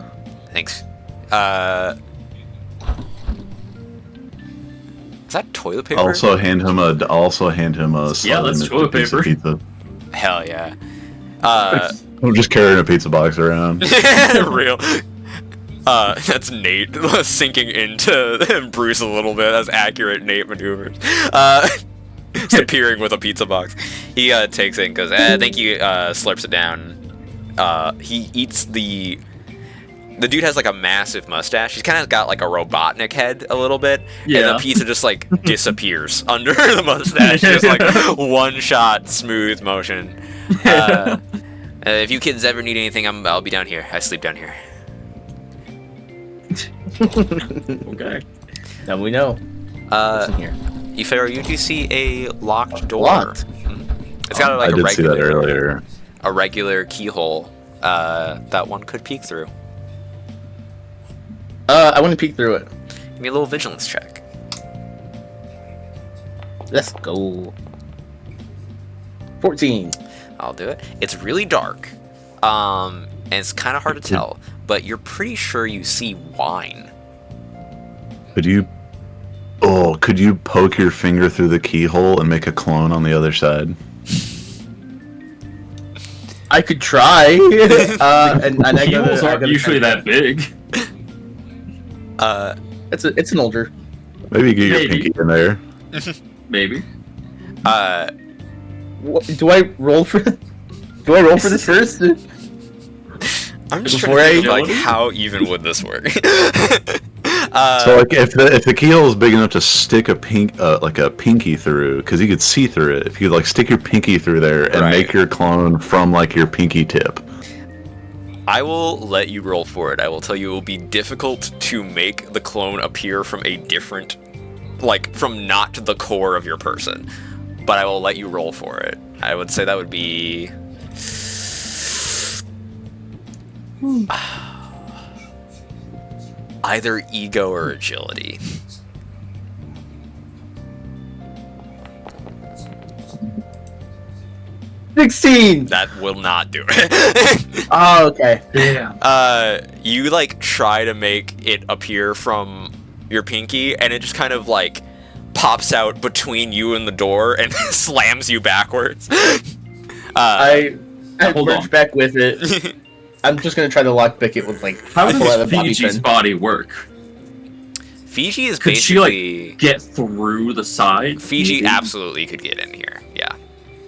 Thanks. Is that toilet paper?
Also hand him a.
Yeah, that's
slice
toilet
piece of
paper.
Pizza.
Hell yeah.
I'm just carrying a pizza box around.
Real. That's Nate sinking into Bruce a little bit. That's accurate Nate maneuvers. Just appearing with a pizza box. He takes it and goes, "Thank you." Slurps it down. He eats the dude has like a massive mustache. He's kind of got like a Robotnik head a little bit, and
Yeah.
the pizza just like disappears under the mustache. Just like one shot, smooth motion. If you kids ever need anything, I'll be down here. I sleep down here.
Okay.
Now we know. What's in here?
Ifero, you do see a locked door.
Locked?
It's got like
I
a
did see that
regular,
earlier.
a regular keyhole that one could peek through.
I want to peek through it.
Give me a little vigilance check.
Let's go. 14.
I'll do it. It's really dark, and it's kind of hard to tell, but you're pretty sure you see wine.
Could you poke your finger through the keyhole and make a clone on the other side?
I could try. And I
Keyholes
gotta,
aren't usually that big.
It's an older.
Maybe get your
Maybe.
pinky in there.
Maybe.
Do I roll for? Do I roll for this first?
I'm just
Before
trying to think of,
I-
like, how even would this work?
So like if the keyhole is big enough to stick a pinky through, because you could see through it. If you like stick your pinky through there and
Right.
make your clone from like your pinky tip.
I will let you roll for it. I will tell you it will be difficult to make the clone appear from a different, like, from not the core of your person. But I will let you roll for it. I would say that would be... either ego or agility.
16.
That will not do it.
Oh, okay.
You like try to make it appear from your pinky, and it just kind of like pops out between you and the door and slams you backwards.
I
Hold
merge
on.
back with it. I'm just gonna try to lockpick it with like.
How
I pull out a
does
bobby
Fiji's
pin.
body work?
Fiji is
Could she
basically
like get through the side?
Fiji absolutely could get in here. Yeah,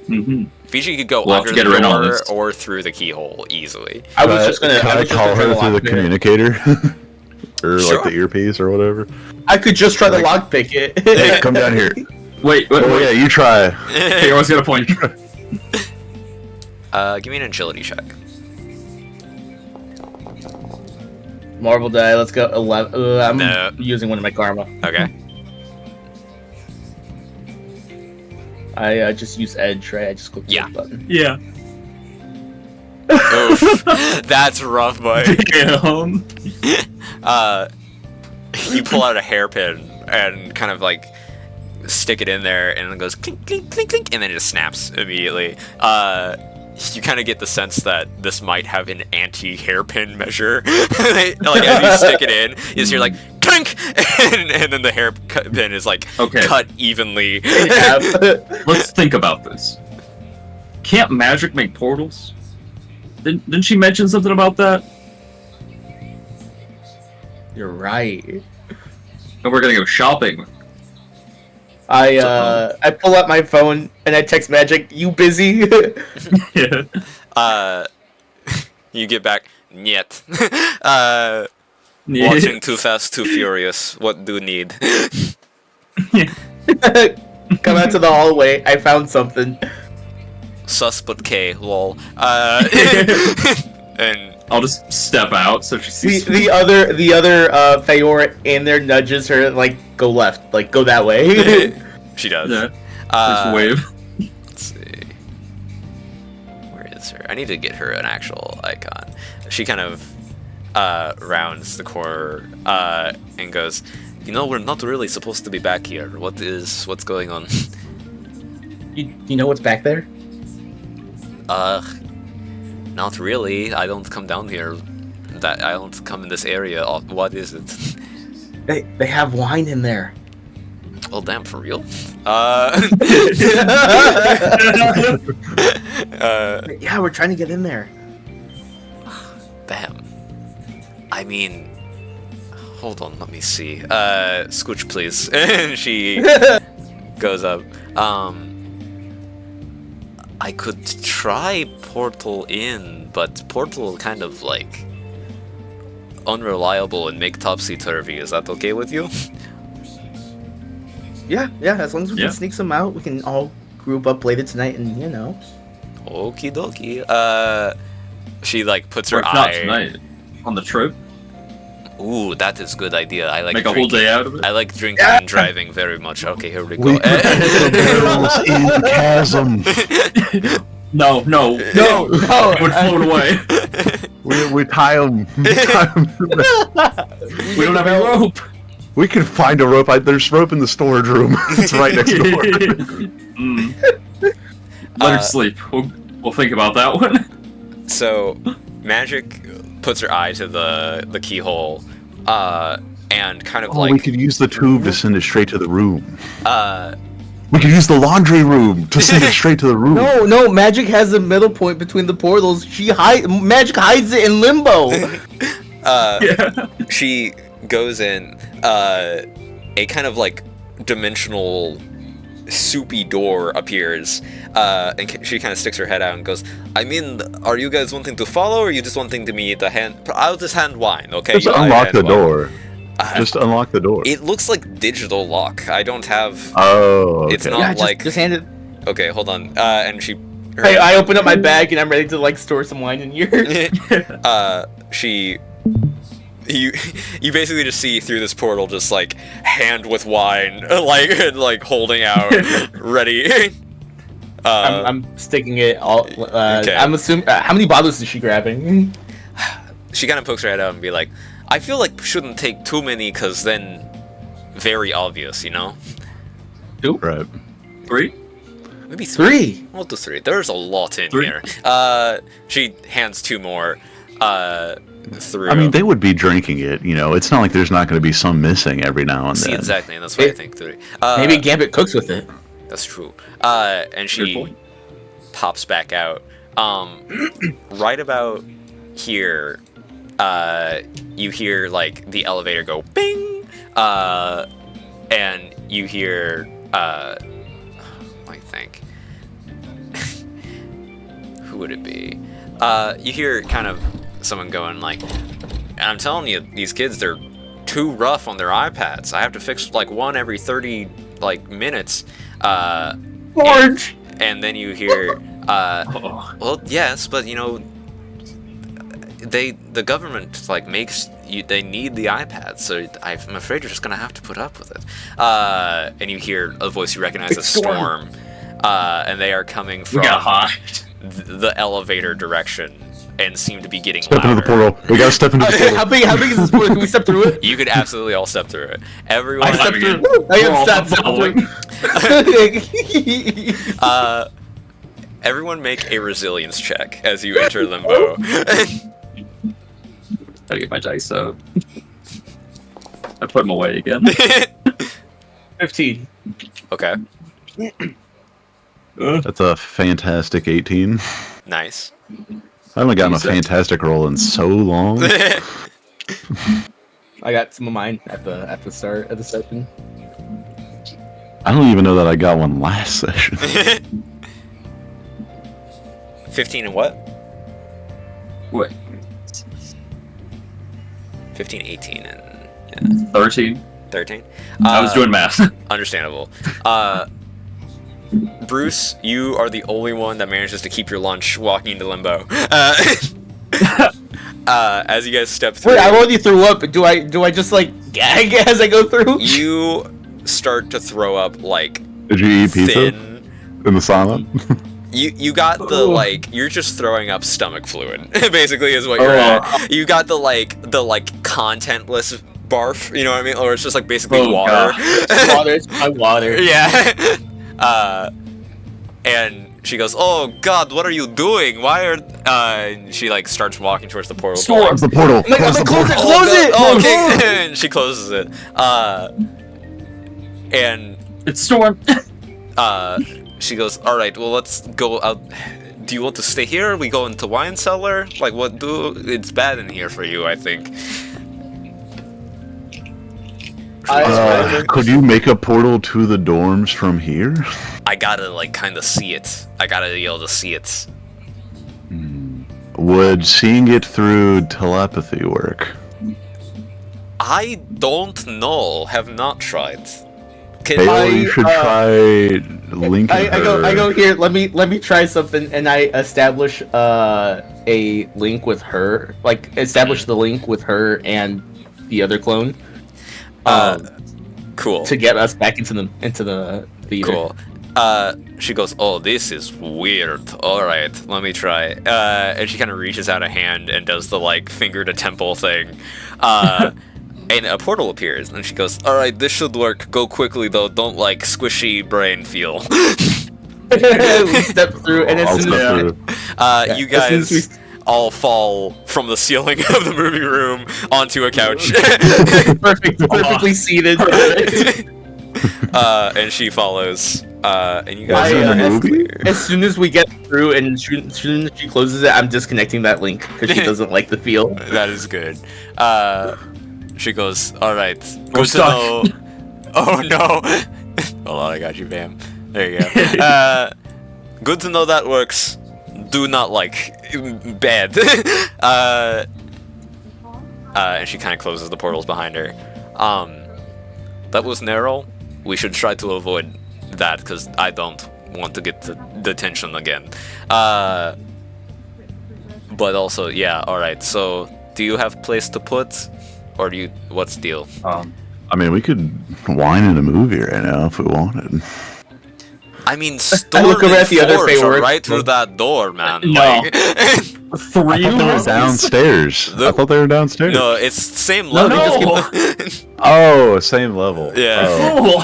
Mm-hmm.
Fiji could go
We'll have
under
to
the
get her in on
door
this.
or through the keyhole easily.
I was just gonna.
Can I
was just
call
gonna try
her
to
through the
lockpick it.
communicator? Or
Sure.
like the earpiece or whatever.
I could just try to lockpick it.
Hey, come down here.
Wait,
Oh yeah, you try.
Hey, I was gonna point.
Give me an agility check.
Marble die. Let's go. 11. I'm
No.
using one of my karma.
Okay.
I just use edge, right? I just click
Yeah.
the button.
Yeah.
Oof. That's rough, bud.
Damn.
You pull out a hairpin and kind of like stick it in there, and it goes clink, clink, clink, clink, and then it just snaps immediately. You kind of get the sense that this might have an anti-hairpin measure. Like as you stick it in, you just hear like clink, and then the hairpin is like
Okay.
cut evenly.
Let's think about this. Can't magic make portals? Didn't she mention something about that?
You're right.
And we're gonna go shopping.
I pull out my phone and I text Magic. You busy?
Yeah.
You get back. Niet.
Yeah.
Watching Too Fast, Too Furious. What do you need?
Come out to the hallway. I found something.
Sus but K, lol. And
I'll just step out so she sees.
The other Feora in there nudges her like go left, like go that way.
she does.
Yeah.
Uh,
Just wave.
Let's see. Where is her? I need to get her an actual icon. She kind of rounds the corner and goes, "You know, we're not really supposed to be back here. What's going on?"
You know what's back there?
Not really. I don't come down here. I don't come in this area. What is it?
They have wine in there.
Oh damn, for real?
Yeah, we're trying to get in there.
Damn. I mean, hold on, let me see. Scooch, please. And she goes up. I could try Portal in, but Portal kind of like unreliable and make topsy-turvy. Is that okay with you?
Yeah, as long as we
Yeah.
can sneak some out, we can all group up later tonight and, you know.
Okie dokie. She like puts
Or
her
if not
eye.
tonight. On the trip.
Ooh, that is good idea. I like
Make a whole day out of it.
I like drinking and driving very much. Okay, here we go.
We could put the barrels in the chasm.
No. It would float away.
We tie them.
We don't have a rope.
We could find a rope. There's rope in the storage room. It's right next door.
Let her sleep. We'll think about that one.
So, Magic puts her eye to the keyhole, and kind of
We could use the tube to send it straight to the room.
uh,
We could use the laundry room to send it straight to the room.
No, Magic has a middle point between the portals. Magic hides it in limbo.
she goes in, a kind of like dimensional soupy door appears, and she kind of sticks her head out and goes, I mean, are you guys wanting to follow, or are you just wanting to me to hand? I'll just hand wine, okay?
Just unlock the door. Just unlock the door.
It looks like digital lock. I don't have.
Oh, okay.
It's not like.
Just hand it.
Okay, hold on. And she.
Hey, I open up my bag and I'm ready to like store some wine in here.
You basically just see through this portal, just like hand with wine, like holding out, ready.
I'm sticking it all.
Okay.
I'm assuming. How many bottles is she grabbing?
She kind of pokes her head out and be like, I feel like we shouldn't take too many, cause then very obvious, you know?
Right.
3?
Maybe
3.
We'll do 3. There's a lot in
3?
here. She hands 2 more. Through.
I mean, they would be drinking it, you know. It's not like there's not going to be some missing every now and
See,
then.
exactly, and that's why I think 3.
Maybe Gambit cooks with it.
That's true. And she pops back out. Right about here, you hear like the elevator go bing, and you hear I think who would it be? You hear kind of someone going like, I'm telling you, these kids, they're too rough on their iPads. I have to fix like one every 30 like minutes.
Orange.
And then you hear, well, yes, but you know, the government like makes you, they need the iPad, so I'm afraid you're just gonna have to put up with it. And you hear a voice you recognize as Storm, and they are coming from the elevator direction and seem to be getting
Step
louder.
into the portal. We gotta step into the portal.
How big is this portal? Can we step through it?
You could absolutely all step through it. Everyone.
I step through. I am step.
Everyone make a resilience check as you enter limbo.
Gotta get my dice out. I put them away again.
15.
Okay.
That's a fantastic 18.
Nice.
I haven't gotten a fantastic roll in so long.
I got some of mine at the start of the session.
I don't even know that I got one last session.
15 and what?
Wait.
15, 18, and
13.
13.
I was doing math.
Understandable. Bruce, you are the only one that manages to keep your lunch walking into limbo. As you guys step through.
Wait, I already threw up. Do I just like gag as I go through?
You start to throw up like.
Did you eat pizza
thin.
in the sauna?
You got the like you're just throwing up stomach fluid. Basically, is what you're at. You got the contentless barf. You know what I mean? Or it's just like basically water.
Water. It's my water.
Yeah. And she goes, "Oh God, what are you doing? Why are?" And she like starts walking towards the portal.
Close the portal. Close the portal.
Close it.
Oh, okay. And she closes it. And
It's Storm.
she goes, "All right, well, let's go out. Do you want to stay here? We go into wine cellar. Like, what? It's bad in here for you, I think."
Could you make a portal to the dorms from here?
I gotta like kind of see it. I gotta be able to see it.
Would seeing it through telepathy work?
I don't know. Have not tried.
Halo, you should try linking
I go here. Let me try something, and I establish a link with her. Like establish the link with her and the other clone.
Cool.
To get us back into the theater.
Cool. She goes, "Oh, this is weird. All right, let me try." And she kind of reaches out a hand and does the like finger to temple thing. And a portal appears, and she goes, "All right, this should work. Go quickly though. Don't like squishy brain feel."
We step through, and as soon as
you guys all fall from the ceiling of the movie room onto a couch.
perfectly seated.
And she follows. And you guys
as soon as we get through, and as soon as she closes it, I'm disconnecting that link because she doesn't like the feel.
That is good. She goes, "All right, good to know." Oh no! Hold on, I got you, Bam. There you go. Good to know that works. Do not like bad. And she kind of closes the portals behind her. That was narrow. We should try to avoid that because I don't want to get to detention again. But also, yeah. All right. So, do you have place to put, or do you? What's the deal?
I mean, we could whine in a movie right now if we wanted.
I mean,
I look over at the other
are right through that door, man.
No.
Like,
3
They were downstairs. I thought they were downstairs.
no, it's same level.
Oh, same level.
Yeah.
Oh.
Fool.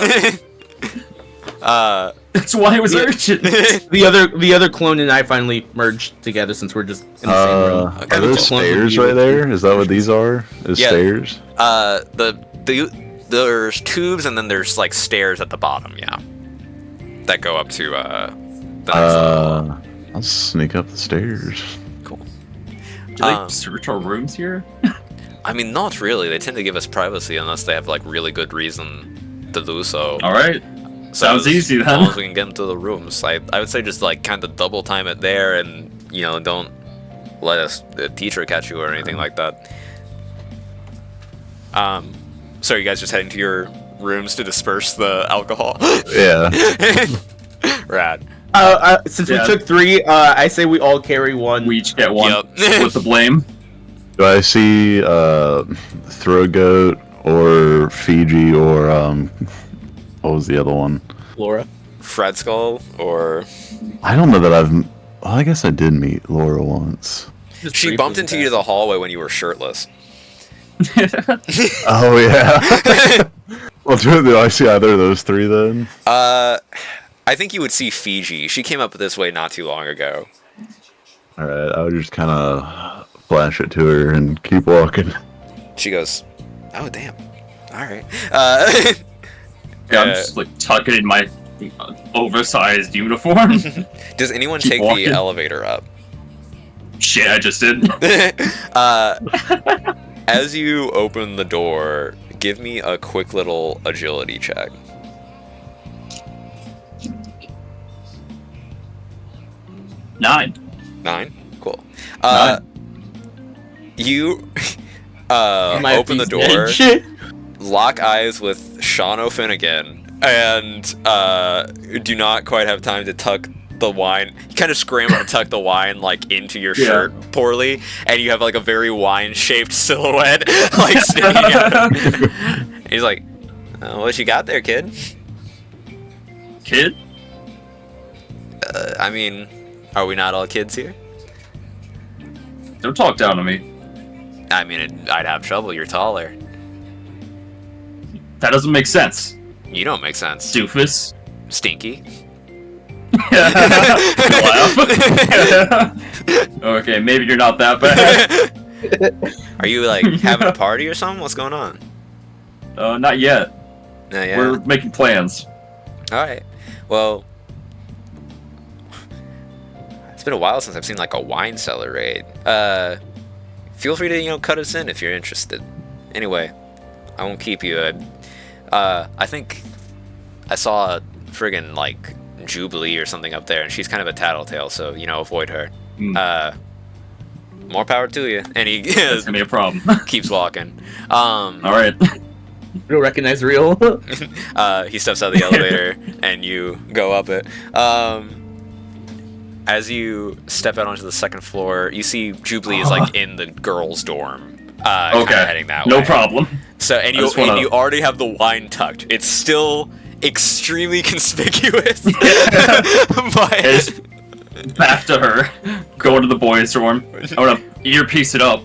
That's why it was urgent.
The other clone and I finally merged together since we're just in the same room.
Are those stairs right there? Is that what these are?
Yeah.
Stairs?
There's tubes and then there's like stairs at the bottom. Yeah. That go up to the next level.
I'll sneak up the stairs.
Cool.
Do they search our rooms here?
I mean, not really. They tend to give us privacy unless they have like really good reason to do so.
All right. Sounds easy
As
then.
long as we can get them to the rooms, I would say just like kind of double time it there, and don't let the teacher catch you or anything like that. So are you guys just heading to your rooms to disperse the alcohol?
Yeah.
Rad.
Since we took 3, I say we all carry 1.
We each get one.
Yep.
Split the blame.
Do I see Throw Goat or Fiji or what was the other one?
Laura.
Fred Skull or
I don't know that I've. Well, I guess I did meet Laura once.
she bumped into you to the hallway when you were shirtless.
Oh yeah. Well, do I see either of those 3 then?
I think you would see Fiji. She came up this way not too long ago.
All right, I would just kind of flash it to her and keep walking.
She goes, "Oh damn, all right."
Yeah, I'm just like tucking in my oversized uniform.
Does anyone
Keep
take
walking.
the elevator up?
Shit, I just did.
As you open the door, give me a quick little agility check.
9.
9? Cool.
9.
You open the door, lock eyes with Sean O'Finnegan, and do not quite have time to tuck the wine. You kind of scramble to tuck the wine like into your shirt poorly, and you have like a very wine-shaped silhouette like sticking out. He's like, "What you got there, kid?"
Kid?
I mean, are we not all kids here?
Don't talk down to me.
I mean, I'd have trouble. You're taller.
That doesn't make sense.
You don't make sense.
Doofus.
Stinky.
Laugh. Okay, maybe you're not that bad.
Are you like having a party or something? What's going on?
Not yet.
Yeah.
We're making plans.
All right. Well, it's been a while since I've seen like a wine cellar raid. Feel free to cut us in if you're interested. Anyway, I won't keep you. I think I saw a friggin' like Jubilee or something up there, and she's kind of a tattletale, so avoid her. More power to you. And he
That's gonna be a problem.
keeps walking.
All right.
You don't recognize real.
He steps out of the elevator, and you go up it. As you step out onto the second floor, you see Jubilee is like in the girls' dorm. Kinda heading that way.
No problem.
So, and you already have the wine tucked. It's still extremely conspicuous. But
back to her. Go to the boys' dorm. I'm gonna earpiece it up.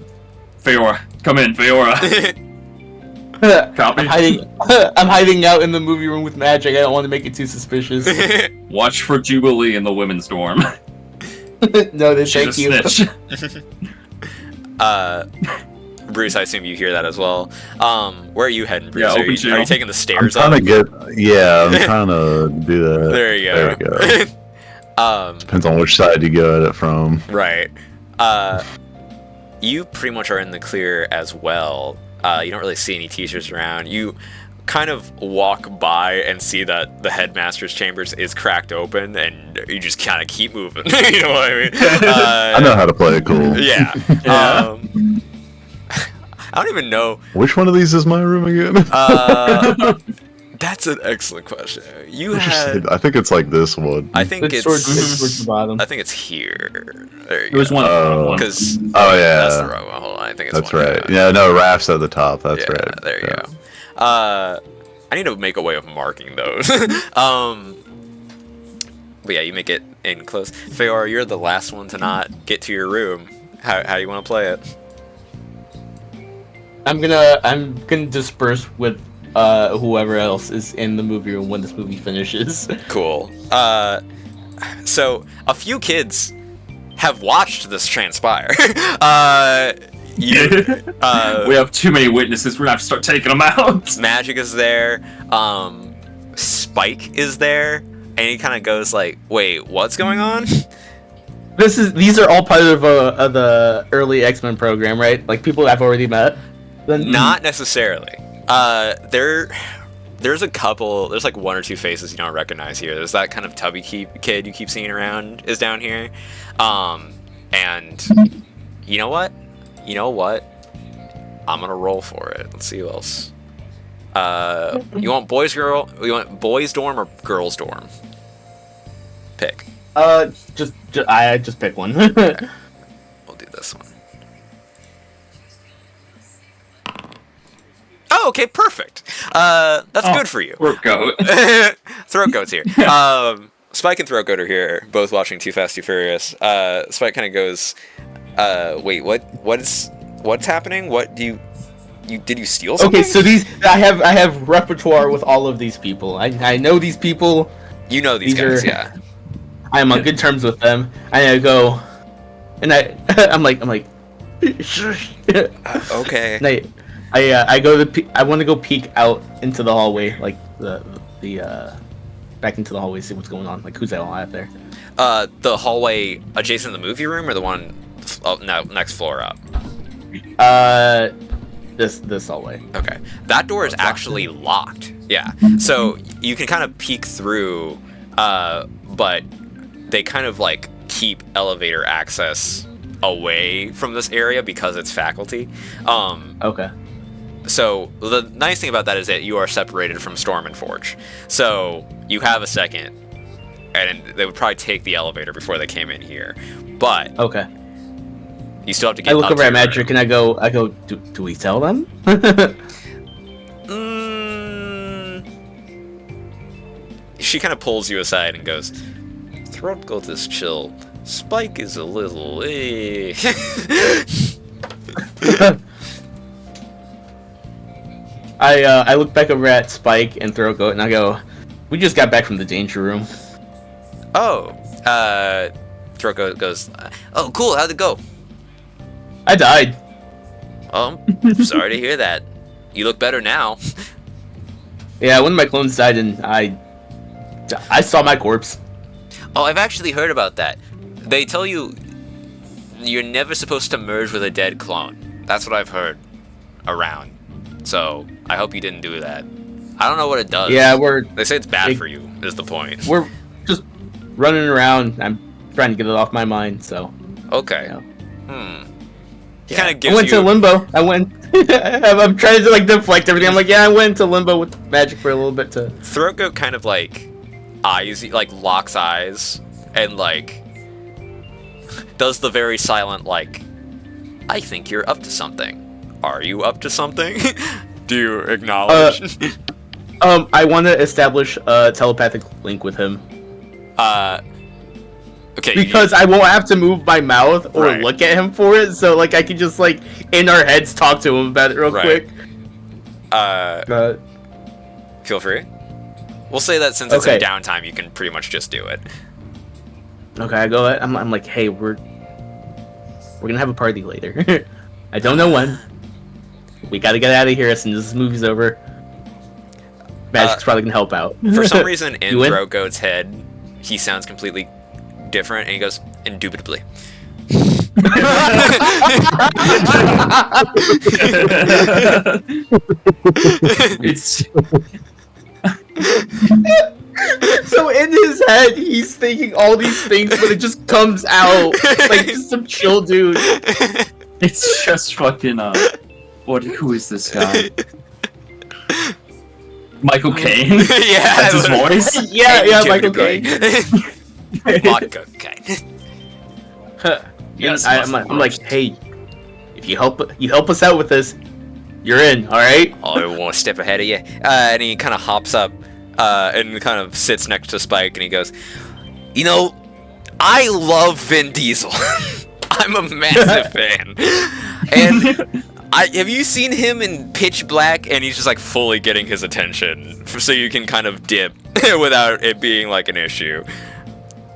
Feora, come in, Feora. Copy.
I'm hiding out in the movie room with Magic. I don't want to make it too suspicious.
Watch for Jubilee in the women's dorm.
No, thank
She's a
you.
snitch.
Bruce, I assume you hear that as well. Where are you heading, Bruce?
Yeah,
are you taking the stairs
I'm
up?
trying to do that.
There you go.
There we go. Depends on which side you go at it from.
Right. You pretty much are in the clear as well. You don't really see any teachers around. You kind of walk by and see that the headmaster's chambers is cracked open, and you just kind of keep moving. You know what I mean?
I know how to play it cool.
Yeah. I don't even know.
Which one of these is my room again?
That's an excellent question.
I think it's like this one.
I think it's
towards the bottom.
I think it's here. There you
It was
go.
one.
Because
yeah,
that's the wrong one. Hold on, I think it's
that's
one.
right. Yeah, no, Raph's at the top. That's
Yeah,
right.
there you
Yeah.
go. I need to make a way of marking those. But yeah, you make it in close. Feora, you're the last one to not get to your room. How do you want to play it?
I'm gonna disperse with whoever else is in the movie room when this movie finishes.
Cool. So a few kids have watched this transpire. We
have too many witnesses. We're gonna have to start taking them out.
Magic is there. Spike is there, and he kind of goes like, "Wait, what's going on?"
These are all part of the early X-Men program, right? Like people I've already met.
Not necessarily. There's a couple. There's like one or two faces you don't recognize here. There's that kind of tubby kid you keep seeing around is down here. And you know what? I'm gonna roll for it. Let's see who else. You want you want boys dorm or girls dorm? Pick.
I just pick one.
Okay. We'll do this one. Oh, okay, perfect. That's good for you.
Throat goat.
Throat goat's here. Spike and Throat Goat are here, both watching Too Fast, Too Furious. Spike kind of goes, "Wait, what's happening? What do did you steal something?"
Okay, so I have repertoire with all of these people. I know these people.
You know these guys, yeah.
I am on good terms with them. I go, and I'm like,
okay.
And I go I want to go peek out into the hallway, like the back into the hallway, see what's going on. Like, who's that all out there?
The hallway adjacent to the movie room, or the one next floor up?
This hallway.
Okay, that door is actually locked. Yeah, so you can kind of peek through, but they kind of like keep elevator access away from this area because it's faculty.
Okay.
So the nice thing about that is that you are separated from Storm and Forge. So you have a second, and they would probably take the elevator before they came in here. But
okay,
you still have to get.
I look
up
over
to
at
your
Magic
room.
and I go. Do we tell them?
She kind of pulls you aside and goes, "Throat Goat is chill. Spike is a little.
I look back over at Spike and Throat Goat and I go, "We just got back from the danger room."
Oh, Throat Goat goes, "Oh, cool. How'd it go?"
I died.
Oh, I'm sorry to hear that. You look better now.
Yeah, one of my clones died and I saw my corpse.
Oh, I've actually heard about that. They tell you you're never supposed to merge with a dead clone. That's what I've heard around. So I hope you didn't do that. I don't know what it does.
Yeah,
They say it's bad for you, is the point.
We're just running around. I'm trying to get it off my mind, so.
Okay.
Yeah.
He kind of gives
I went
you...
to limbo. I'm trying to like deflect everything. I'm like, yeah, I went to limbo with Magic for a little bit to.
Throat Goat kind of like locks eyes and like does the very silent like, I think you're up to something. Are you up to something? Do you acknowledge?
I want to establish a telepathic link with him.
Okay.
Because I won't have to move my mouth or
Right.
look at him for it, so like I can just like in our heads talk to him about it real
Right.
quick.
Feel free. We'll say that since it's
Okay.
in downtime, you can pretty much just do it.
Okay, I go. I'm like, hey, we're gonna have a party later. I don't know when. We gotta get out of here as soon as this movie's over. Magic's probably gonna help out.
For some reason, in
You in?
Throatgoat's head, he sounds completely different, and he goes, indubitably.
It's
So in his head, he's thinking all these things, but it just comes out like just some chill dude.
it's just fucking who is this guy? Michael Caine.
Yeah,
That's his voice.
Yeah, Michael Caine.
Vodka Caine.
Yes,
I'm like, hey, if you help us out with this, you're in, all right?
I want to step ahead of you. And he kind of hops up and kind of sits next to Spike, and he goes, you know, I love Vin Diesel. I'm a massive fan. And have you seen him in Pitch Black? And he's just like fully getting his attention, so you can kind of dip without it being like an issue.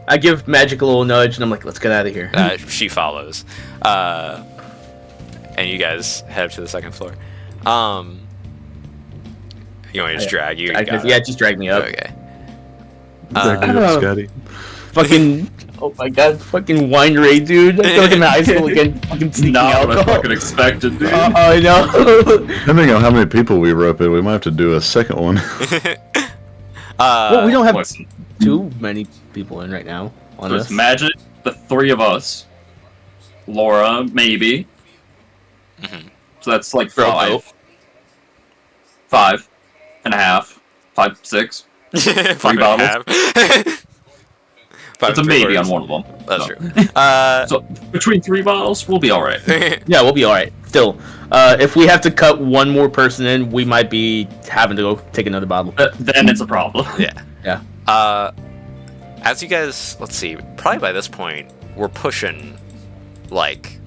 I give Magic a little nudge, and I'm like, let's get out of here.
She follows. And you guys head up to the second floor. You want me to just drag you?
Just drag me up.
Okay.
Scotty.
Fucking, oh my god, fucking wine raid, dude. I feel like I'm in high school again. Fucking sneaking
Not what I
alcohol.
fucking expected, dude.
I know.
Depending on how many people we rope in, we might have to do a second one.
Well, we don't have
Listen,
too many people in right now on
there's
this.
Magic, the three of us, Laura, maybe. So that's like
Throatgoat.
5.5, 5, 6.
Three
bottles. It's a maybe on one of them.
That's
So-
true.
So between 3 bottles, we'll be all right.
Yeah, we'll be alright. Still, if we have to cut one more person in, we might be having to go take another bottle.
Then it's a problem.
Yeah.
Yeah.
As you guys, let's see, probably by this point, we're pushing like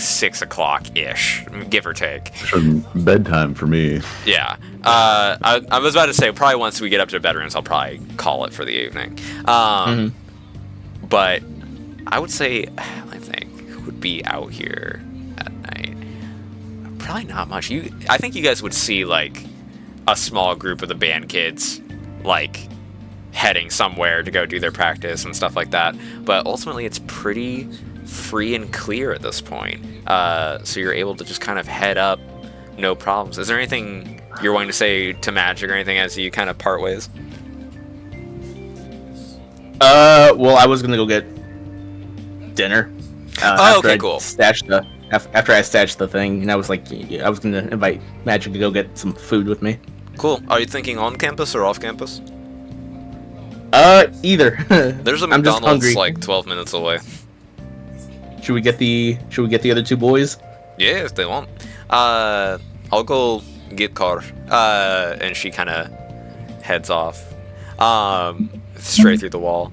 6 o'clock ish, give or take.
Bedtime for me.
Yeah. I was about to say probably once we get up to bedrooms, I'll probably call it for the evening. But I would say, I think, who would be out here at night? Probably not much. I think you guys would see like a small group of the band kids, like heading somewhere to go do their practice and stuff like that. But ultimately, it's pretty free and clear at this point. So you're able to just kind of head up, no problems. Is there anything you're wanting to say to Magic or anything as you kind of part ways?
Well, I was gonna go get dinner.
Okay,
I
cool.
After I stashed the thing, and I was like, I was gonna invite Magic to go get some food with me.
Cool. Are you thinking on campus or off campus?
Either.
There's a
I'm just
McDonald's
hungry.
like 12 minutes away.
Should we get the other two boys?
Yeah, if they want. I'll go get car. And she kind of heads off. Straight through the wall.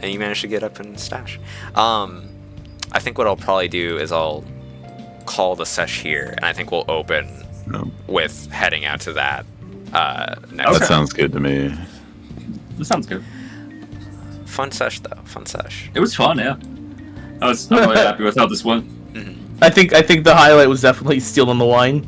And you manage to get up and stash. I think what I'll probably do is I'll call the sesh here, and I think we'll open with heading out to that next.
That sounds good to me.
That sounds good.
Fun sesh though. Fun sesh.
It was fun, yeah. I'm really happy with how this went.
I think the highlight was definitely stealing the wine.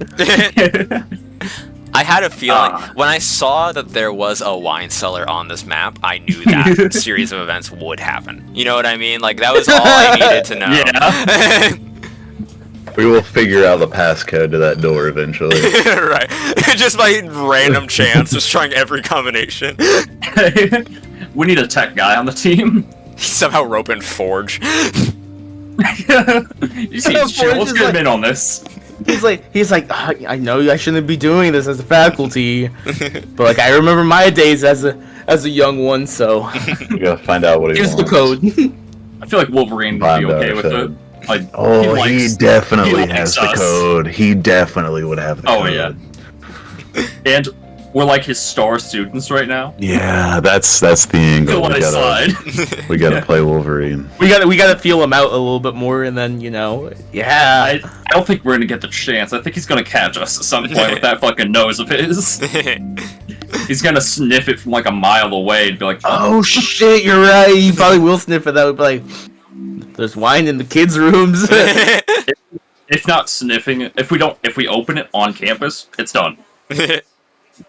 I had a feeling when I saw that there was a wine cellar on this map, I knew that series of events would happen. You know what I mean? Like that was all I needed to know.
Yeah.
We will figure out the passcode to that door eventually.
Right. Just by random chance, just trying every combination.
We need a tech guy on the team.
Somehow rope and forge.
You see, chill. Let's get him in on this.
He's like, I know I shouldn't be doing this as a faculty, but like I remember my days as a young one, so
We gotta find out what he
here's the
wants.
code.
I feel like Wolverine would be okay with it. Like,
he definitely
he
has
likes
the
us.
code. He definitely would have the code.
Yeah. And we're like his star students right now.
Yeah, that's the angle. We gotta play Wolverine.
We gotta feel him out a little bit more, and then
I don't think we're gonna get the chance. I think he's gonna catch us at some point with that fucking nose of his. He's gonna sniff it from like a mile away and be like,
"Oh shit, you're right." He probably will sniff it. That would be like, "There's wine in the kids' rooms."
If not sniffing it, if we open it on campus, it's done.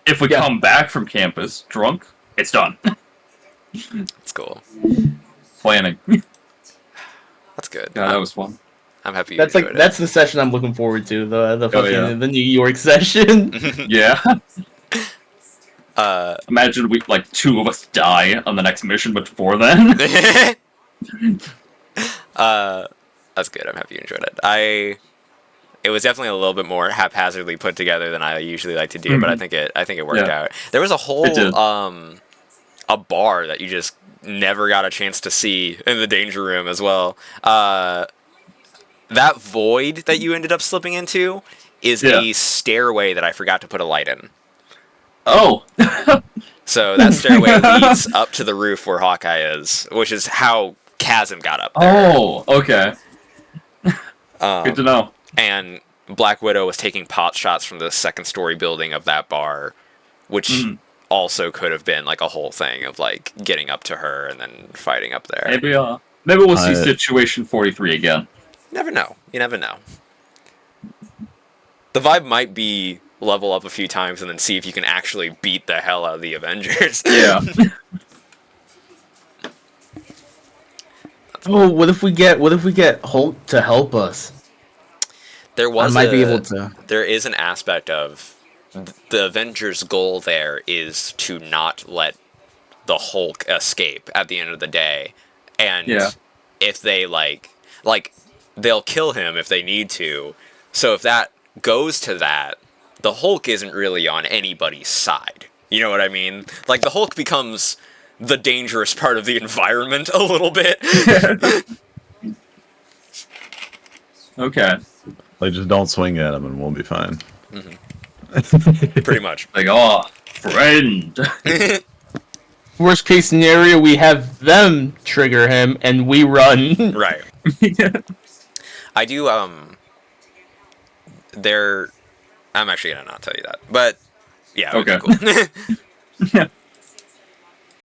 If we come back from campus drunk, it's done.
That's cool.
Planning.
That's good.
Yeah, that was fun.
I'm happy.
That's the session I'm looking forward to. The fucking the New York session.
Yeah. Imagine we two of us die on the next mission before then.
That's good. I'm happy you enjoyed it. It was definitely a little bit more haphazardly put together than I usually like to do, but I think it worked out. There was a whole a bar that you just never got a chance to see in the danger room as well. That void that you ended up slipping into is a stairway that I forgot to put a light in.
Oh.
So that stairway leads up to the roof where Hawkeye is, which is how Chasm got up there.
Oh, okay. Good to know.
And Black Widow was taking pot shots from the second story building of that bar, which also could have been like a whole thing of like getting up to her and then fighting up there.
Maybe we'll see Situation 43 again.
Never know. You never know. The vibe might be level up a few times and then see if you can actually beat the hell out of the Avengers.
Yeah.
Oh, what if we get Hulk to help us?
There is an aspect of the Avengers' goal there is to not let the Hulk escape at the end of the day, and if they like they'll kill him if they need to. So if that goes to that, the Hulk isn't really on anybody's side. You know what I mean? Like the Hulk becomes the dangerous part of the environment a little bit.
Okay.
Like, just don't swing at him and we'll be fine.
Pretty much.
Like, oh, friend.
Worst case scenario, we have them trigger him and we run.
Right. I do, I'm actually gonna not tell you that. But, yeah,
okay.
Cool.